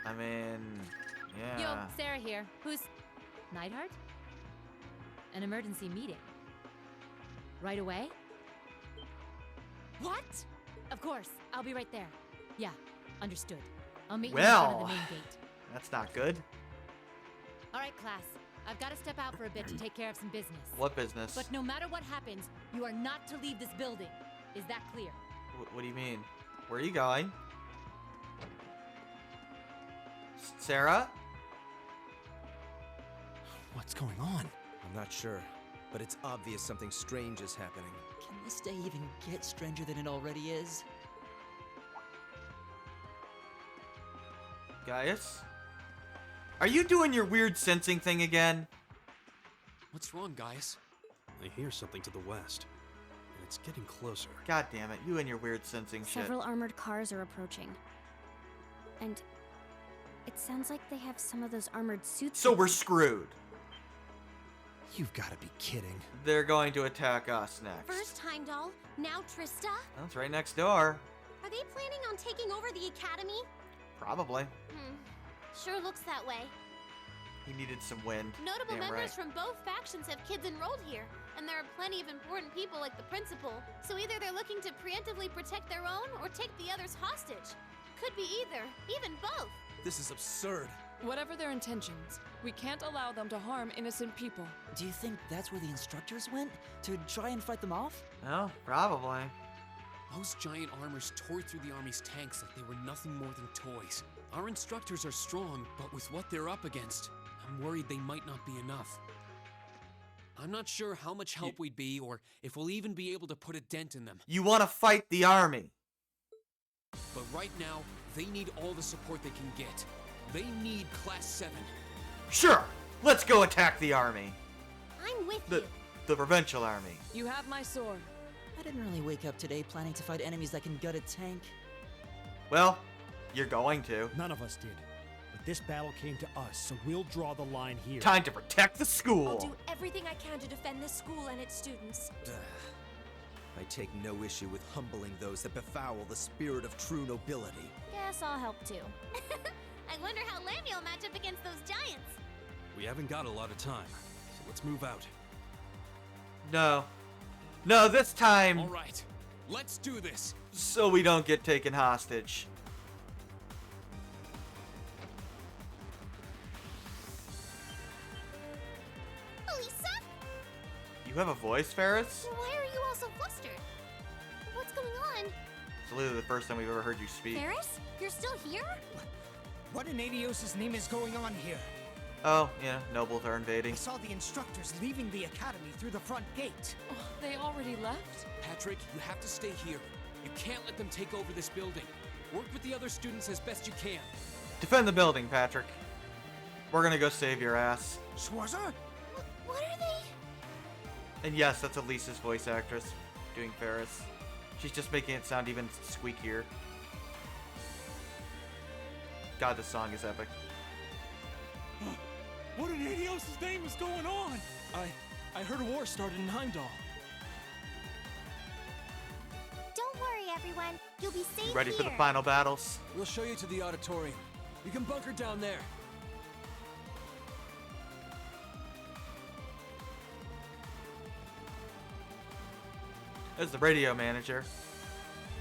I mean, Yo, yeah. Sarah here. Who's... Neidhart? An emergency meeting. Right away? What? Of course. I'll be right there. Yeah, understood. I'll meet you in front of the main gate. That's not good. All right, class. I've got to step out for a bit to take care of some business. What business? But no matter what happens, you are not to leave this building. Is that clear? What do you mean? Where are you going? Sarah? What's going on? I'm not sure, but it's obvious something strange is happening. Can this day even get stranger than it already is? Gaius? Are you doing your weird sensing thing again? What's wrong, Gaius? I hear something to the west, and it's getting closer. God damn it, you and your weird sensing shit. Several armored cars are approaching. And it sounds like they have some of those armored suits. So we're screwed. You've got to be kidding. They're going to attack us next. First Heimdall, now Trista. That's right next door. Are they planning on taking over the academy? Probably. Sure looks that way. He needed some wind. Notable Damn members right. from both factions have kids enrolled here, and there are plenty of important people like the principal. So either they're looking to preemptively protect their own or take the others hostage. Could be either, even both. This is absurd. Whatever their intentions, we can't allow them to harm innocent people. Do you think that's where the instructors went? To try and fight them off? No, probably. Those giant armors tore through the army's tanks like they were nothing more than toys. Our instructors are strong, but with what they're up against, I'm worried they might not be enough. I'm not sure how much help we'd be, or if we'll even be able to put a dent in them. You want to fight the army. But right now, they need all the support they can get. They need Class 7. Sure, let's go attack the army. I'm with you. The provincial army. You have my sword. I didn't really wake up today planning to fight enemies that can gut a tank. Well, you're going to. None of us did. But this battle came to us, so we'll draw the line here. Time to protect the school. I'll do everything I can to defend this school and its students. I take no issue with humbling those that befoul the spirit of true nobility. Guess I'll help too. I wonder how Lamy will match up against those giants. We haven't got a lot of time, so let's move out. No. No, this time. All right, let's do this. So we don't get taken hostage. Elisa? You have a voice, Ferris? Why are you all so flustered? What's going on? It's literally the first time we've ever heard you speak. Ferris? You're still here? What in Adios' name is going on here? Oh, yeah, nobles are invading. I saw the instructors leaving the academy through the front gate. Oh, they already left? Patrick, you have to stay here. You can't let them take over this building. Work with the other students as best you can. Defend the building, Patrick. We're gonna go save your ass. Schwarzer? What are they? And yes, that's Elisa's voice actress doing Ferris. She's just making it sound even squeakier. God, this song is epic. What in Adios' name is going on? I heard a war started in Heimdall. Don't worry, everyone. You'll be safe Ready for the here. final battles? We'll show you to the auditorium. You can bunker down there. As the radio manager.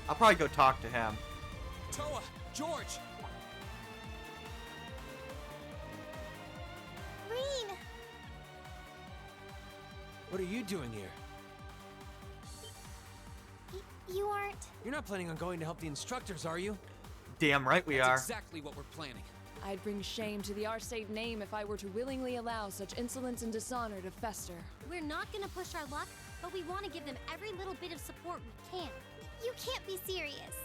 I'll probably go talk to him. Toa, George. Rean! What are you doing here? You aren't... You're not planning on going to help the instructors, are you? Damn right we That's are. exactly what we're planning. I'd bring shame to the Arcade name if I were to willingly allow such insolence and dishonor to fester. We're not gonna push our luck, but we want to give them every little bit of support we can. You can't be serious.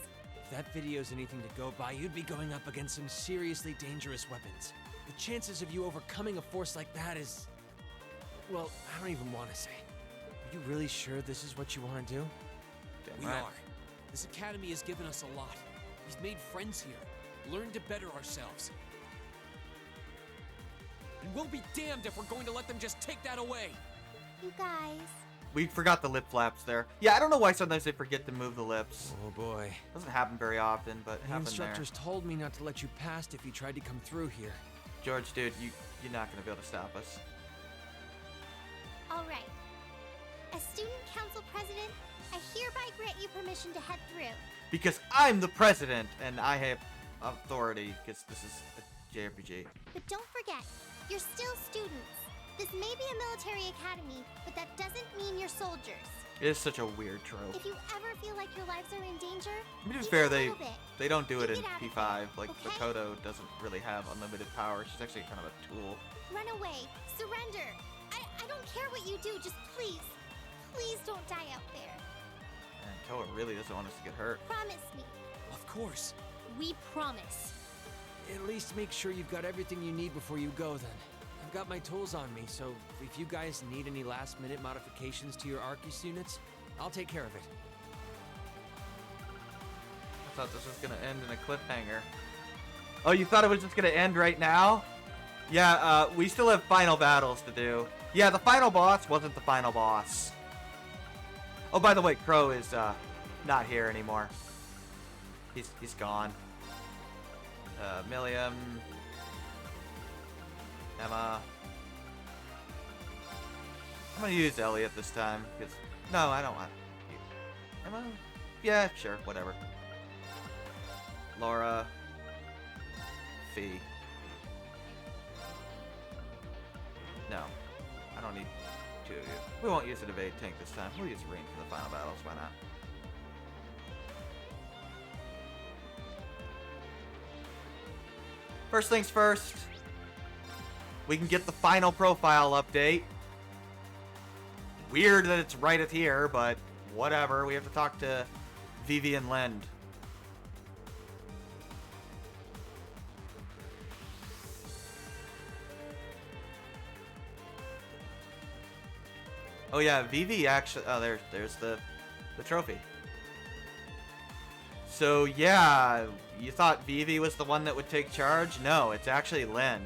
If that video's anything to go by, you'd be going up against some seriously dangerous weapons. The chances of you overcoming a force like that is... Well, I don't even want to say. Are you really sure this is what you want to do? We are. This academy has given us a lot. We've made friends here, learned to better ourselves. And we'll be damned if we're going to let them just take that away. You guys... We forgot the lip flaps there. Yeah, I don't know why sometimes they forget to move the lips. Oh boy. Doesn't happen very often, but it The happened there. instructors told me not to let you past if you tried to come through here. George, dude, you're not gonna be able to stop us. All right. As Student Council President, I hereby grant you permission to head through. Because I'm the president and I have authority because this is a JRPG. But don't forget, you're still students. This may be a military academy, but that doesn't mean you're soldiers. It is such a weird trope. If you ever feel like your lives are in danger, To be keep fair, it a little bit. they don't do it in Keep out of P5. Like, okay? Makoto doesn't really have unlimited power. She's actually kind of a tool. Run away. Surrender. I don't care what you do. Just please don't die out there. And Toa really doesn't want us to get hurt. Promise me. Of course. We promise. At least make sure you've got everything you need before you go then. I've got my tools on me, so if you guys need any last-minute modifications to your Arcus units, I'll take care of it. I thought this was gonna end in a cliffhanger. Oh, you thought it was just gonna end right now? Yeah, we still have final battles to do. Yeah, the final boss wasn't the final boss. Oh, by the way, Crow is not here anymore. He's gone. Milliam, Emma. I'm gonna use Elliot this time because no, I don't want Emma. Yeah, sure, whatever. Laura, Fee. No, I don't need two of you. We won't use an evade tank this time. We'll use Ring for the final battles. Why not? First things first, we can get the final profile update. Weird that it's right at here, but whatever. We have to talk to Vivian Lend. Oh yeah, Vivi actually. Oh, there's the trophy. So yeah, you thought Vivi was the one that would take charge? No, it's actually Lend.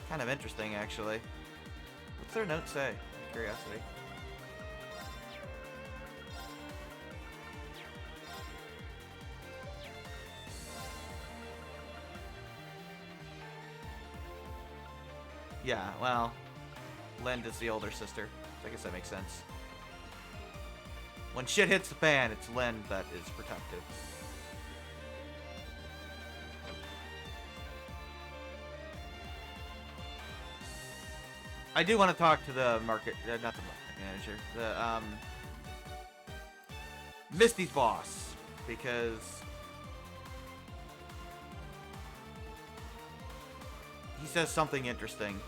Kind of interesting, actually. What's their note say? Curiosity. Yeah, well, Lend is the older sister, so I guess that makes sense. When shit hits the fan, it's Lend that is protective. I do want to talk to the market, not the market manager, the Misty's boss, because he says something interesting.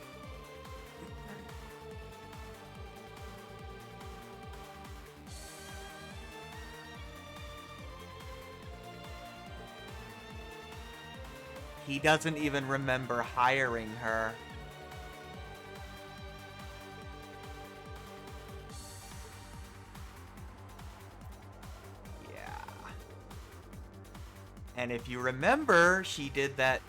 He doesn't even remember hiring her. Yeah. And if you remember, she did that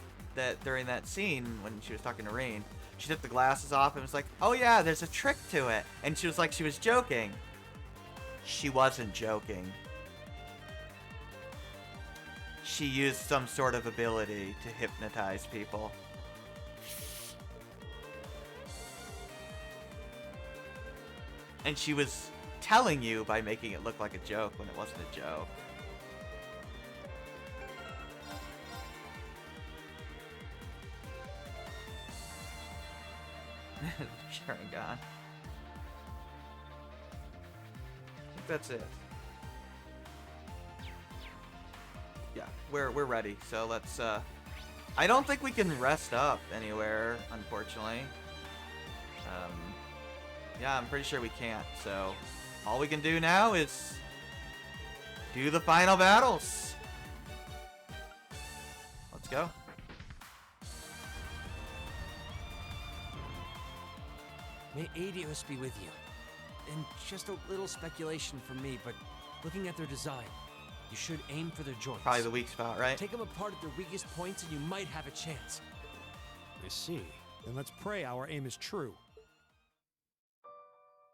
during that scene when she was talking to Rain. She took the glasses off and was like, "Oh yeah, there's a trick to it." And she was like, she was joking. She wasn't joking. She used some sort of ability to hypnotize people. And she was telling you by making it look like a joke when it wasn't a joke. Sharingan. I think that's it. Yeah, we're ready. So let's I don't think we can rest up anywhere, unfortunately. Yeah, I'm pretty sure we can't. So all we can do now is do the final battles. Let's go. May Adios be with you. And just a little speculation from me, but looking at their design, you should aim for their joints. Probably the weak spot, right? Take them apart at their weakest points and you might have a chance. I see. Then let's pray our aim is true.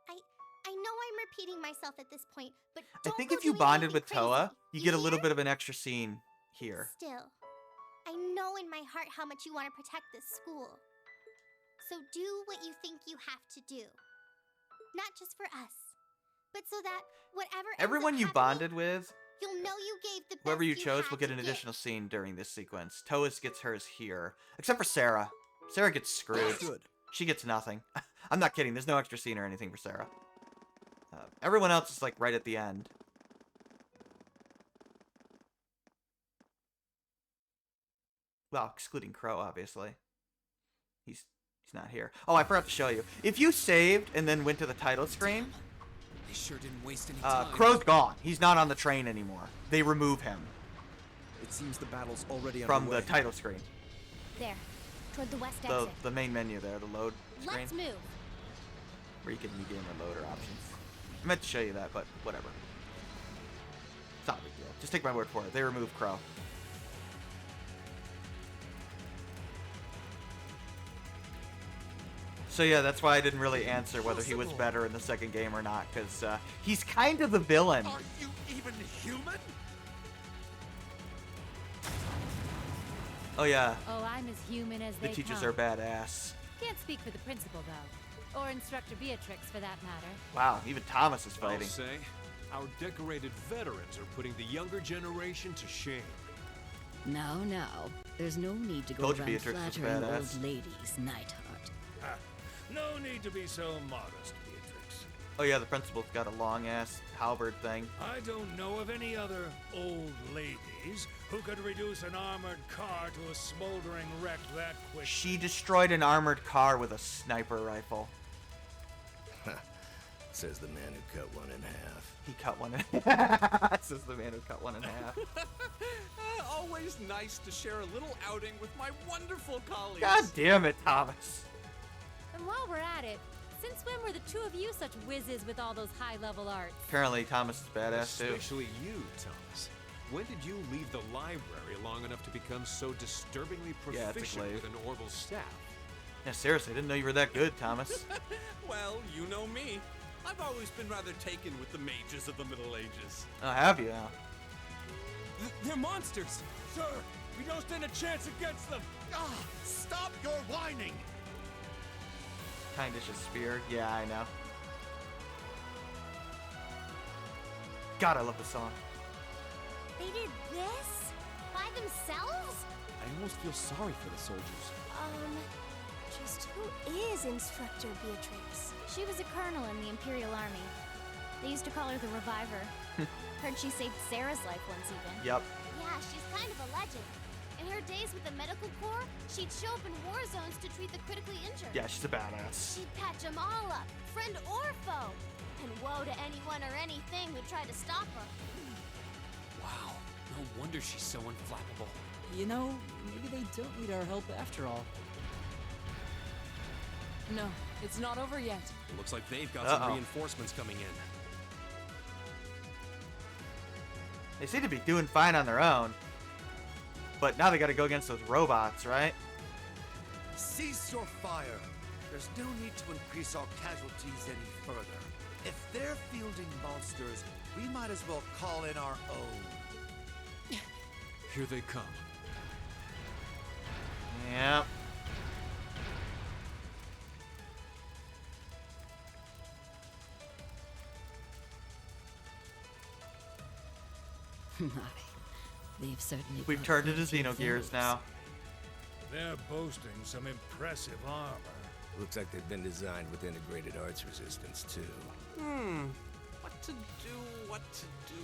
I know I'm repeating myself at this point, but I don't think go if you doing bonded anything with Toa, crazy. you get a little bit of an extra scene here. Still, I know in my heart how much you want to protect this school. So do what you think you have to do. Not just for us, but so that whatever ends Everyone up you happening, bonded with, you'll know you gave the whoever best you chose, had will get to an give. additional scene during this sequence. Toas gets hers here, except for Sarah. Sarah gets screwed. Good. She gets nothing. I'm not kidding. There's no extra scene or anything for Sarah. Everyone else is like right at the end. Well, excluding Crow, obviously. He's not here. Oh, I forgot to show you. If you saved and then went to the title screen, They sure didn't waste any time. Crow's gone. He's not on the train anymore. They remove him It seems the battle's already from underway. the title screen. There, toward the west The exit. the main menu there, the load screen, Let's move. where you can medium or loader options. I meant to show you that, but whatever. It's not a big deal. Just take my word for it. They removed Crow. So yeah, that's why I didn't really answer whether he was better in the second game or not, because he's kind of the villain. Are you even human? Oh yeah, Oh, I'm as human as the they teachers come. are badass. Can't speak for the principal, though. Or Instructor Beatrix, for that matter. Wow, even Thomas is I'll fighting. say, our decorated veterans are putting the younger generation to shame. Now, there's no need to go Told you around Beatrix was flattering badass. old ladies, Neidhart. No need to be so modest, Beatrix. Oh yeah, the principal's got a long ass halberd thing. I don't know of any other old ladies who could reduce an armored car to a smoldering wreck that quick. She destroyed an armored car with a sniper rifle. Says the man who cut one in half. He cut one in half. Says the man who cut one in half. Always nice to share a little outing with my wonderful colleagues. God damn it, Thomas. And while we're at it, since when were the two of you such whizzes with all those high-level arts? Apparently Thomas is badass too. Especially you, Thomas. When did you leave the library long enough to become so disturbingly Yeah, it's a proficient glaive. with an orbital staff? Yeah, seriously, I didn't know you were that good, Thomas. Well, you know me. I've always been rather taken with the mages of the Middle Ages. Oh, have you now? They're monsters! Sir, we don't stand a chance against them. Ah, stop your whining! Kindish's spear. Yeah, I know. God, I love this song. They did this? By themselves? I almost feel sorry for the soldiers. Just who is Instructor Beatrix? She was a colonel in the Imperial Army. They used to call her the Reviver. Heard she saved Sarah's life once even. Yep. Yeah, she's kind of a legend. In her days with the medical corps, she'd show up in war zones to treat the critically injured. Yeah, she's a badass. She'd patch them all up, friend or foe. And woe to anyone or anything who tried to stop her. Wow, no wonder she's so unflappable. You know, maybe they don't need our help after all. No, it's not over yet. It looks like they've got Uh-oh. some reinforcements coming in. They seem to be doing fine on their own. But now they gotta go against those robots, right? Cease your fire. There's no need to increase our casualties any further. If they're fielding monsters, we might as well call in our own. Here they come. Yeah. They've certainly. We've got turned into fancy Xenogears things. now. They're boasting some impressive armor. Looks like they've been designed with integrated arts resistance, too. What to do, what to do?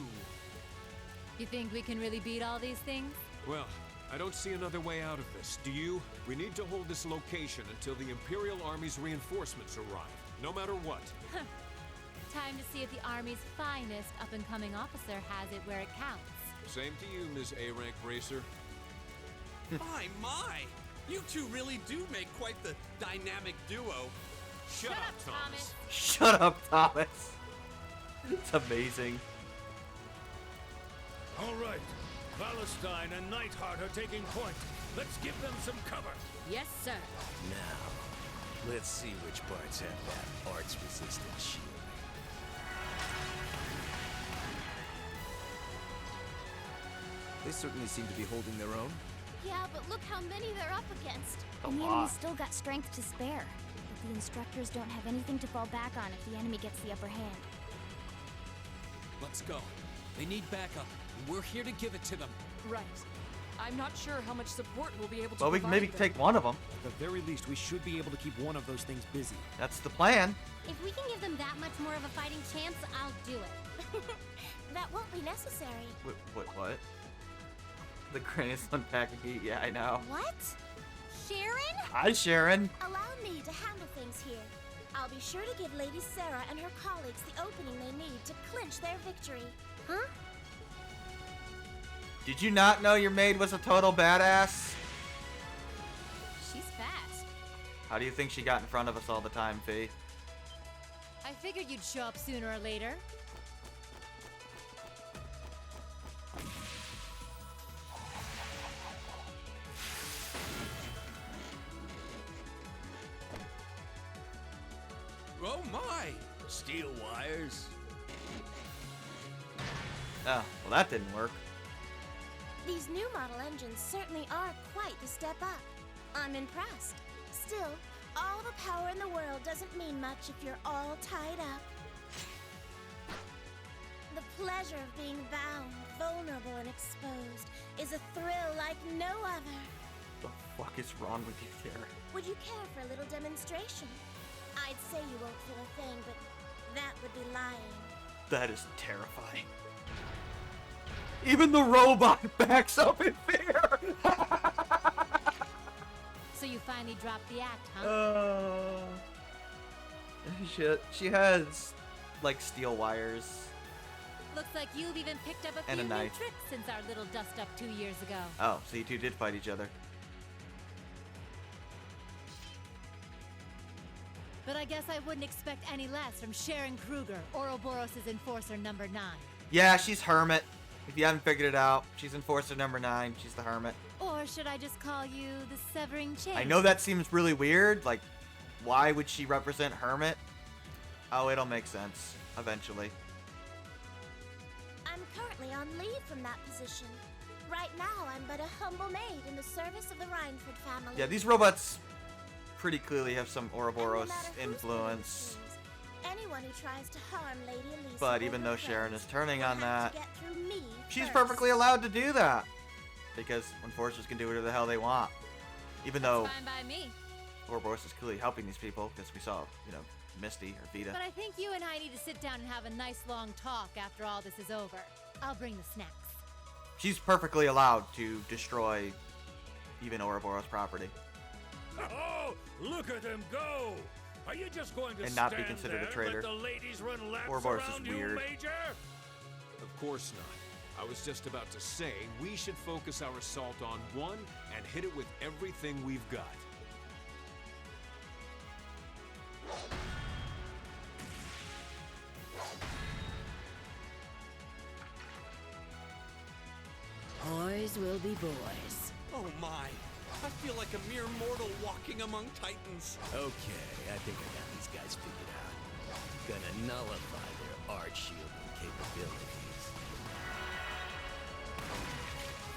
You think we can really beat all these things? Well, I don't see another way out of this. Do you? We need to hold this location until the Imperial Army's reinforcements arrive, no matter what. Time to see if the Army's finest up-and-coming officer has it where it counts. Same to you, Ms. A-Rank Racer. My! You two really do make quite the dynamic duo. Shut up, Thomas. Shut up, Thomas. It's amazing. All right, Valentine and Neidhart are taking point. Let's give them some cover. Yes, sir. Now, let's see which parts have that arts-resistant shield. They certainly seem to be holding their own. Yeah, but look how many they're up against. And the enemy's still got strength to spare. the instructors don't have anything to fall back on if the enemy gets the upper hand. Let's go. They need backup, and we're here to give it to them. Right. I'm not sure how much support we'll be able to Well, we can provide maybe them. take one of them. At the very least, we should be able to keep one of those things busy. That's the plan. If we can give them that much more of a fighting chance, I'll do it. That won't be necessary. What? The greatest unpacking heat. Yeah, I know. What? Sharon? Hi, Sharon. Allow me to handle things here. I'll be sure to give Lady Sarah and her colleagues the opening they need to clinch their victory. Huh? Did you not know your maid was a total badass? She's fast. How do you think she got in front of us all the time, Fee? I figured you'd show up sooner or later. Oh my! Steel wires. Oh, well that didn't work. These new model engines certainly are quite the step up. I'm impressed. Still, all the power in the world doesn't mean much if you're all tied up. The pleasure of being bound, vulnerable, and exposed is a thrill like no other. The fuck is wrong with you, Tara? Would you care for a little demonstration? I'd say you won't feel a thing, but that would be lying. That is terrifying. Even the robot backs up in fear. So you finally dropped the act, huh? Shit. She has like steel wires. Looks like you've even picked up a And few a new knife. tricks since our little dust-up 2 years ago. Oh, so you two did fight each other. But I guess I wouldn't expect any less from Sharon Kruger, Ouroboros' Enforcer number 9. Yeah, she's Hermit. If you haven't figured it out, she's Enforcer number 9. She's the Hermit. Or should I just call you the Severing Chain? I know that seems really weird. Like, why would she represent Hermit? Oh, it'll make sense eventually. I'm currently on leave from that position. Right now, I'm but a humble maid in the service of the Rhineford family. Yeah, these robots pretty clearly have some And no Ouroboros matter whose influence. fault it is, anyone who tries to harm Lady Elisa But or even her though Sharon is friends turning will on have that, to get through me she's first. perfectly allowed to do that. Because Enforcers can do whatever the hell they want. Even though Fine by me. Ouroboros is clearly helping these people, because we saw, you know, Misty or Vita. But I think you and I need to sit down and have a nice long talk after all this is over. I'll bring the snacks. She's perfectly allowed to destroy even Ouroboros property. Oh, look at them go! Are you just going to And not be stand considered a there and traitor. let the ladies run laps Ouroboros is around you, weird. Major? Of course not. I was just about to say, we should focus our assault on one and hit it with everything we've got. Boys will be boys. Oh my! I feel like a mere mortal walking among titans. Okay, I think I got these guys figured out. Gonna nullify their arch shielding capabilities.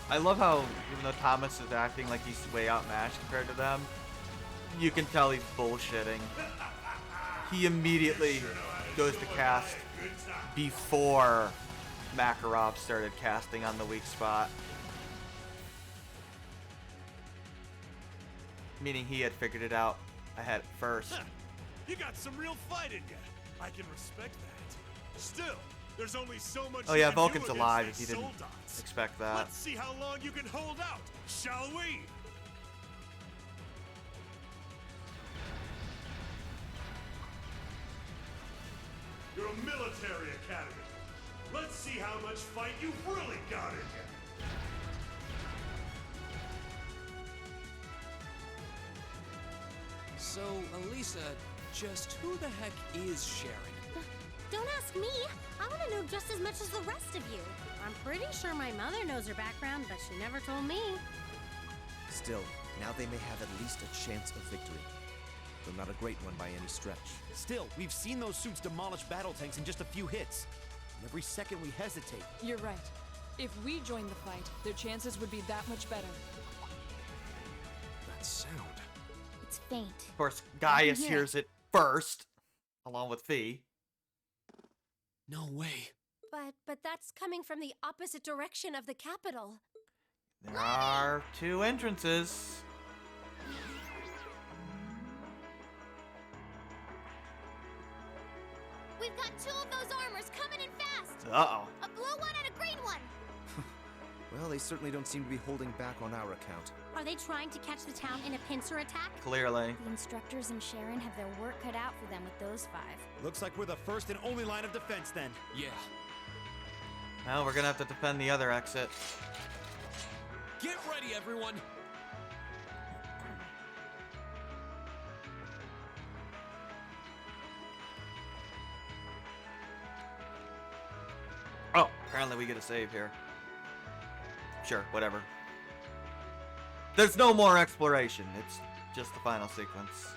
I love how, even though Thomas is acting like he's way outmatched compared to them, you can tell he's bullshitting. He immediately goes to cast before Makarov started casting on the weak spot. Meaning he had figured it out ahead first. You got some real fight in you. I can respect that. Still, there's only so much. Oh you yeah, can Vulcan's do alive against if you these didn't soldats. expect that. Let's see how long you can hold out, shall we? You're a military academy. Let's see how much fight you've really got in you. So, Elisa, just who the heck is Sharon? Don't ask me. I want to know just as much as the rest of you. I'm pretty sure my mother knows her background, but she never told me. Still, now they may have at least a chance of victory. Though not a great one by any stretch. Still, we've seen those suits demolish battle tanks in just a few hits. And every second we hesitate. You're right. If we join the fight, their chances would be that much better. That sound. It's faint. Of course, I Gaius can hear hears it first, along with Fee. No way. But that's coming from the opposite direction of the capital. There are 2 entrances. We've got 2 of those armors coming in fast. Uh-oh. A blue one and a green one. Well, they certainly don't seem to be holding back on our account. Are they trying to catch the town in a pincer attack? Clearly. The instructors and Sharon have their work cut out for them with those 5. Looks like we're the first and only line of defense then. Yeah. Now we're gonna have to defend the other exit. Get ready, everyone. Oh, apparently we get a save here. Sure, whatever. There's no more exploration. It's just the final sequence.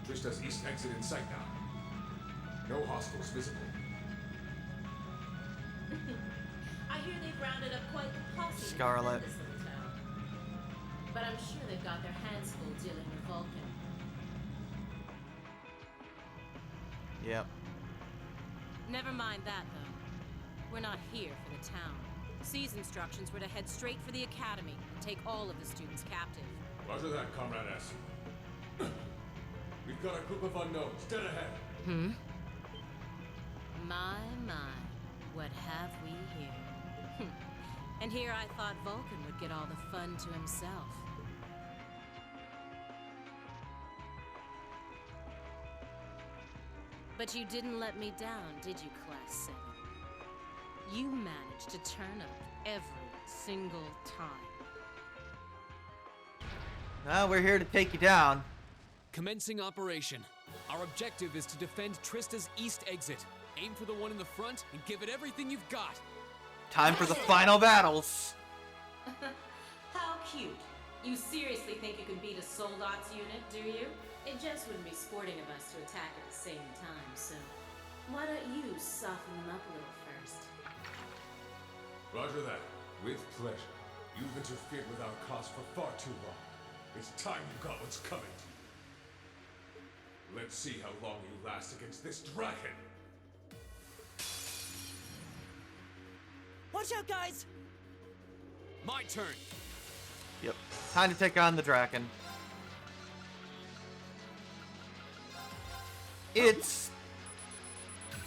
Trista's east exit in sight now. No hostiles visible. I hear they've rounded up quite the posse to Scarlet. defend this little town. But I'm sure they've got their hands full dealing with Vulcan. Yep. Never mind that, though. We're not here for the town. C's instructions were to head straight for the academy and take all of the students captive. Roger that, Comrade S. We've got a group of unknowns dead ahead. My, what have we here? And here I thought Vulcan would get all the fun to himself. But you didn't let me down, did you, Class 7? You managed to turn up every single time. Well, we're here to take you down. Commencing operation. Our objective is to defend Trista's east exit. Aim for the one in the front and give it everything you've got. Time for the final battles. How cute. You seriously think you can beat a Soldot's unit, do you? It just wouldn't be sporting of us to attack at the same time, so why don't you soften them up a little first? Roger that. With pleasure. You've interfered with our cause for far too long. It's time you got what's coming to you. Let's see how long you last against this dragon. Watch out, guys! My turn. Yep. Time to take on the Draken. It's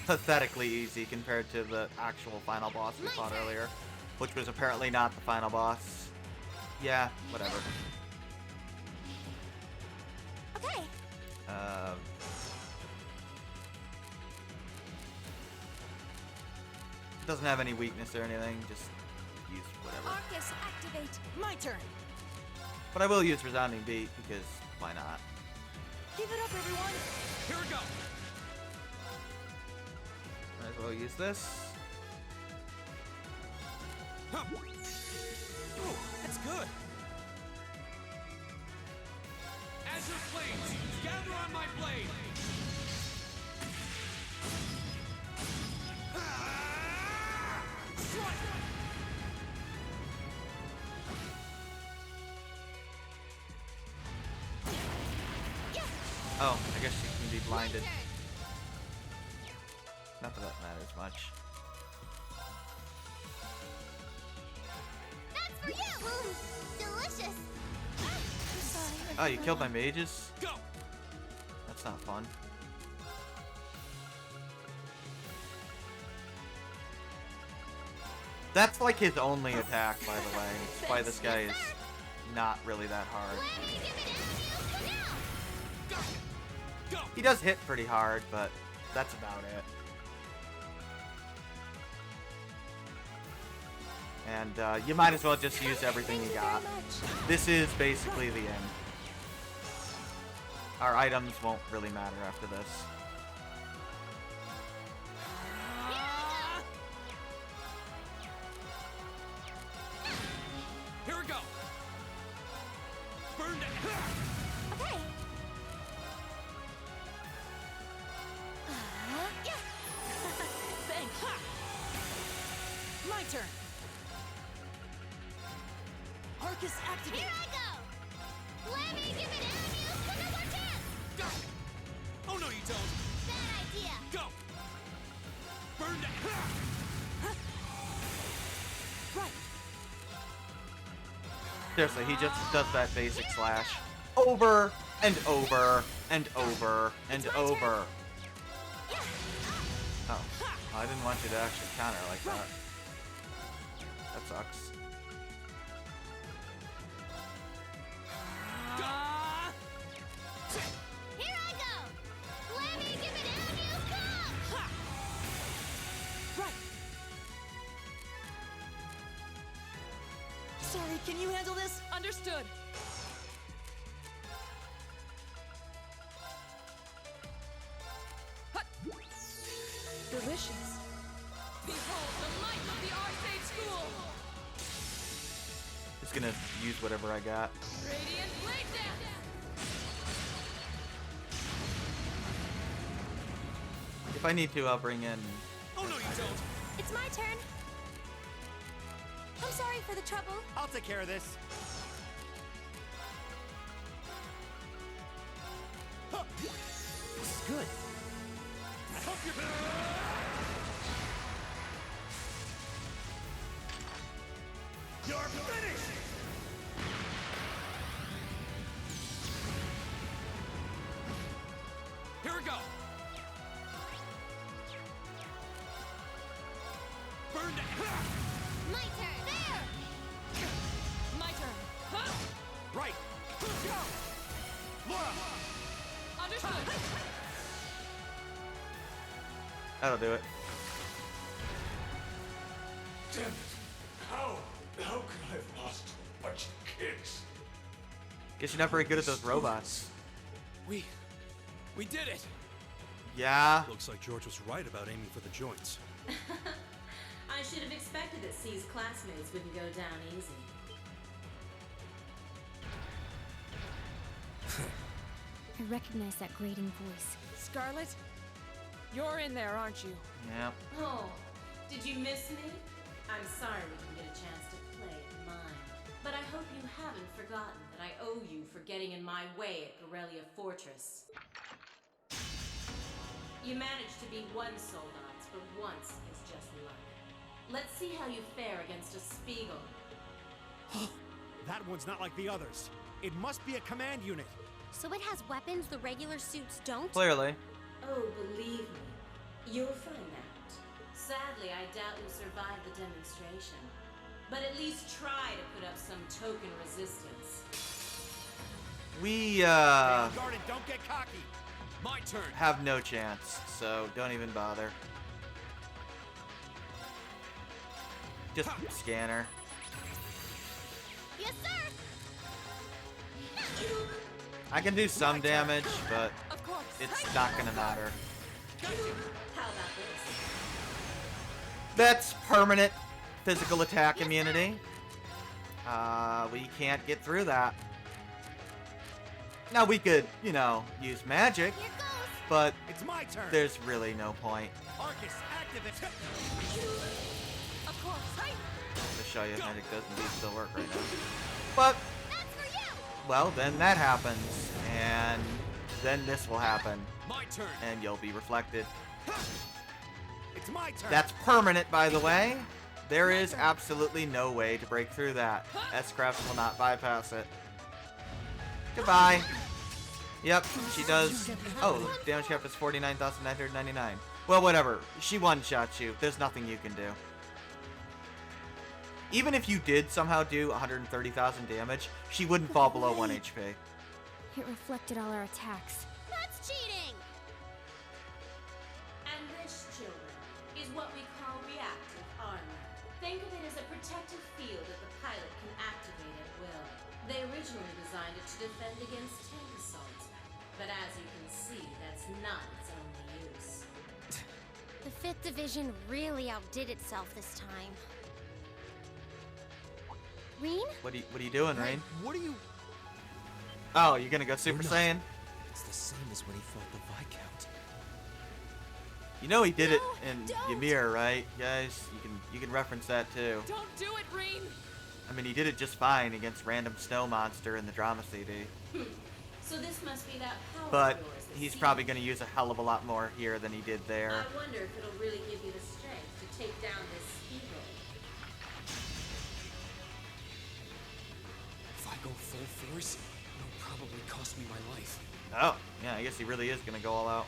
pathetically easy compared to the actual final boss we fought earlier, which was apparently not the final boss. Yeah, whatever. Okay. Doesn't have any weakness or anything, just use whatever. Arcus, activate. My turn. But I will use Resounding Beat, because why not? Give it up, everyone. Here we go. Might as well use this. Huh. Ooh, that's good. Azure Flames, gather on my blade. Strike! Oh, I guess she can be blinded. Not that that matters much. That's for you! Delicious! Oh, you killed my mages? Go! That's not fun. That's like his only attack, by the way. That's why this guy is not really that hard. He does hit pretty hard, but that's about it. And you might as well just use everything you got. This is basically the end. Our items won't really matter after this. Here we go. Burn it. Okay. Thanks. my turn. Arcus activate. Here I go! Let me give it you one more chance! Go! Oh no, you don't! Bad idea! Go! Burn down! Right. Seriously, he just does that basic slash over and over and over and over. Oh, I didn't want you to actually counter like that. That sucks. Here I go! Let me give it you come! Right. Sorry, can you handle this? Understood. Delicious. Behold the might of the Arcade School! Just gonna use whatever I got. Radiant Blade Dance! If I need to, I'll bring in. Oh no, you don't! It's my turn. I'm sorry for the trouble. I'll take care of this. This is good. You're finished! Here we go! Burn down! My turn! There! My turn. Huh? Right. Laura! Understood. That'll do it. Damn it! How could I have lost to a bunch of kids? Guess you're not very good at those robots. We did it! Yeah. Looks like George was right about aiming for the joints. I should have expected that C's classmates wouldn't go down easy. I recognize that grating voice. Scarlet, you're in there, aren't you? Yeah. Oh, did you miss me? I'm sorry we didn't get a chance to play at mine. But I hope you haven't forgotten that I owe you for getting in my way at Corellia Fortress. You managed to be one Soldats, but once is just luck. Let's see how you fare against a Spiegel. That one's not like the others. It must be a command unit. So it has weapons the regular suits don't? Clearly. Oh, believe me, you'll find out. Sadly, I doubt you'll survive the demonstration. But at least try to put up some token resistance. We Garden, don't get cocky. My turn. have no chance, so don't even bother. Just scanner. Yes, sir! I can do some damage, but it's not gonna matter. How about this? That's permanent physical attack immunity. We can't get through that. Now we could, you know, use magic, but It's my turn. there's really no point. Arcus, activate. Of course. To show you magic does indeed still work right now. But, well, then that happens, and then this will happen, My turn. and you'll be reflected. It's my turn. That's permanent, by the way. There is absolutely no way to break through that. S-Crafts will not bypass it. Goodbye. Yep, she does. Oh, damage cap is 49,999. Well, whatever. She one-shots you. There's nothing you can do. Even if you did somehow do 130,000 damage, she wouldn't fall below 1 HP. It reflected all our attacks. That's cheating! And this, children, is what we call reactive armor. Think of it as a protective field that the pilot can activate at will. They originally designed it to defend against tank assault, but as you can see, that's not its only use. The 5th Division really outdid itself this time. Reen? What are you doing, Rain? What are you... Oh, you're gonna go Super Saiyan? It's the same as when he fought the Viscount. You know he did it in Ymir, right, guys? You can reference that too. Don't do it, Rain! I mean, he did it just fine against random snow monster in the drama CD. So this must be that power But of yours, the he's seed. probably going to use a hell of a lot more here than he did there. I wonder if it'll really give you the strength to take down this evil. If I go full force, it'll probably cost me my life. Oh, yeah, I guess he really is going to go all out.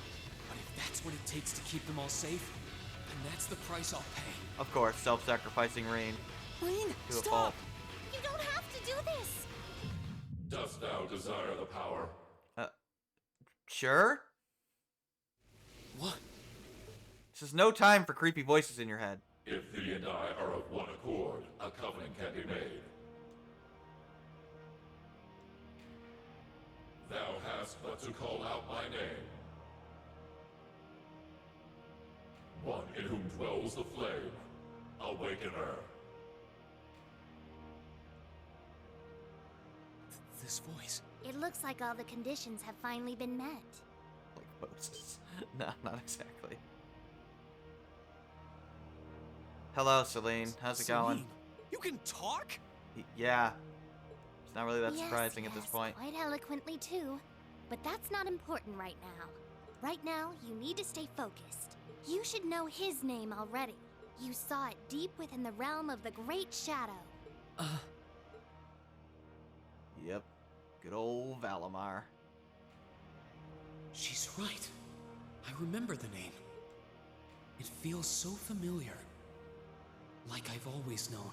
But if that's what it takes to keep them all safe, then that's the price I'll pay. Of course, self-sacrificing Rain. Rain, To a fault. You don't have to do this. Dost thou desire the power? Sure? What? This is no time for creepy voices in your head. If thee and I are of one accord, a covenant can be made. Thou hast but to call out my name. One in whom dwells the flame. Awaken her. This voice. It looks like all the conditions have finally been met. Like Moses. No, not exactly. Hello, Celine. How's it going? You can talk? Yeah. It's not really that Yes, surprising at this yes, point. Quite eloquently, too. But that's not important right now. Right now, you need to stay focused. You should know his name already. You saw it deep within the realm of the Great Shadow. Yep. Good old Valimar. She's right. I remember the name. It feels so familiar. Like I've always known.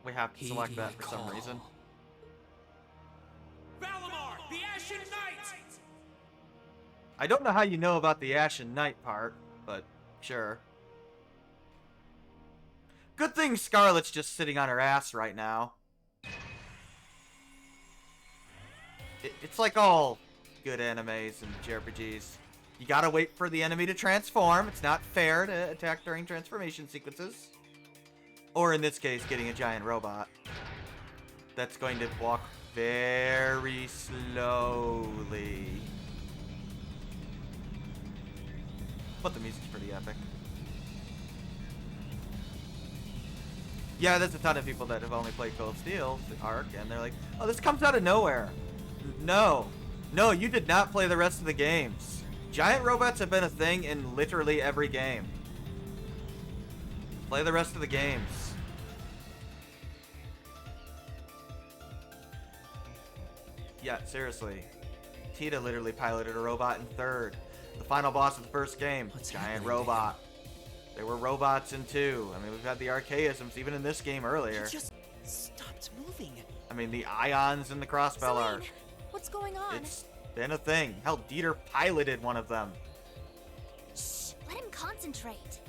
We have to select that for some Call. reason. Valimar, the Ashen Knight! I don't know how you know about the Ashen Knight part, but sure. Good thing Scarlet's just sitting on her ass right now. It's like all good animes and JRPGs. You gotta wait for the enemy to transform. It's not fair to attack during transformation sequences. Or in this case, getting a giant robot that's going to walk very slowly. But the music's pretty epic. Yeah, there's a ton of people that have only played Cold Steel, the Arc, and they're like, oh, this comes out of nowhere. No. No, you did not play the rest of the games. Giant robots have been a thing in literally every game. Play the rest of the games. Yeah, seriously. Tita literally piloted a robot in third. The final boss of the first game, giant robot. There were robots in 2. I mean, we've had the archaisms even in this game earlier. He just stopped moving. I mean, the ions in the Crossbell arc. What's going on? It's been a thing. Hell, Dieter piloted one of them. Shh, let him concentrate.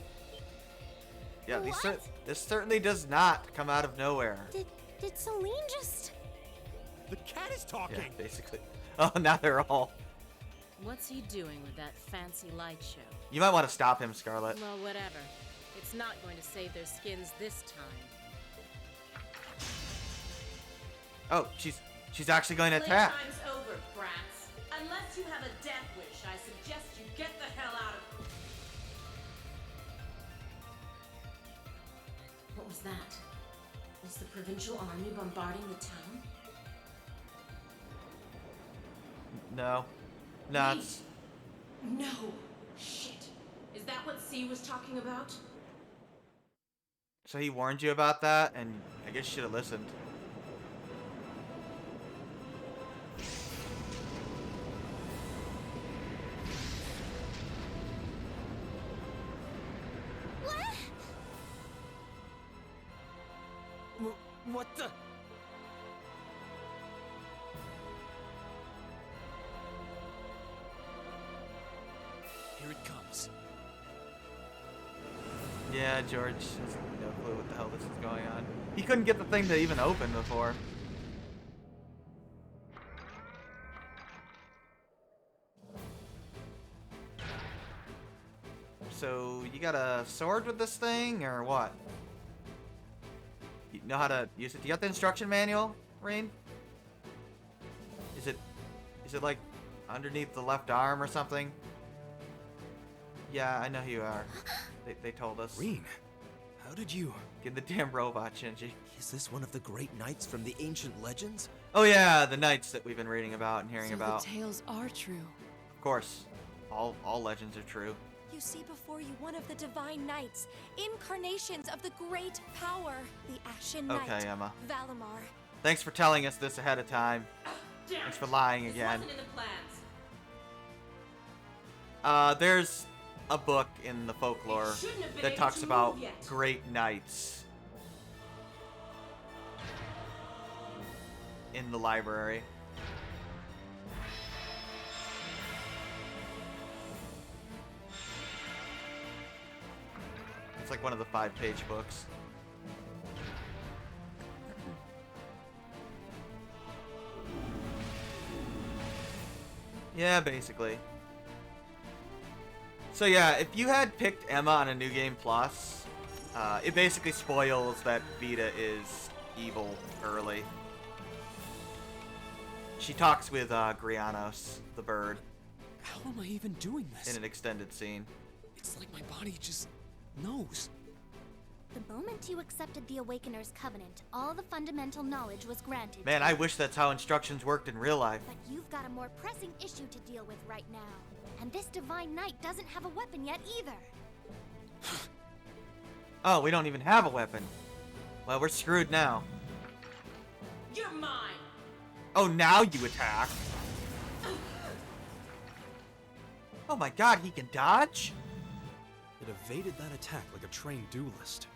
Yeah, What? this certainly does not come out of nowhere. Did Celine just... The cat is talking. Yeah, basically. Oh, now they're all... What's he doing with that fancy light show? You might want to stop him, Scarlet. Well, whatever. It's not going to save their skins this time. Oh, she's actually going to attack. Playtime's over, brats. Unless you have a death wish, I suggest you get the hell out of... What was that? Is the provincial army bombarding the town? No. No, it's... No. Shit. Is that what C was talking about? So he warned you about that, and I guess you should have listened. What the? Here it comes. Yeah, George has no clue what the hell this is going on. He couldn't get the thing to even open before. So, you got a sword with this thing, or what? You know how to use it? Do you got the instruction manual, Rain? Is it like underneath the left arm or something. Yeah, I know who you are. They told us. Rean, how did you... Get the damn robot, Shinji. Is this one of the great knights from the ancient legends? Oh yeah, the knights that we've been reading about and hearing So about. the tales are true. Of course, all legends are true. You see before you one of the divine knights, incarnations of the great power, the Ashen Knight, Okay, Emma. Valimar. Thanks for telling us this ahead of time. Thanks for lying again. This wasn't in the plans. There's a book in the folklore shouldn't have been that able talks to about move yet. great knights in the library. It's like one of the 5-page books. Yeah, basically. So yeah, if you had picked Emma on a New Game Plus, it basically spoils that Vita is evil early. She talks with Grianos, the bird. How am I even doing this? In an extended scene. It's like my body just knows. The moment you accepted the Awakener's Covenant, all the fundamental knowledge was granted. Man, I wish that's how instructions worked in real life. But you've got a more pressing issue to deal with right now. And this Divine Knight doesn't have a weapon yet either. Oh, we don't even have a weapon. Well, we're screwed now. You're mine. Oh, now you attack. Oh my god, he can dodge? It evaded that attack like a trained duelist.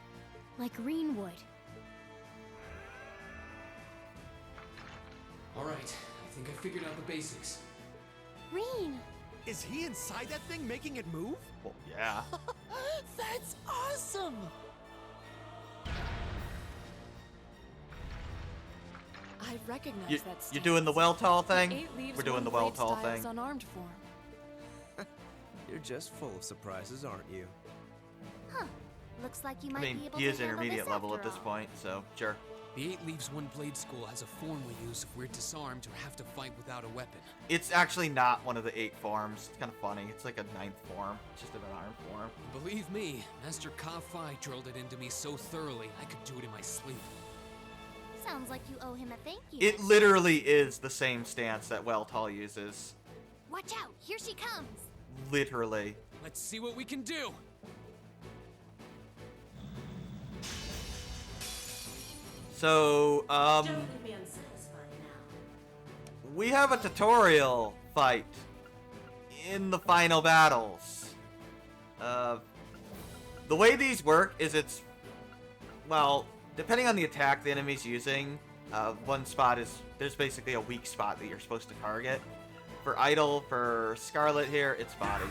Like Greenwood. Alright, I think I figured out the basics. Reen! Is he inside that thing making it move? Well, yeah. That's awesome! I recognize You, that stance. you're doing the Weltall thing? The Eight Leaves We're doing the One Blade Weltall style's thing. unarmed form. You're just full of surprises, aren't you? Huh. Looks like you I might mean, be able he to is handle intermediate this level at after this all. point, so sure. The Eight Leaves One Blade School has a form we use if we're disarmed or have to fight without a weapon. It's actually not one of the 8 forms. It's kind of funny. It's like a 9th form. It's just an unarmed form. Believe me, Master Ka-Fai drilled it into me so thoroughly I could do it in my sleep. Sounds like you owe him a thank you. It literally is the same stance that Weltall uses. Watch out! Here she comes! Literally. Let's see what we can do! So, Don't leave me unsatisfied now. we have a tutorial fight in the final battles. The way these work is well, depending on the attack the enemy's using, one spot there's basically a weak spot that you're supposed to target. For Idol, for Scarlet here, it's body.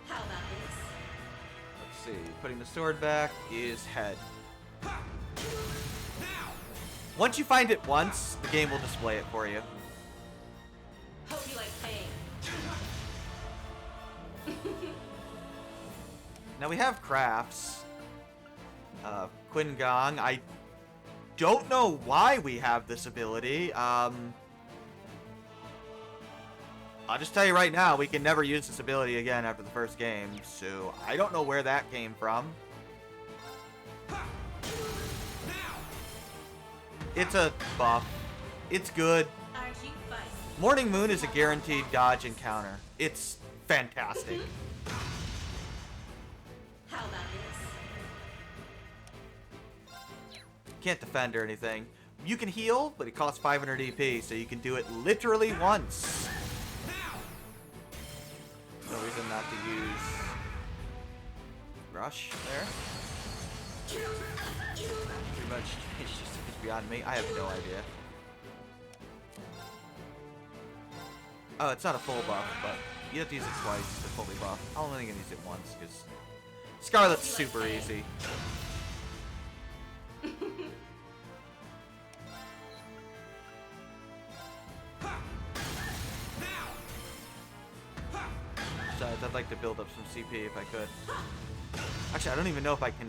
How about this? Let's see, putting the sword back is head. Once you find it once, the game will display it for you. Hope you like pain. Now we have crafts. Quinn Gong. I don't know why we have this ability. I'll just tell you right now, we can never use this ability again after the first game, so I don't know where that came from. It's a buff. It's good. Aren't you feisty? Morning Moon is a guaranteed dodge and counter. It's fantastic. How about this? Can't defend or anything. You can heal, but it costs 500 EP, so you can do it literally once. No reason not to use Rush there. Pretty much, it's just beyond me. I have no idea. Oh, it's not a full buff, but you have to use it twice to fully buff. I'm only gonna use it once because Scarlet's super easy. Besides, I'd like to build up some CP if I could. Actually, I don't even know if I can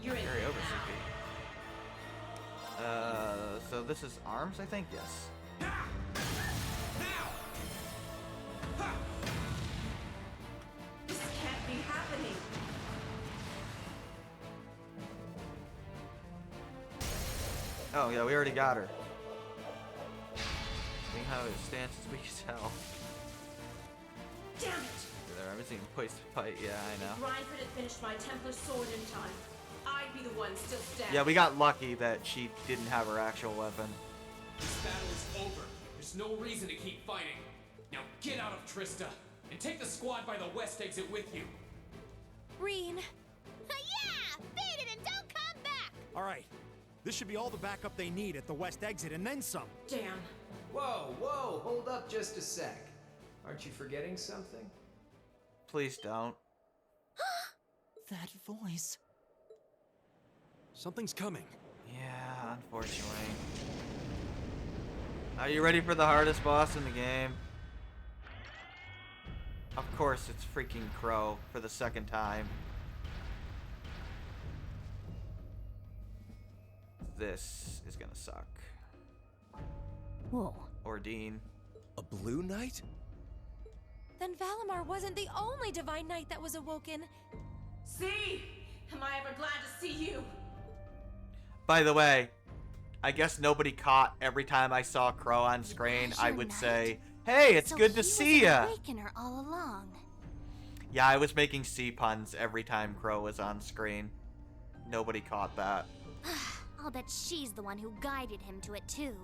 You're in Carry over now. CP. So this is arms, I think? Yes. This can't be happening. Oh, yeah, we already got her. Seeing how his stance is weak as hell. Damn it! There, I'm seeing poised to fight. Yeah, I know. If Reinford had finished my Templar sword in time, I'd be the one still standing. Yeah, we got lucky that she didn't have her actual weapon. This battle is over. There's no reason to keep fighting. Now get out of Trista and take the squad by the west exit with you. Reen. Yeah! Beat it and don't come back! All right. This should be all the backup they need at the west exit and then some. Damn. Whoa, whoa, hold up just a sec. Aren't you forgetting something? Please don't. That voice. Something's coming. Yeah, unfortunately. Are you ready for the hardest boss in the game? Of course, it's freaking Crow for the second time. This is gonna suck. Whoa. Ordine. A blue knight? Then Valimar wasn't the only Divine Knight that was awoken. See? Am I ever glad to see you? By the way, I guess nobody caught every time I saw Crow on screen. I would say, "Hey, it's good to see ya." Awakener all along. Yeah, I was making C puns every time Crow was on screen. Nobody caught that. I'll bet she's the one who guided him to it too.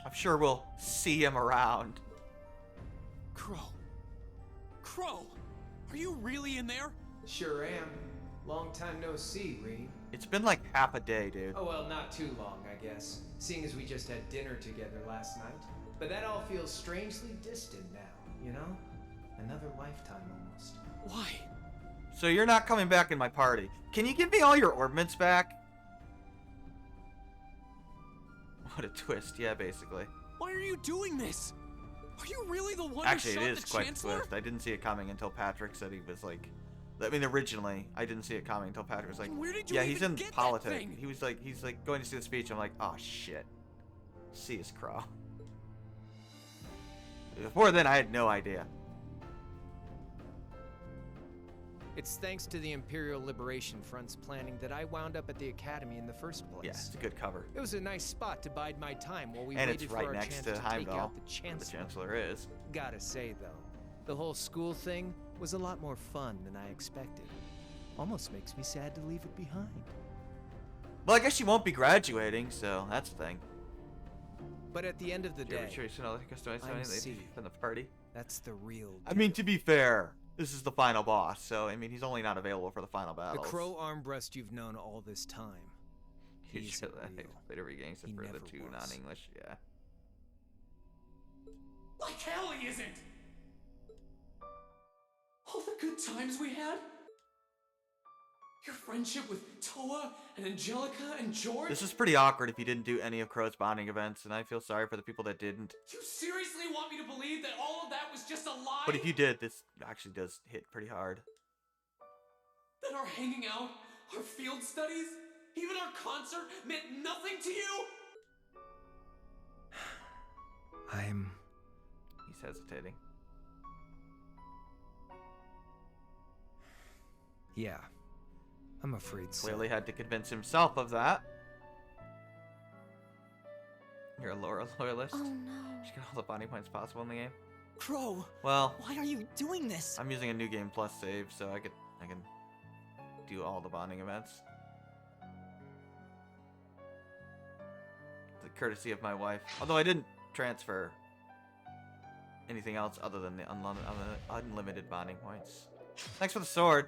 I'm sure we'll see him around. Crow. Crow! Are you really in there? Sure am. Long time no see, Reen. It's been like half a day, dude. Oh well, not too long, I guess, seeing as we just had dinner together last night. But that all feels strangely distant now, you know? Another lifetime almost. Why? So you're not coming back in my party. Can you give me all your ornaments back? What a twist, yeah, basically. Why are you doing this? Are you really the one Actually, who it shot is the quite a Chancellor? twist. I didn't see it coming until Patrick said he was like... I mean, originally, I didn't see it coming until Patrick was like, Where did you yeah, he's even in get that politics. thing? He's like going to see the speech. I'm like, oh, shit. See his Crow. Before then, I had no idea. It's thanks to the Imperial Liberation Front's planning that I wound up at the Academy in the first place. Yeah, it's a good cover. It was a nice spot to bide my time while we And waited it's for right our next chance to take Heimdall, out the where Chancellor. the Chancellor is. Gotta say, though, the whole school thing was a lot more fun than I expected. Almost makes me sad to leave it behind. Well, I guess you won't be graduating, so that's the thing. But at the end of the day, I'm C. from the party. That's the real I mean, to be fair, this is the final boss, so I mean, he's only not available for the final The battles. Crow armbrust you've known all this time. He He's should real. later regains He for the never two was. non-English. Yeah. Like hell he isn't! All the good times we had? Your friendship with Toa and Angelica and George? This is pretty awkward if you didn't do any of Crow's bonding events, and I feel sorry for the people that didn't. You seriously want me to believe that all of that was just a lie? But if you did, this actually does hit pretty hard. That our hanging out, our field studies, even our concert meant nothing to you? He's hesitating. Yeah, I'm afraid so. Clearly had to convince himself of that. You're a loyalist? Oh no. You get all the bonding points possible in the game. Crow, Well, why are you doing this? I'm using a new game plus save, so I can do all the bonding events. The courtesy of my wife. Although I didn't transfer anything else other than the unlimited bonding points. Thanks for the sword.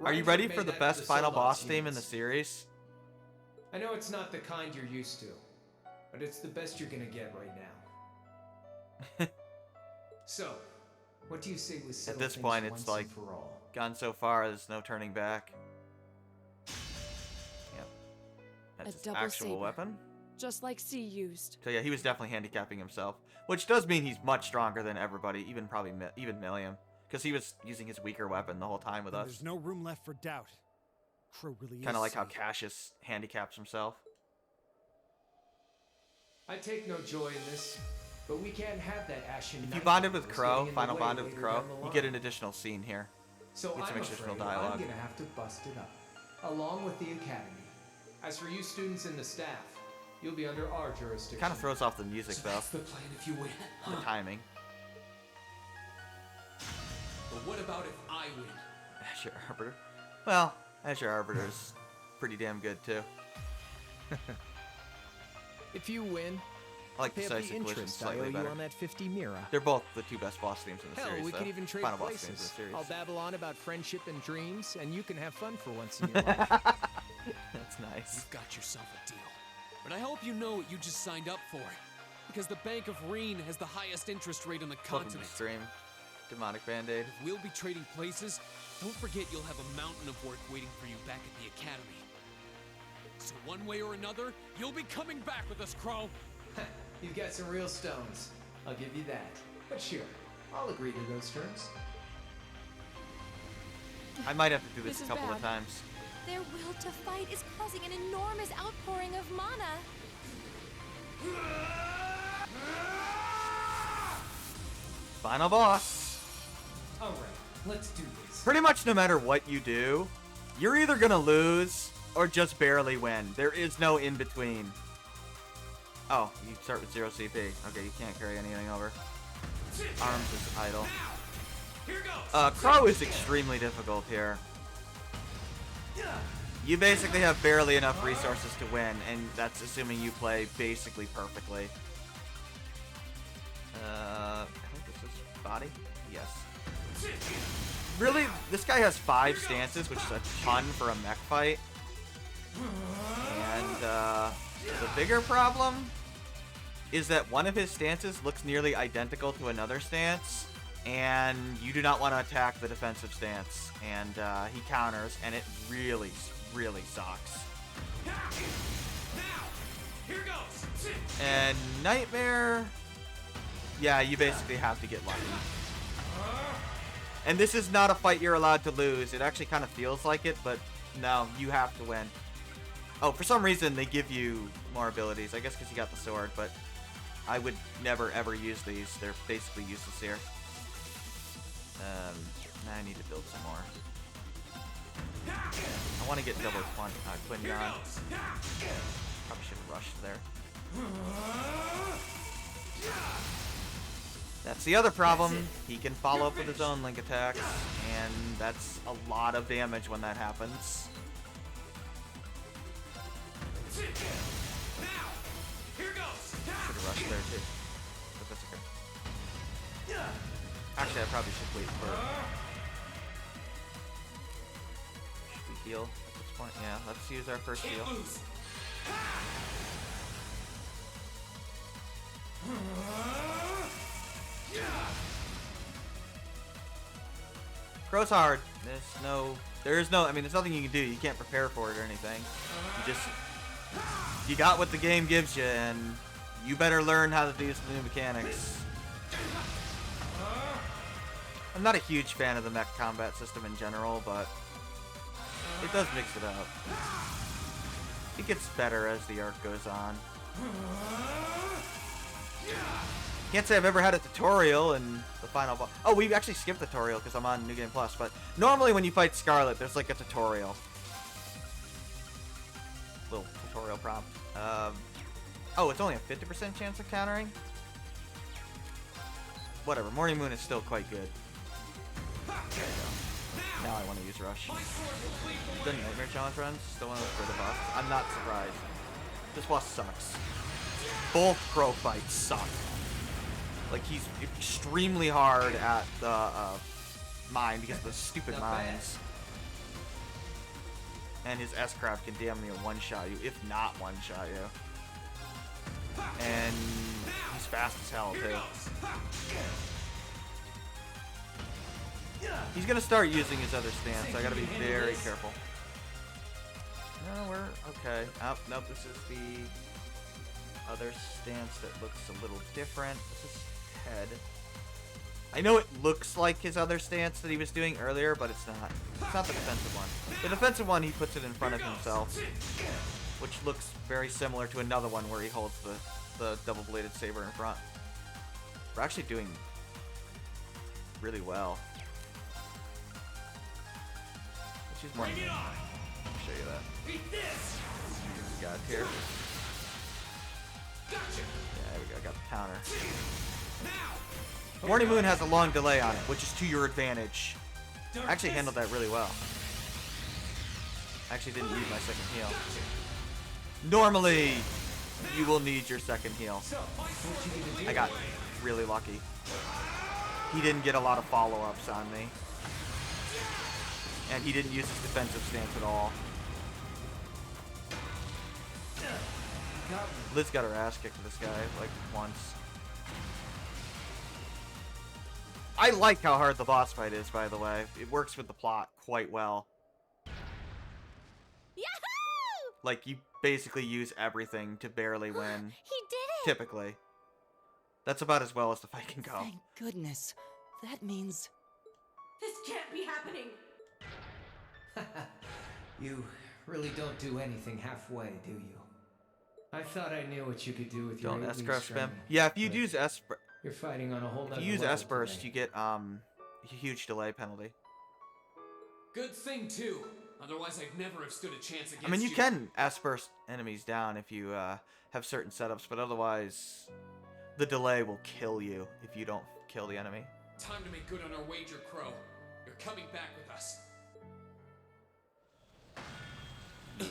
Are you Reinford ready made for the that best final Soldats boss theme in the units. series? I know it's not the kind you're used to, but it's the best you're gonna get right now. So, what do you say we At settle this things point, once it's like and for all? gone so far, there's no turning back. Yep. That's A his double actual saber. weapon. Just like C used. So yeah, he was definitely handicapping himself, which does mean he's much stronger than everybody, even probably even Milliam, Because he was using his weaker weapon the whole time with us. There's no room left for doubt. Crow really is. Kind of like how safe. Cassius handicaps himself. I take no joy in this, but we can't have that Ashen If you Knight bonded with getting Crow, in the final way bonded with later Crow, down the you line. get an additional scene here. So Get some I'm additional afraid dialogue. I'm gonna have to bust it up, along with the academy. As for you students and the staff, you'll be under our jurisdiction. Kind of throws off the music though. That's the plan if you win. The timing. But what about if I win? Azure Arbiter. Well, Azure Arbiter's pretty damn good too. If you win, I like pay up the Decisive Collision interest I slightly owe you better. on that 50 Mira. They're both the two best boss themes in the Hell, series. we though. could even trade Final boss themes in places. the series. I'll babble on about friendship and dreams, and you can have fun for once in your life. That's nice. You've got yourself a deal. But I hope you know what you just signed up for. Because the Bank of Reen has the highest interest rate on the Welcome to continent. the stream. Demonic Band-Aid. If we'll be trading places, don't forget you'll have a mountain of work waiting for you back at the academy. So one way or another, you'll be coming back with us, Crow. You've got some real stones. I'll give you that. But sure, I'll agree to those terms. I might have to do this, This a is couple of bad. times. Their will to fight is causing an enormous outpouring of mana. Final boss. Alright, let's do this. Pretty much no matter what you do, you're either gonna lose or just barely win. There is no in between. Oh, you start with 0 CP. Okay, you can't carry anything over. Arms is idle. Crow is extremely difficult here. You basically have barely enough resources to win, and that's assuming you play basically perfectly. I think this is body? Yes. Really, this guy has 5 stances, which is a ton for a mech fight. And the bigger problem is that one of his stances looks nearly identical to another stance, and you do not want to attack the defensive stance. And he counters, and it really, really sucks. And Nightmare, yeah, you basically have to get lucky. And this is not a fight you're allowed to lose. It actually kind of feels like it, but no, you have to win. Oh, for some reason they give you more abilities. I guess because you got the sword, but I would never ever use these. They're basically useless here. Now I need to build some more. I want to get double Quingon. Probably should have rushed there. That's the other problem. He can follow up with his own Link attacks, and that's a lot of damage when that happens. Should have rushed there too, but that's okay. Actually, I probably should wait for. Should we heal at this point? Yeah, let's use our first heal. Crow's hard. There's nothing you can do. You can't prepare for it or anything. You got what the game gives you, and you better learn how to do some new mechanics. I'm not a huge fan of the mech combat system in general, but it does mix it up. It gets better as the arc goes on. Can't say I've ever had a tutorial in the final boss. Oh, we actually skipped the tutorial because I'm on New Game Plus, but normally when you fight Scarlet, there's like a tutorial. Little tutorial prompt. Oh, it's only a 50% chance of countering? Whatever, Morning Moon is still quite good. There you go. Now I want to use Rush. The Nightmare Challenge runs, still one of those good boss. I'm not surprised. This boss sucks. Both Crow fights suck. Like, he's extremely hard at the mine because of the stupid mines. And his S-Craft can damn near one-shot you, if not one-shot you. And he's fast as hell, too. He's gonna start using his other stance, so I gotta be very careful. No, we're okay. Oh, nope, this is the other stance that looks a little different. This is head. I know it looks like his other stance that he was doing earlier, but it's not. It's not the defensive one. The defensive one, he puts it in front of himself, which looks very similar to another one where he holds the double-bladed saber in front. We're actually doing really well. Let's use more. I'll show you that. We got it here. Yeah, we got the counter. Morning Moon has a long delay on it, which is to your advantage. I actually handled that really well. I actually didn't need my second heal. Normally, you will need your second heal. I got really lucky. He didn't get a lot of follow-ups on me. And he didn't use his defensive stance at all. Liz got her ass kicked to this guy, like, once. I like how hard the boss fight is, by the way. It works with the plot quite well. Yahoo! Like, you basically use everything to barely win. He did it! Typically. That's about as well as the fight can go. Thank goodness. That means... This can't be happening! You really don't do anything halfway, do you? I thought I knew what you could do with your Don't 8 S-Burst weeks spam. training, Yeah, if you but use S... You're fighting on a whole nother If you use level S-Burst, today. you get, a huge delay penalty. Good thing, too. Otherwise, I'd never have stood a chance against I mean, you can S-Burst enemies down if you, have certain setups, but otherwise, the delay will kill you if you don't kill the enemy. Time to make good on our wager, Crow. You're coming back with us. Yeah.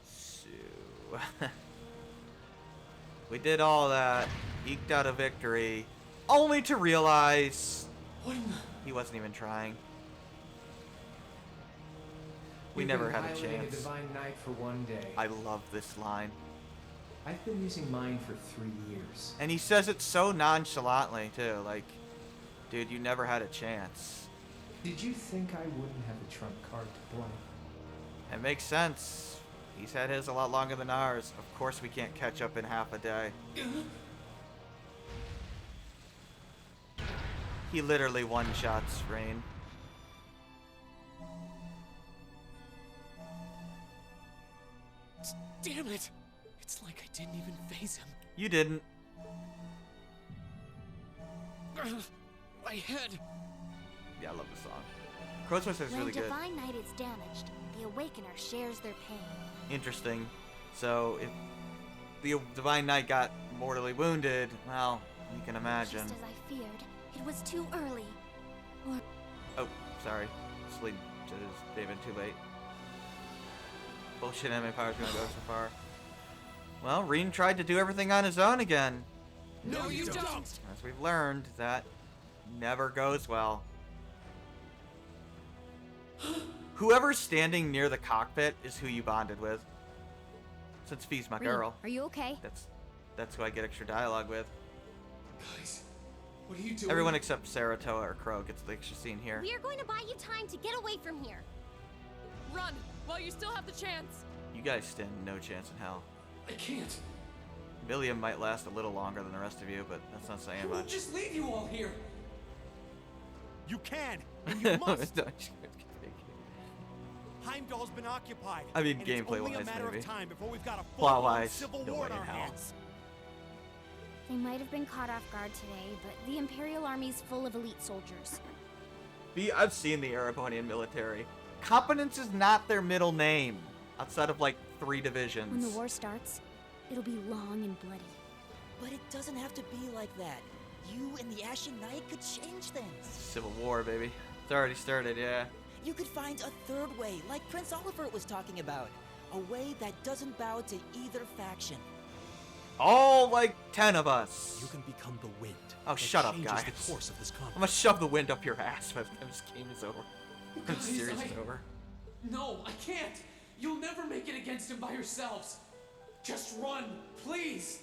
So... we did all that, eked out a victory, only to realize he wasn't even trying. We You've never been had a piloting chance. a divine knight for one day. I love this line. I've been using mine for 3 years. And he says it so nonchalantly, too. Like, dude, you never had a chance. Did you think I wouldn't have a trump card to play? It makes sense. He's had his a lot longer than ours. Of course we can't catch up in half a day. He literally one-shots Rain. Damn it! It's like I didn't even face him. You didn't. My head! Yeah, I love this song. Crow's Voice is When really good. Divine Knight is damaged, the Awakener shares their pain. Interesting. So, if the Divine Knight got mortally wounded, well, you can imagine. Just as I feared, it was too early. Or Oh, sorry. Sleep to David too late. Bullshit anime power's gonna go so far. Well, Reen tried to do everything on his own again. No, you don't! As we've learned, that never goes well. Whoever's standing near the cockpit is who you bonded with. Since Fee's my Reen, girl. are you okay? That's who I get extra dialogue with. Guys, what are you doing? Everyone except Saratoga or Crow gets the extra scene here. We are going to buy you time to get away from here. Run while you still have the chance. You guys stand no chance in hell. I can't. Billiam might last a little longer than the rest of you, but that's not saying I won't much. just leave you all here. You can, and you must. No, Heimdall's been occupied. I mean, and it's gameplay only a wise, matter maybe. of time before we've got a Plot full-on wise, civil no war way in in our hell. hands. They might have been caught off guard today, but the Imperial Army's full of elite soldiers. I've seen the Erebonian military. Competence is not their middle name, outside of like 3 divisions. When the war starts, it'll be long and bloody. But it doesn't have to be like that. You and the Ashen Knight could change things. Civil War, baby. It's already started, yeah. You could find a third way, like Prince Oliver was talking about. A way that doesn't bow to either faction. All like 10 of us. You can become the wind. Oh, that shut up, changes guys. the course of this I'm conflict. gonna shove the wind up your ass by the time this game is over. When this Guys, series is over. No, I can't! You'll never make it against him by yourselves! Just run, please!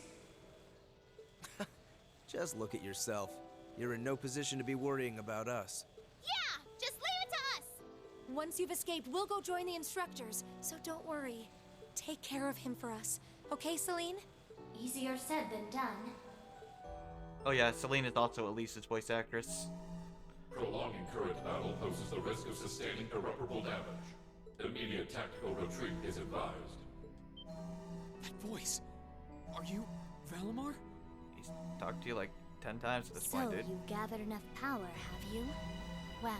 Just look at yourself. You're in no position to be worrying about us. Yeah! Just leave it to us! Once you've escaped, we'll go join the instructors, so don't worry. Take care of him for us. Okay, Celine? Easier said than done. Oh yeah, Celine is also Elise's voice actress. Prolonging current battle poses the risk of sustaining irreparable damage. Immediate tactical retreat is advised. That voice. Are you Valimar? He's talked to you like 10 times at this So point, dude. you gathered enough power, have you? Well,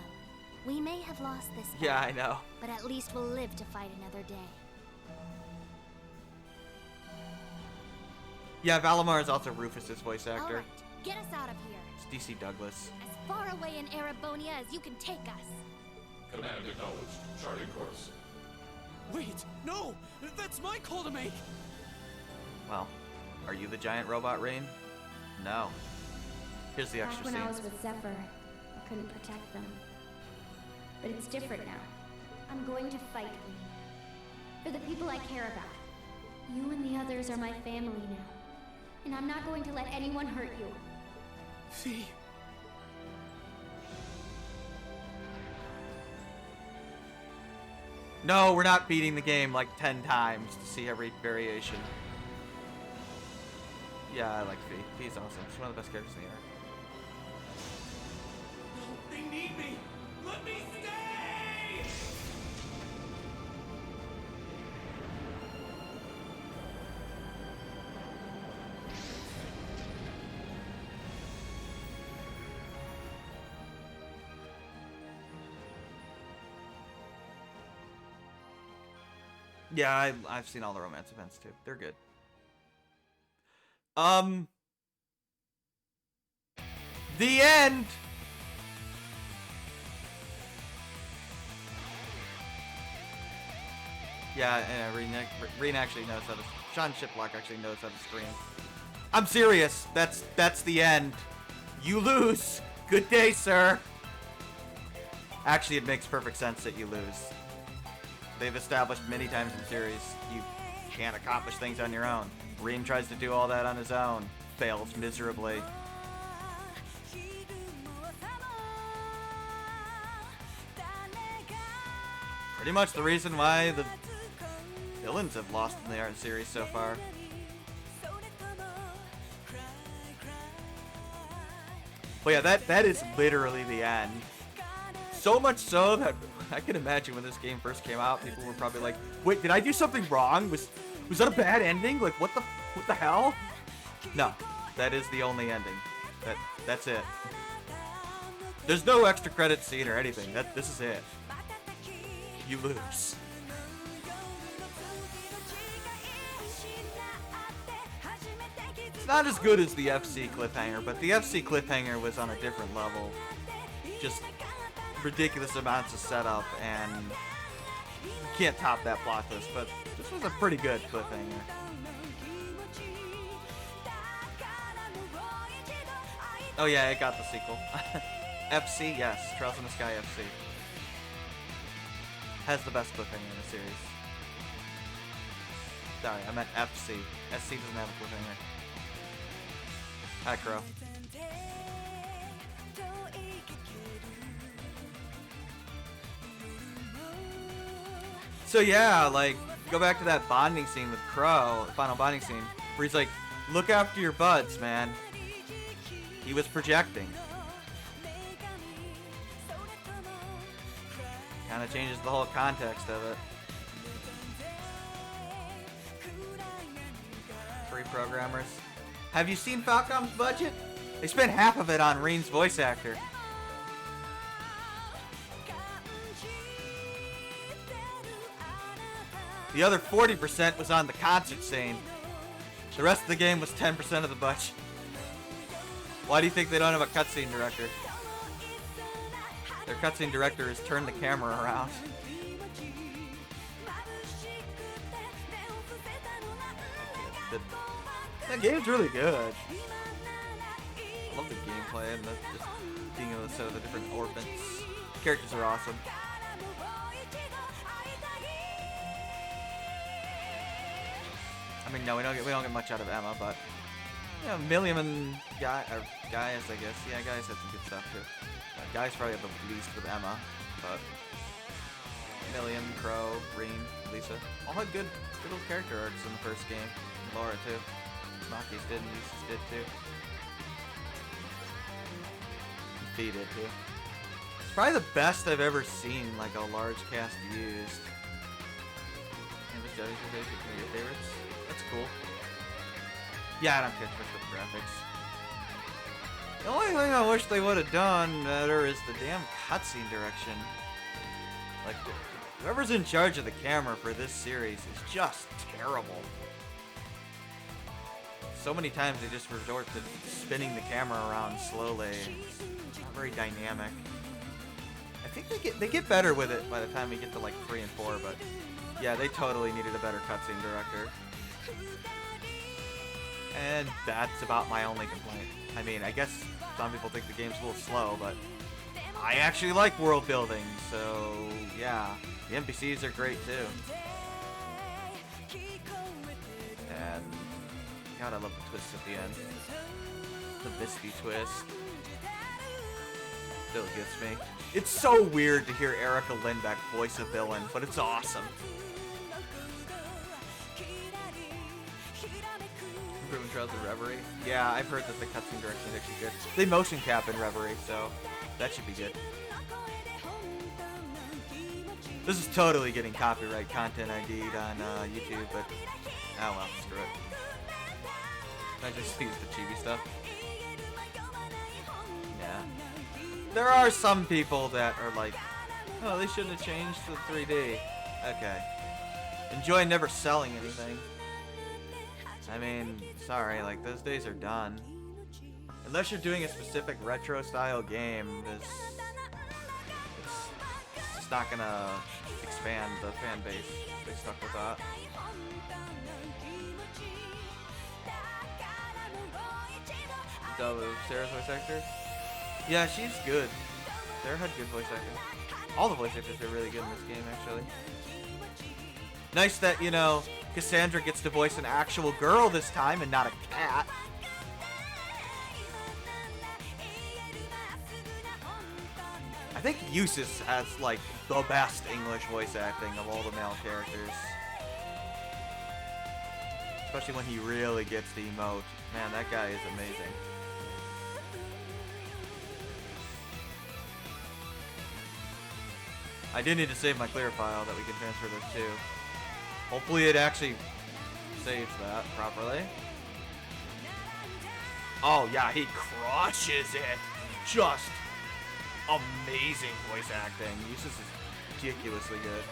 we may have lost this Yeah, battle, I know. but at least we'll live to fight another day. Yeah, Valimar is also Rufus's voice actor. All right, get us out of here. It's DC Douglas. As far away in Erebonia as you can take us. Command acknowledged. Charting course. Wait, no! That's my call to make! Well, are you the giant robot, Rain? No. Here's the Back extra when scene. I was with Zephyr, I couldn't protect them. But it's different now. I'm going to fight for you. For the people I care about. You and the others are my family now. And I'm not going to let anyone hurt you. Fee. No, we're not beating the game like 10 times to see every variation. Yeah, I like Fee. Fee's awesome. She's one of the best characters in the art. No, they need me! Let me stay! Yeah, I've seen all the romance events too. They're good. The end. Yeah, Reen actually knows how to. Sean Shiplock actually knows how to scream. I'm serious. That's the end. You lose. Good day, sir. Actually, it makes perfect sense that you lose. They've established many times in the series you can't accomplish things on your own. Reem tries to do all that on his own, fails miserably. Pretty much the reason why the villains have lost in the art series so far. But yeah, that is literally the end. So much so that I can imagine when this game first came out, people were probably like, "Wait, did I do something wrong? Was that a bad ending? Like, what the hell?" No, that is the only ending. That's it. There's no extra credit scene or anything. This is it. You lose. It's not as good as the FC cliffhanger, but the FC cliffhanger was on a different level. Just ridiculous amounts of setup, and you can't top that plot twist, but this was a pretty good cliffhanger. Oh yeah, it got the sequel. FC, yes, Trails in the Sky FC. Has the best cliffhanger in the series. Sorry, I meant FC. SC doesn't have a cliffhanger. Hi, Crow. So yeah, like, go back to that bonding scene with Crow, the final bonding scene, where he's like, "Look after your buds, man." He was projecting. Kind of changes the whole context of it. Free programmers. Have you seen Falcom's budget? They spent half of it on Reen's voice actor. The other 40% was on the concert scene. The rest of the game was 10% of the budget. Why do you think they don't have a cutscene director? Their cutscene director has turned the camera around. That game's really good. I love the gameplay and just being able to set up the different orbits. Characters are awesome. I mean, no, we don't get much out of Emma, but you know, Milliam and Gaius, I guess. Yeah, Gaius had some good stuff too. Gaius probably had the least with Emma, but Milliam, Crow, Reen, Lisa, all had good little character arcs in the first game. And Laura too. Maki's did, and Lisa's did too. Fee did too. It's probably the best I've ever seen like a large cast used. Canvas Jellyfish is one of your favorites. That's cool. Yeah, I don't care too much about the graphics. The only thing I wish they would have done better is the damn cutscene direction. Like, whoever's in charge of the camera for this series is just terrible. So many times they just resort to spinning the camera around slowly. It's not very dynamic. I think they get better with it by the time we get to like 3 and 4, but yeah, they totally needed a better cutscene director. And that's about my only complaint. I mean, I guess some people think the game's a little slow, but I actually like world building, so yeah. The NPCs are great too. And God, I love the twist at the end. The Misty twist. Still gets me. It's so weird to hear Erica Lindbeck voice a villain, but it's awesome. Improving Trials of Reverie. Yeah, I've heard that the cutscene direction is actually good. They motion cap in Reverie, so that should be good. This is totally getting copyright content ID'd on YouTube, but oh well, screw it. I just use the chibi stuff. Yeah. There are some people that are like, oh, they shouldn't have changed to 3D. Okay. Enjoy never selling anything. I mean, sorry, like, those days are done. Unless you're doing a specific retro-style game, it's just not gonna expand the fan base if they stuck with that. Sarah's voice actor? Yeah, she's good. Sarah had good voice acting. All the voice actors are really good in this game, actually. Nice that, you know, Cassandra gets to voice an actual girl this time and not a cat. I think Eustace has, like, the best English voice acting of all the male characters. Especially when he really gets to emote. Man, that guy is amazing. I do need to save my clear file that we can transfer those to. Hopefully it actually saves that properly. Oh yeah, he crushes it. Just amazing voice acting. Eustace is ridiculously good.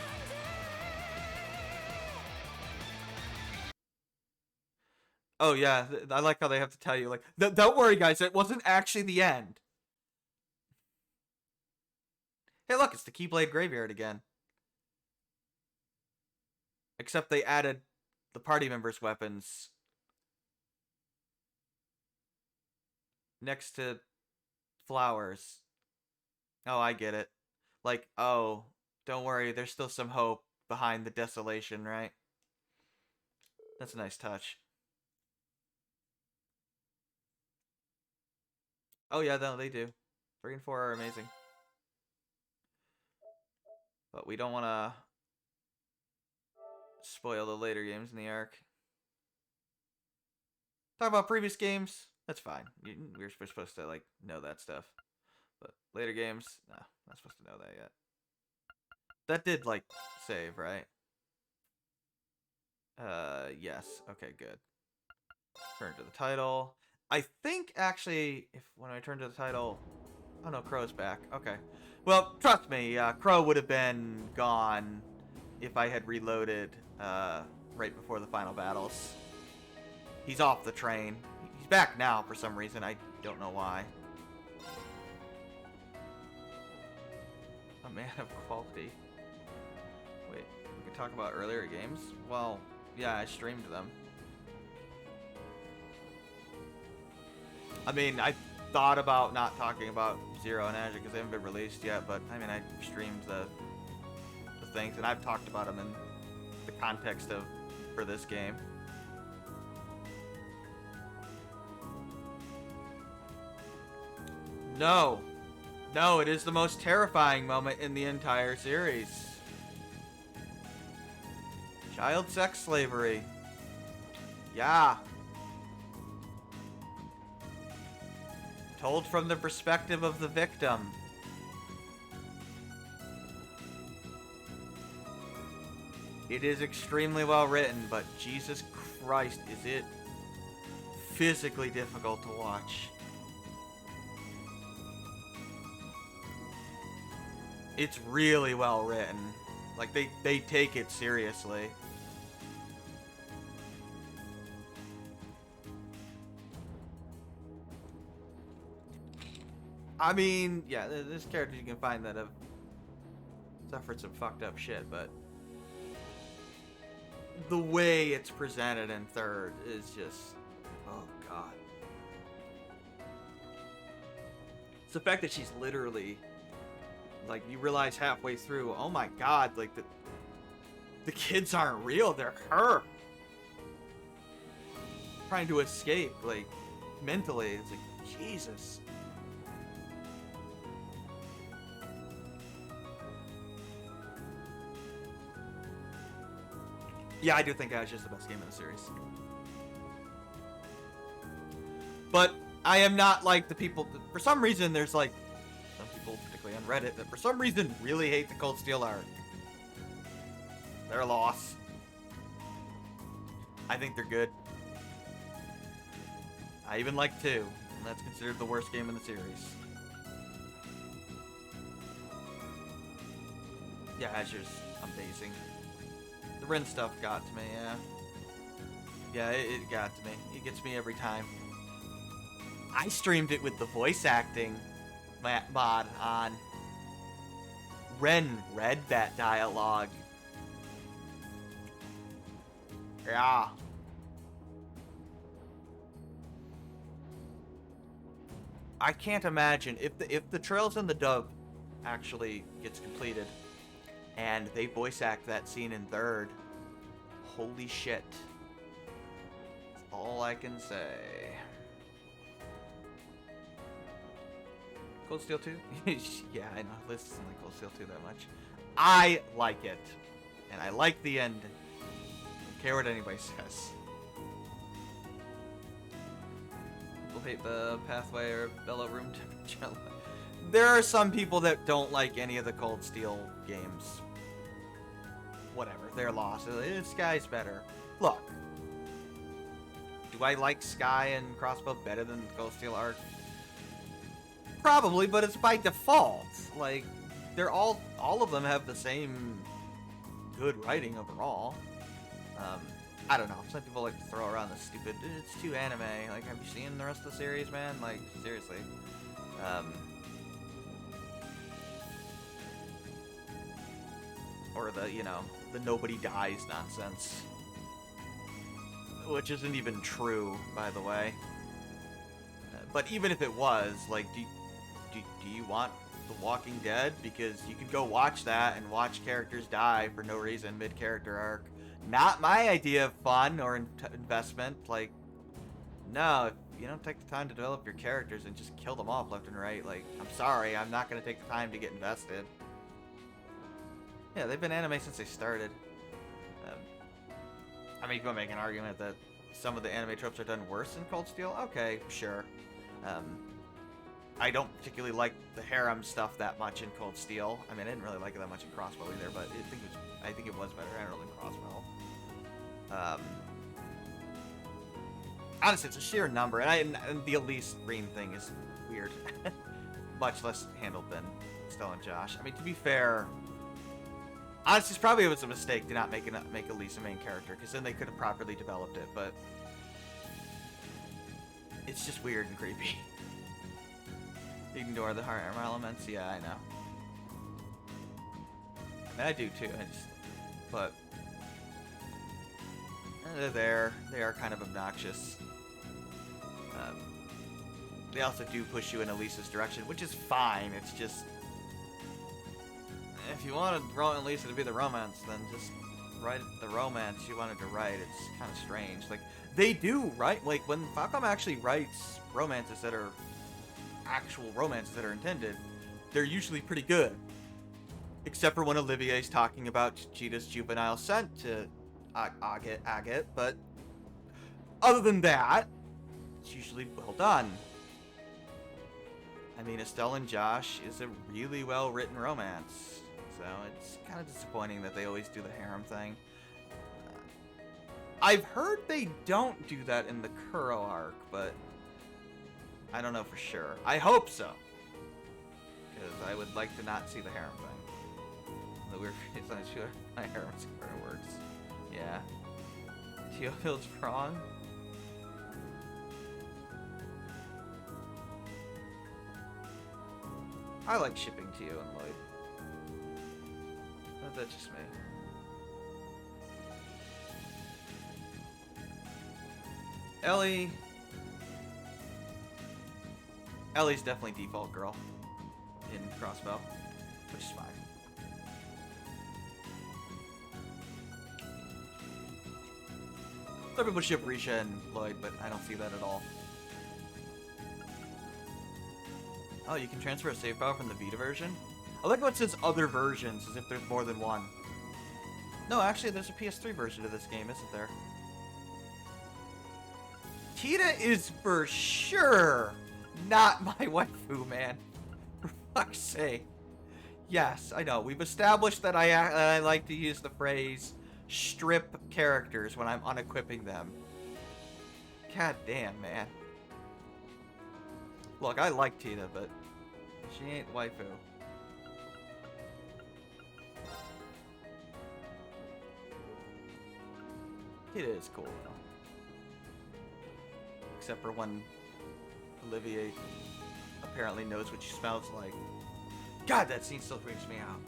Oh yeah, I like how they have to tell you, like, don't worry guys, it wasn't actually the end. Hey look, it's the Keyblade Graveyard again. Except they added the party members' weapons next to flowers. Oh, I get it. Like, oh, don't worry, there's still some hope behind the desolation, right? That's a nice touch. Oh yeah, no, they do. 3 and 4 are amazing. But we don't want to spoil the later games in the arc. Talk about previous games. That's fine. We're supposed to, like, know that stuff. But later games, nah, not supposed to know that yet. That did, like, save, right? Yes. Okay, good. Turn to the title. I think, actually, when I turn to the title... Oh, no, Crow's back. Okay. Well, trust me, Crow would have been gone if I had reloaded right before the final battles. He's off the train. He's back now for some reason. I don't know why. A man of quality. Wait, we can talk about earlier games? Well, yeah, I streamed them. I mean, I thought about not talking about Zero and Azure because they haven't been released yet, but I mean, I streamed the things, and I've talked about them in the context of for this game. No, it is the most terrifying moment in the entire series. Child sex slavery. Yeah. Told from the perspective of the victim. It is extremely well written, but Jesus Christ, is it physically difficult to watch. It's really well written. Like, they take it seriously. I mean, yeah, there's characters you can find that have suffered some fucked up shit, but the way it's presented in third is just, oh god. It's the fact that she's literally, like, you realize halfway through, oh my god, like, the kids aren't real, they're her. Trying to escape, like, mentally, it's like, Jesus. Yeah, I do think Ash is the best game in the series. But I am not like the people, for some reason there's like, some people, particularly on Reddit, that for some reason really hate the Cold Steel arc. They're a loss. I think they're good. I even like 2, and that's considered the worst game in the series. Yeah, Asher's amazing. The Ren stuff got to me, yeah. Yeah, it got to me. It gets me every time. I streamed it with the voice acting mod on. Ren read that dialogue. Yeah. I can't imagine if the Trails in the Dub actually gets completed and they voice act that scene in third. Holy shit. That's all I can say. Cold Steel 2? Yeah, I know. Liz doesn't like Cold Steel 2 that much. I like it. And I like the ending. Don't care what anybody says. People hate the Pathway or Bella room temperature. There are some people that don't like any of the Cold Steel games. Whatever, they're lost. Sky's better. Look. Do I like Sky and Crossbow better than the Cold Steel arc? Probably, but it's by default. Like, they're all of them have the same good writing overall. I don't know. Some people like to throw around the stupid, it's too anime. Like, have you seen the rest of the series, man? Like, seriously. Or the, you know, the nobody dies nonsense. Which isn't even true, by the way. But even if it was, like, do you want The Walking Dead? Because you could go watch that and watch characters die for no reason mid-character arc. Not my idea of fun or investment. Like, no, if you don't take the time to develop your characters and just kill them off left and right, like, I'm sorry, I'm not going to take the time to get invested. Yeah, they've been anime since they started. I mean, you can make an argument that some of the anime tropes are done worse in Cold Steel. Okay, sure. I don't particularly like the harem stuff that much in Cold Steel. I mean, I didn't really like it that much in Crossbow either, but I think it was better in than Crossbow. Honestly, it's a sheer number, and the Elise Green thing is weird. Much less handled than Stella and Josh. I mean, to be fair, honestly, it probably was a mistake to not make Elise a main character, because then they could have properly developed it, but it's just weird and creepy. Ignore the hard armor elements, yeah, I know. I mean, I do too, but they're there. They are kind of obnoxious. They also do push you in Elisa's direction, which is fine. It's just, if you wanted Elisa to be the romance, then just write the romance you wanted to write. It's kind of strange. Like, they do, right? Like, when Falcom actually writes romances that are actual romances that are intended, they're usually pretty good. Except for when Olivier's talking about Cheetah's juvenile scent to Agate, but other than that, it's usually well done. I mean, Estelle and Josh is a really well-written romance, so it's kind of disappointing that they always do the harem thing. I've heard they don't do that in the Kuro arc, but I don't know for sure. I hope so, because I would like to not see the harem thing. The weird face on his shoulder, my harem square works. Yeah. Teofield's wrong. I like shipping Teo and Lloyd. But that's just me. Ellie. Ellie's definitely default girl in Crossbell, which is fine. Some people ship Risha and Lloyd, but I don't see that at all. Oh, you can transfer a save file from the Vita version? I like how it says other versions, as if there's more than one. No, actually, there's a PS3 version of this game, isn't there? Tita is for sure not my waifu, man. For fuck's sake. Yes, I know. We've established that I like to use the phrase strip characters when I'm unequipping them. God damn, man. Look, I like Tita, but she ain't waifu. Tita is cool, though. Except for when Olivier apparently knows what she smells like. God, that scene still freaks me out.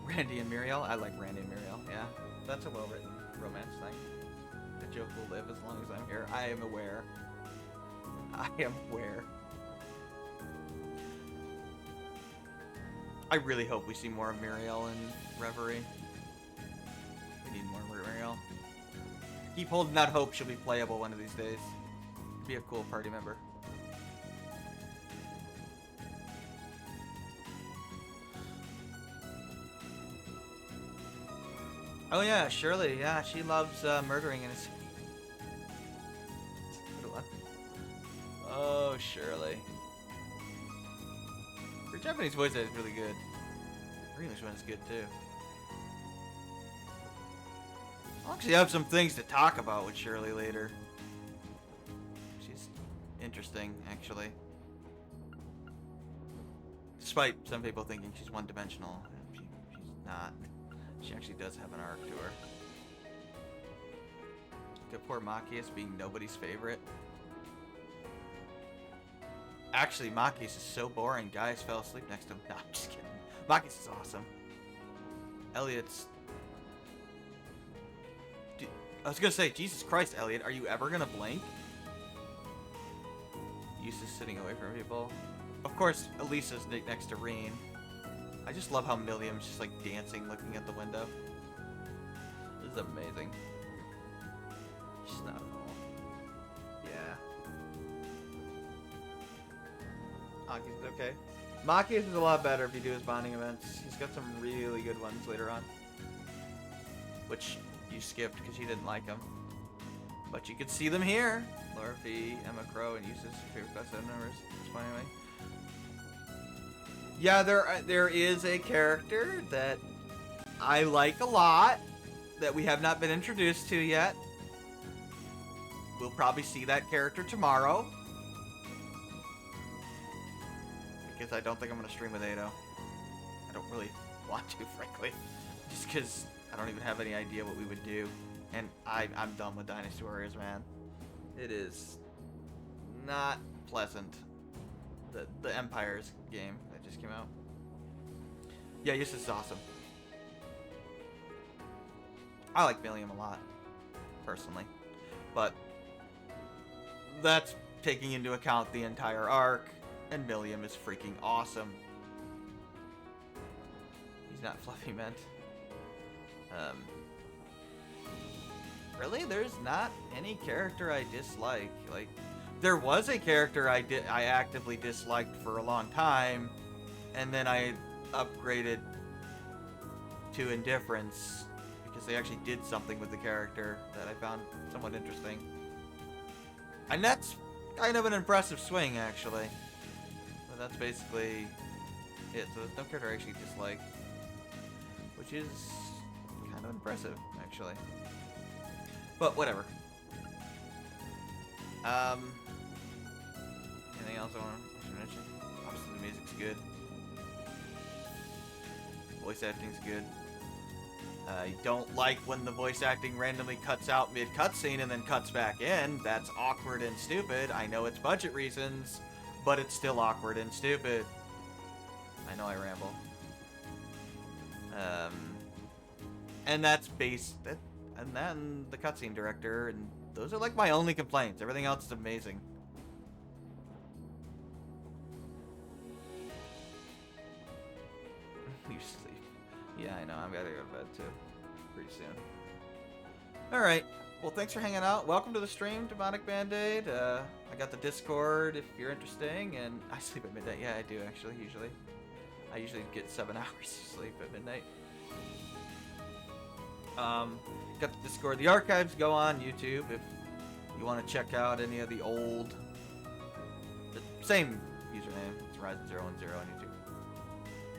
Randy and Muriel? I like Randy and Muriel, yeah. That's a well-written romance thing. The joke will live as long as I'm here. I am aware. I am aware. I really hope we see more of Muriel in Reverie. We need more Muriel. Keep holding out hope she'll be playable one of these days. Be a cool party member. Oh yeah, Shirley. Yeah, she loves murdering in his. Good one. Oh, Shirley. Her Japanese voice is really good. Her English one is good too. I'll actually have some things to talk about with Shirley later. She's interesting, actually. Despite some people thinking she's one-dimensional, she's not. She actually does have an arc to her. The poor Machias being nobody's favorite. Actually, Machias is so boring, guys fell asleep next to him. No, I'm just kidding. Machias is awesome. Elliot's... I was gonna say, Jesus Christ, Elliot, are you ever gonna blink? Eustace sitting away from people. Of course, Elisa's next to Reen. I just love how Milliam's just like dancing, looking at the window. This is amazing. She's not at all. Yeah. Machias okay. Machias is a lot better if you do his bonding events. He's got some really good ones later on. Which you skipped because you didn't like them. But you could see them here. Laura Fee, Emma Crow, and Eustace, your favorite class members. It's fine anyway. Yeah, there is a character that I like a lot that we have not been introduced to yet. We'll probably see that character tomorrow. Because I don't think I'm going to stream with Ado. I don't really want to, frankly. Just because I don't even have any idea what we would do. And I'm done with Dynasty Warriors, man. It is not pleasant. The Empires game that just came out. Yeah, this is awesome. I like Milliam a lot, personally. But that's taking into account the entire arc, and Milliam is freaking awesome. He's not Fluffy Mint. Really? There's not any character I dislike. Like, there was a character I actively disliked for a long time, and then I upgraded to indifference because they actually did something with the character that I found somewhat interesting. And that's kind of an impressive swing, actually. So that's basically it. So there's no character I actually dislike, which is kind of impressive, actually. But whatever. Anything else I want to mention? Obviously the music's good. Voice acting's good. You don't like when the voice acting randomly cuts out mid-cutscene and then cuts back in. That's awkward and stupid. I know it's budget reasons, but it's still awkward and stupid. I know I ramble. And that's and then the cutscene director, and those are like my only complaints. Everything else is amazing. You sleep. Yeah, I know. I'm gotta go to bed too. Pretty soon. Alright. Well, thanks for hanging out. Welcome to the stream, Demonic Band-Aid. I got the Discord if you're interested, and I sleep at midnight. Yeah, I do actually, usually. I usually get 7 hours of sleep at midnight. Got the Discord. The archives go on YouTube if you want to check out any of the old... The same username. It's Horizon010 on YouTube.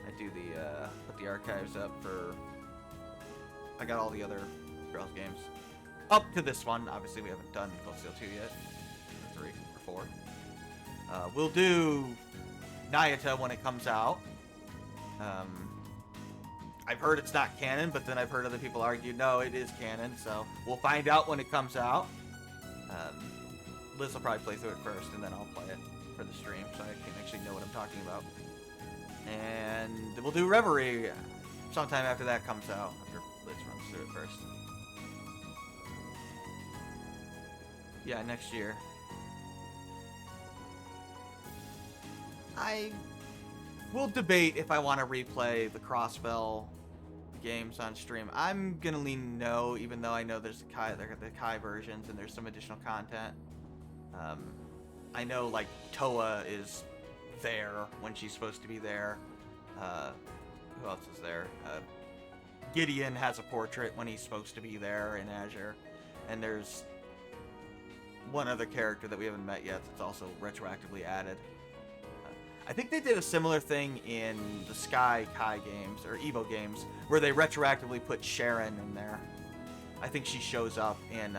I do the, put the archives up for... I got all the other Girls games. Up to this one. Obviously, we haven't done Cold Steel 2 yet. Or 3 or 4. We'll do Nayata when it comes out. I've heard it's not canon, but then I've heard other people argue, no, it is canon, so we'll find out when it comes out. Liz will probably play through it first, and then I'll play it for the stream, so I can actually know what I'm talking about. And we'll do Reverie sometime after that comes out, after Liz runs through it first. Yeah, next year. I will debate if I want to replay the Crossbell games on stream. I'm gonna lean no, even though I know there's the Kai versions and there's some additional content. I know like Toa is there when she's supposed to be there. Who else is there? Gideon has a portrait when he's supposed to be there in Azure, and there's one other character that we haven't met yet that's also retroactively added. I think they did a similar thing in the Sky Kai games, or Evo games, where they retroactively put Sharon in there. I think she shows up in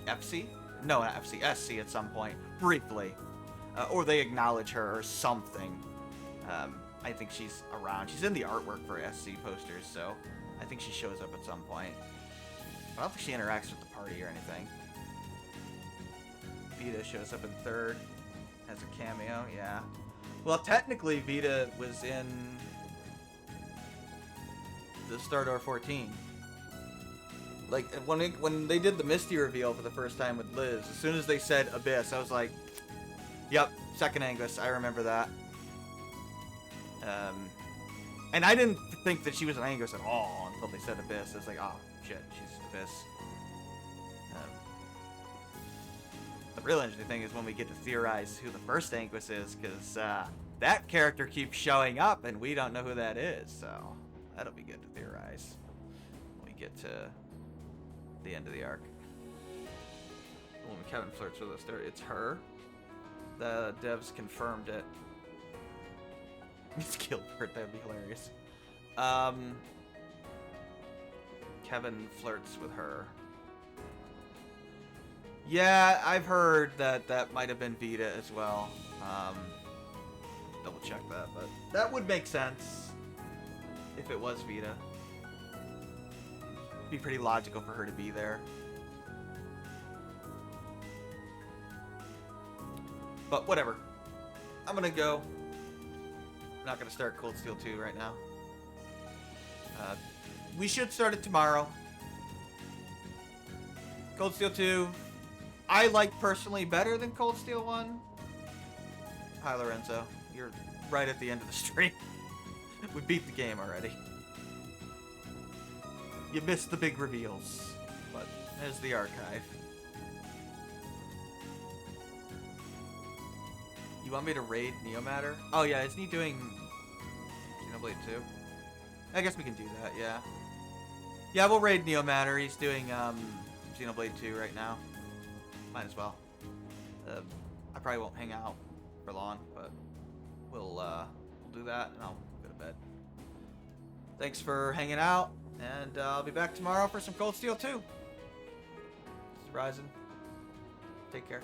FC? No, not FC, SC at some point, briefly. Or they acknowledge her or something. I think she's around. She's in the artwork for SC posters, so I think she shows up at some point. I don't think she interacts with the party or anything. Vita shows up in 3rd. As a cameo, yeah. Well, technically, Vita was in the Stardor 14. Like, when they did the Misty reveal for the first time with Liz, as soon as they said Abyss, I was like, yep, second Angus, I remember that. And I didn't think that she was an Angus at all until they said Abyss. I was like, oh, shit, she's Abyss. The real interesting thing is when we get to theorize who the first Anguis is, because that character keeps showing up and we don't know who that is, so that'll be good to theorize when we get to the end of the arc. When Kevin flirts with us, it's her. The devs confirmed it. It's Gilbert, that'd be hilarious. Kevin flirts with her. Yeah, I've heard that that might have been Vita as well. Double check that, but that would make sense if it was Vita. It'd be pretty logical for her to be there. But whatever. I'm gonna go. I'm not gonna start Cold Steel 2 right now. We should start it tomorrow. Cold Steel 2. I like personally better than Cold Steel 1. Hi, Lorenzo. You're right at the end of the stream. We beat the game already. You missed the big reveals, but there's the archive. You want me to raid Neomatter? Oh yeah, isn't he doing Xenoblade 2? I guess we can do that, yeah. Yeah, we'll raid Neomatter. He's doing Xenoblade 2 right now. Might as well. I probably won't hang out for super long, but we'll do that, and I'll go to bed. Thanks for hanging out, and I'll be back tomorrow for some Cold Steel 2. This is Ryzen. Take care.